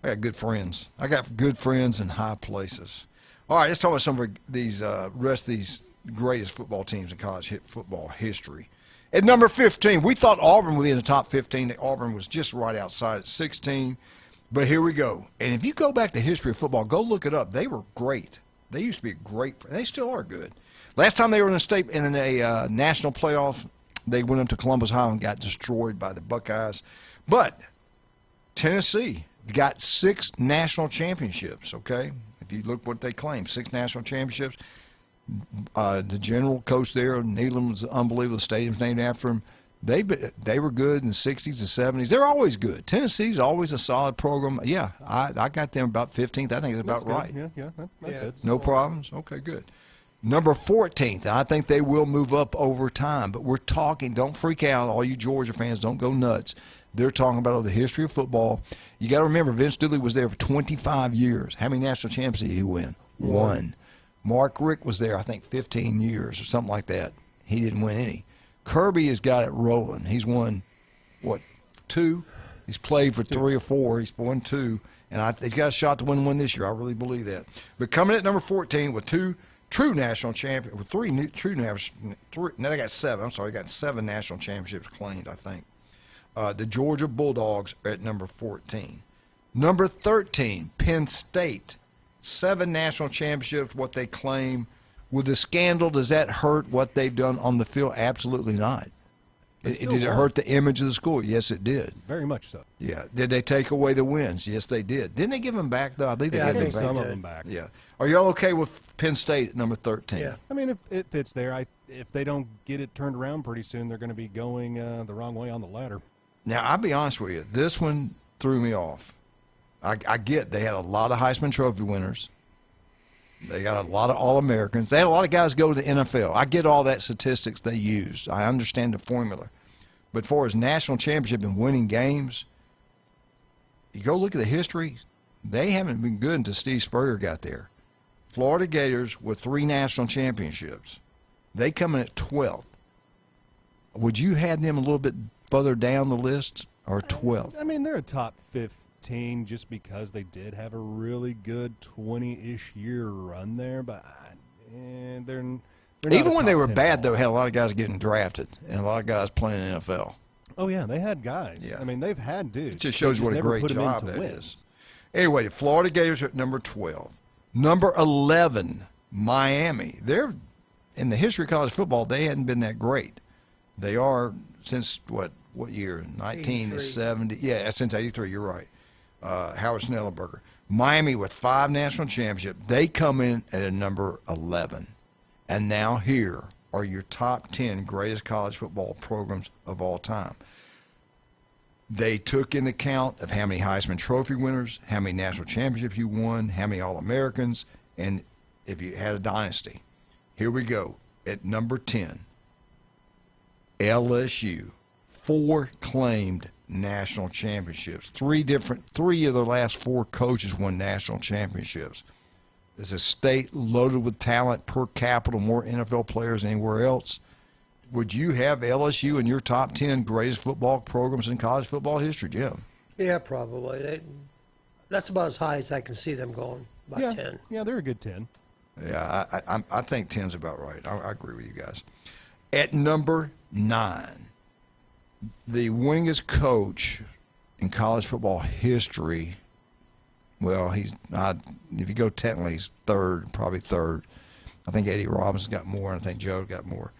I got good friends. I got good friends in high places. All right, let's talk about some of these rest of these greatest football teams in college football history. At number 15, we thought Auburn would be in the top 15. Auburn was just right outside at 16. But here we go. And if you go back to the history of football, go look it up. They were great. They used to be great. They still are good. Last time they were in a national playoff, they went up to Columbus, Ohio, and got destroyed by the Buckeyes. But Tennessee got 6 national championships, okay? If you look what they claim, 6 national championships. The general coach there, Neyland, was unbelievable. The stadium's named after him. They were good in the 60s and 70s. They're always good. Tennessee's always a solid program. Yeah, I got them about 15th. I think it's about right. Yeah, that's no problems. Okay, good. Number 14th, I think they will move up over time. But we're talking, don't freak out, all you Georgia fans, don't go nuts. They're talking about the history of football. You got to remember, Vince Dooley was there for 25 years. How many national championships did he win? One. Mark Richt was there, I think, 15 years or something like that. He didn't win any. Kirby has got it rolling. He's won, 2? He's played for 3 or 4. He's won 2. And he's got a shot to win one this year. I really believe that. But coming at number 14 with 2 true national champions, with 3 new true national, no, they got 7. I'm sorry, they got 7 national championships claimed, I think. The Georgia Bulldogs are at number 14. Number 13, Penn State. 7 national championships, what they claim. With the scandal, does that hurt what they've done on the field? Absolutely not. Did it hurt the image of the school? Yes, it did. Very much so. Yeah. Did they take away the wins? Yes, they did. Didn't they give them back, though? I think they gave some of them back. Yeah. Are y'all okay with Penn State at number 13? Yeah. I mean, if it's there, if they don't get it turned around pretty soon, they're going to be going the wrong way on the ladder. Now, I'll be honest with you. This one threw me off. I get they had a lot of Heisman Trophy winners. They got a lot of All-Americans. They had a lot of guys go to the NFL. I get all that statistics they used. I understand the formula. But as far as national championship and winning games, you go look at the history, they haven't been good until Steve Spurrier got there. Florida Gators with 3 national championships. They come in at 12th. Would you have them a little bit further down the list or 12th? I mean, they're a top 15 just because they did have a really good 20-ish year run there, but they're not even when they were bad, though, had a lot of guys getting drafted and a lot of guys playing in the NFL. Oh, yeah, they had guys. Yeah. I mean, they've had dudes. It just shows you what a great job that is. Anyway, the Florida Gators are at number 12. Number 11, Miami. They're in the history of college football. They hadn't been that great. They are since what year? 1970. Yeah, since '83. You're right. Howard Schnellenberger. Miami with 5 national championships. They come in at a number 11. And now here are your top 10 greatest college football programs of all time. They took in the count of how many Heisman Trophy winners, how many national championships you won, how many All-Americans, and if you had a dynasty. Here we go. At number 10, LSU, 4 claimed national championships. 3 of their last 4 coaches won national championships. It's a state loaded with talent per capita, more NFL players than anywhere else. Would you have LSU in your top 10 greatest football programs in college football history, Jim? Yeah, probably. That's about as high as I can see them going, about 10. Yeah, they're a good 10. Yeah, I think 10's about right. I agree with you guys. At number 9, the winningest coach in college football history, well, he's not, if you go technically, he's probably third. I think Eddie Robinson got more, and I think Joe got more.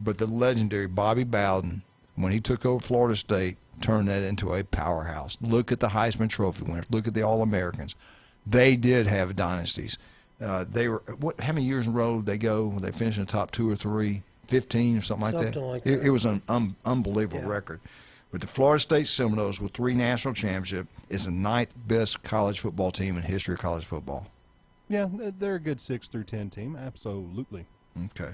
But the legendary Bobby Bowden, when he took over Florida State, turned that into a powerhouse. Look at the Heisman Trophy winners. Look at the All-Americans. They did have dynasties. They were, how many years in a row did they go when they finished in the top 2 or 3? 15 or something like that? Like that. It was an unbelievable record. But the Florida State Seminoles with 3 national championships is the 9th best college football team in history of college football. Yeah, they're a good 6 through 10 team. Absolutely. Okay.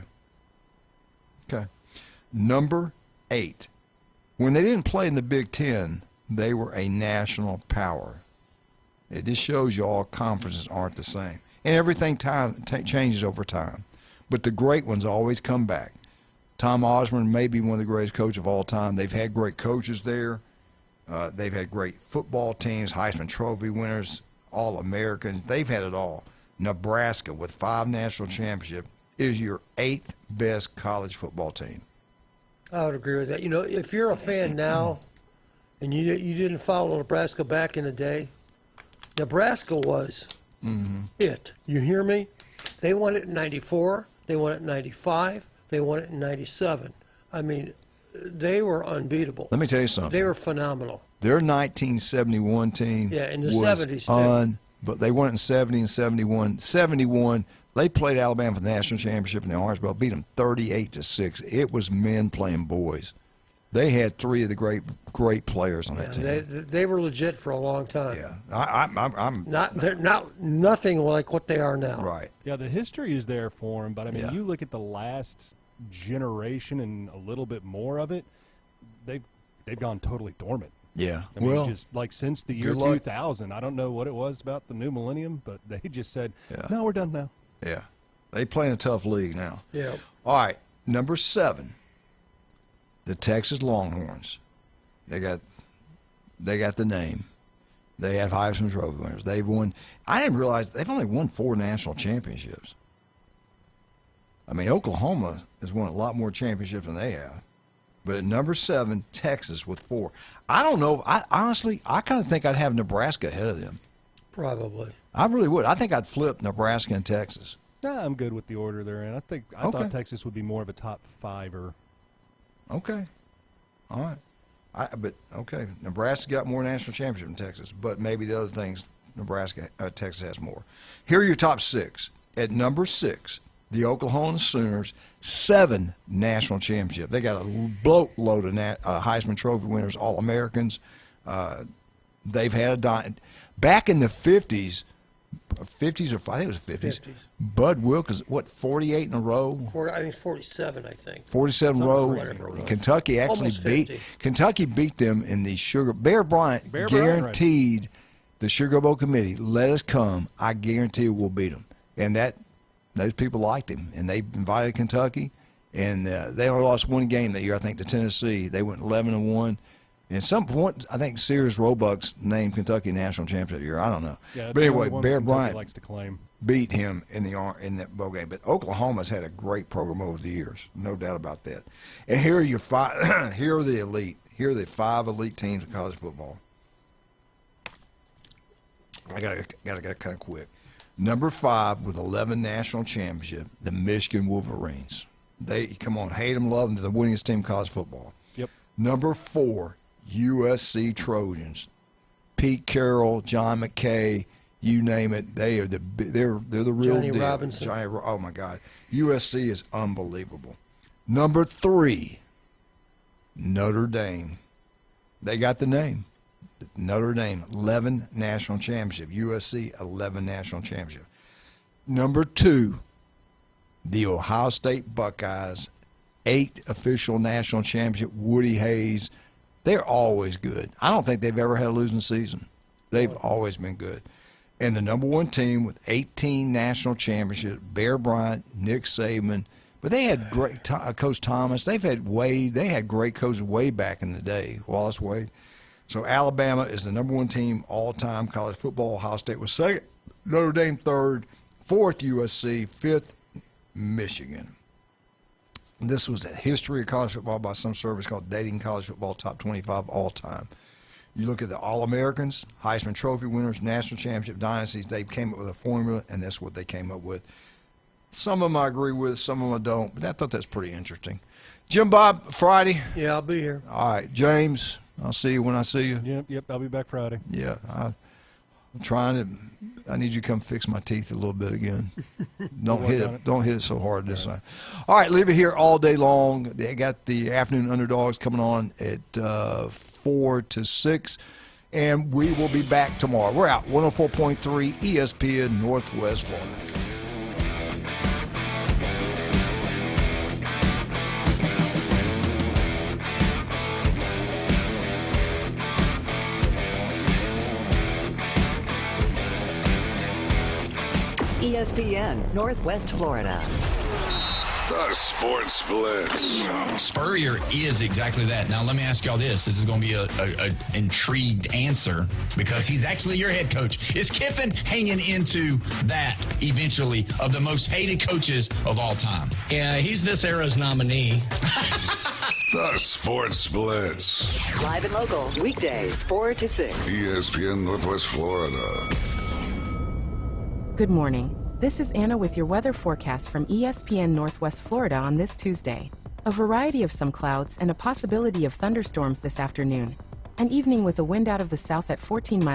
Number 8. When they didn't play in the Big Ten, they were a national power. It just shows you all conferences aren't the same. And everything changes over time. But the great ones always come back. Tom Osborne may be one of the greatest coaches of all time. They've had great coaches there. They've had great football teams, Heisman Trophy winners, All-Americans. They've had it all. Nebraska, with 5 national championships, is your 8th best college football team. I would agree with that. You know, if you're a fan now and you didn't follow Nebraska back in the day, Nebraska was it. You hear me? They won it in 94. They won it in 95. They won it in 97. I mean, they were unbeatable. Let me tell you something. They were phenomenal. Their 1971 team in the was 70s, too. But they won it in 70 and 71. 71, they played Alabama for the national championship in the Orange Bowl, beat them 38-6. It was men playing boys. They had 3 of the great players on that team. They were legit for a long time. Yeah, they're not nothing like what they are now. Right. Yeah, the history is there for them, but I mean, you look at the last generation and a little bit more of it, they've gone totally dormant. Yeah. I mean, just like since the year 2000, I don't know what it was about the new millennium, but they just said, no, we're done now. Yeah. They play in a tough league now. Yeah. All right, number 7, the Texas Longhorns. They got the name. They have Heisman Trophy winners. They've won. I didn't realize they've only won 4 national championships. I mean, Oklahoma has won a lot more championships than they have. But at number 7, Texas with 4. I don't know. Honestly, I kind of think I'd have Nebraska ahead of them. Probably. I really would. I think I'd flip Nebraska and Texas. Nah, I'm good with the order they're in. I thought Texas would be more of a top 5-er. Okay. All right. Nebraska got more national championships than Texas, but maybe the other things Texas has more. Here are your top 6. At number 6, the Oklahoma Sooners, 7 national championships. They got a boatload of Heisman Trophy winners, All-Americans. They've had back in the 50s or I think it was the 50s. Bud Wilkins, 48 in a row? I think 47, I think. 47 in a row. Kentucky actually beat them in the Sugar. Bear Bryant guaranteed the Sugar Bowl committee, let us come. I guarantee we'll beat them. And those people liked him. And they invited Kentucky. And they only lost 1 game that year, I think, to Tennessee. They went 11-1. And some point, I think Sears Roebuck's named Kentucky national champion that year. I don't know. Yeah, but anyway, Bear Bryant likes to claim. Beat him in that bowl game. But Oklahoma's had a great program over the years, no doubt about that. And here are your 5. Here are the elite. Here are the 5 elite teams in college football. I got kind of quick. Number 5 with 11 national championships, the Michigan Wolverines. They come on, hate them, love them. They're the winningest team in college football. Yep. Number 4, USC Trojans. Pete Carroll, John McKay, you name it. They're the real Johnny deal. Robinson. Oh my God, USC is unbelievable. Number 3, Notre Dame. They got the name. Notre Dame, 11 national championship. USC, 11 national championship. Number 2, the Ohio State Buckeyes, 8 official national championship. Woody Hayes. They're always good. I don't think they've ever had a losing season. They've always been good. And the number 1 team with 18 national championships, Bear Bryant, Nick Saban. But they had great Coach Thomas. They've had Wade. They had great coaches way back in the day, Wallace Wade. So Alabama is the number 1 team all-time college football. Ohio State was second. Notre Dame third. 4th USC. 5th Michigan. This was a history of college football by some service called Dating College Football Top 25 all time. You look at the All-Americans, Heisman Trophy winners, national championship dynasties. They came up with a formula, and that's what they came up with. Some of them I agree with, some of them I don't, but I thought that's pretty interesting. Jim Bob, Friday? Yeah, I'll be here. All right, James, I'll see you when I see you. Yep, I'll be back Friday. Yeah, I'm trying to. I need you to come fix my teeth a little bit again. Don't hit it so hard this time. All right, leave it here all day long. They got the afternoon underdogs coming on at 4 to 6, and we will be back tomorrow. We're out 104.3 ESPN Northwest Florida. ESPN Northwest Florida. The Sports Blitz. Spurrier is exactly that. Now, let me ask y'all this. This is going to be a intrigued answer because he's actually your head coach. Is Kiffin hanging into that eventually of the most hated coaches of all time? Yeah, he's this era's nominee. The Sports Blitz. Live and local, weekdays, 4 to 6. ESPN Northwest Florida. Good morning. This is Anna with your weather forecast from ESPN Northwest Florida on this Tuesday. A variety of some clouds and a possibility of thunderstorms this afternoon. An evening with a wind out of the south at 14 miles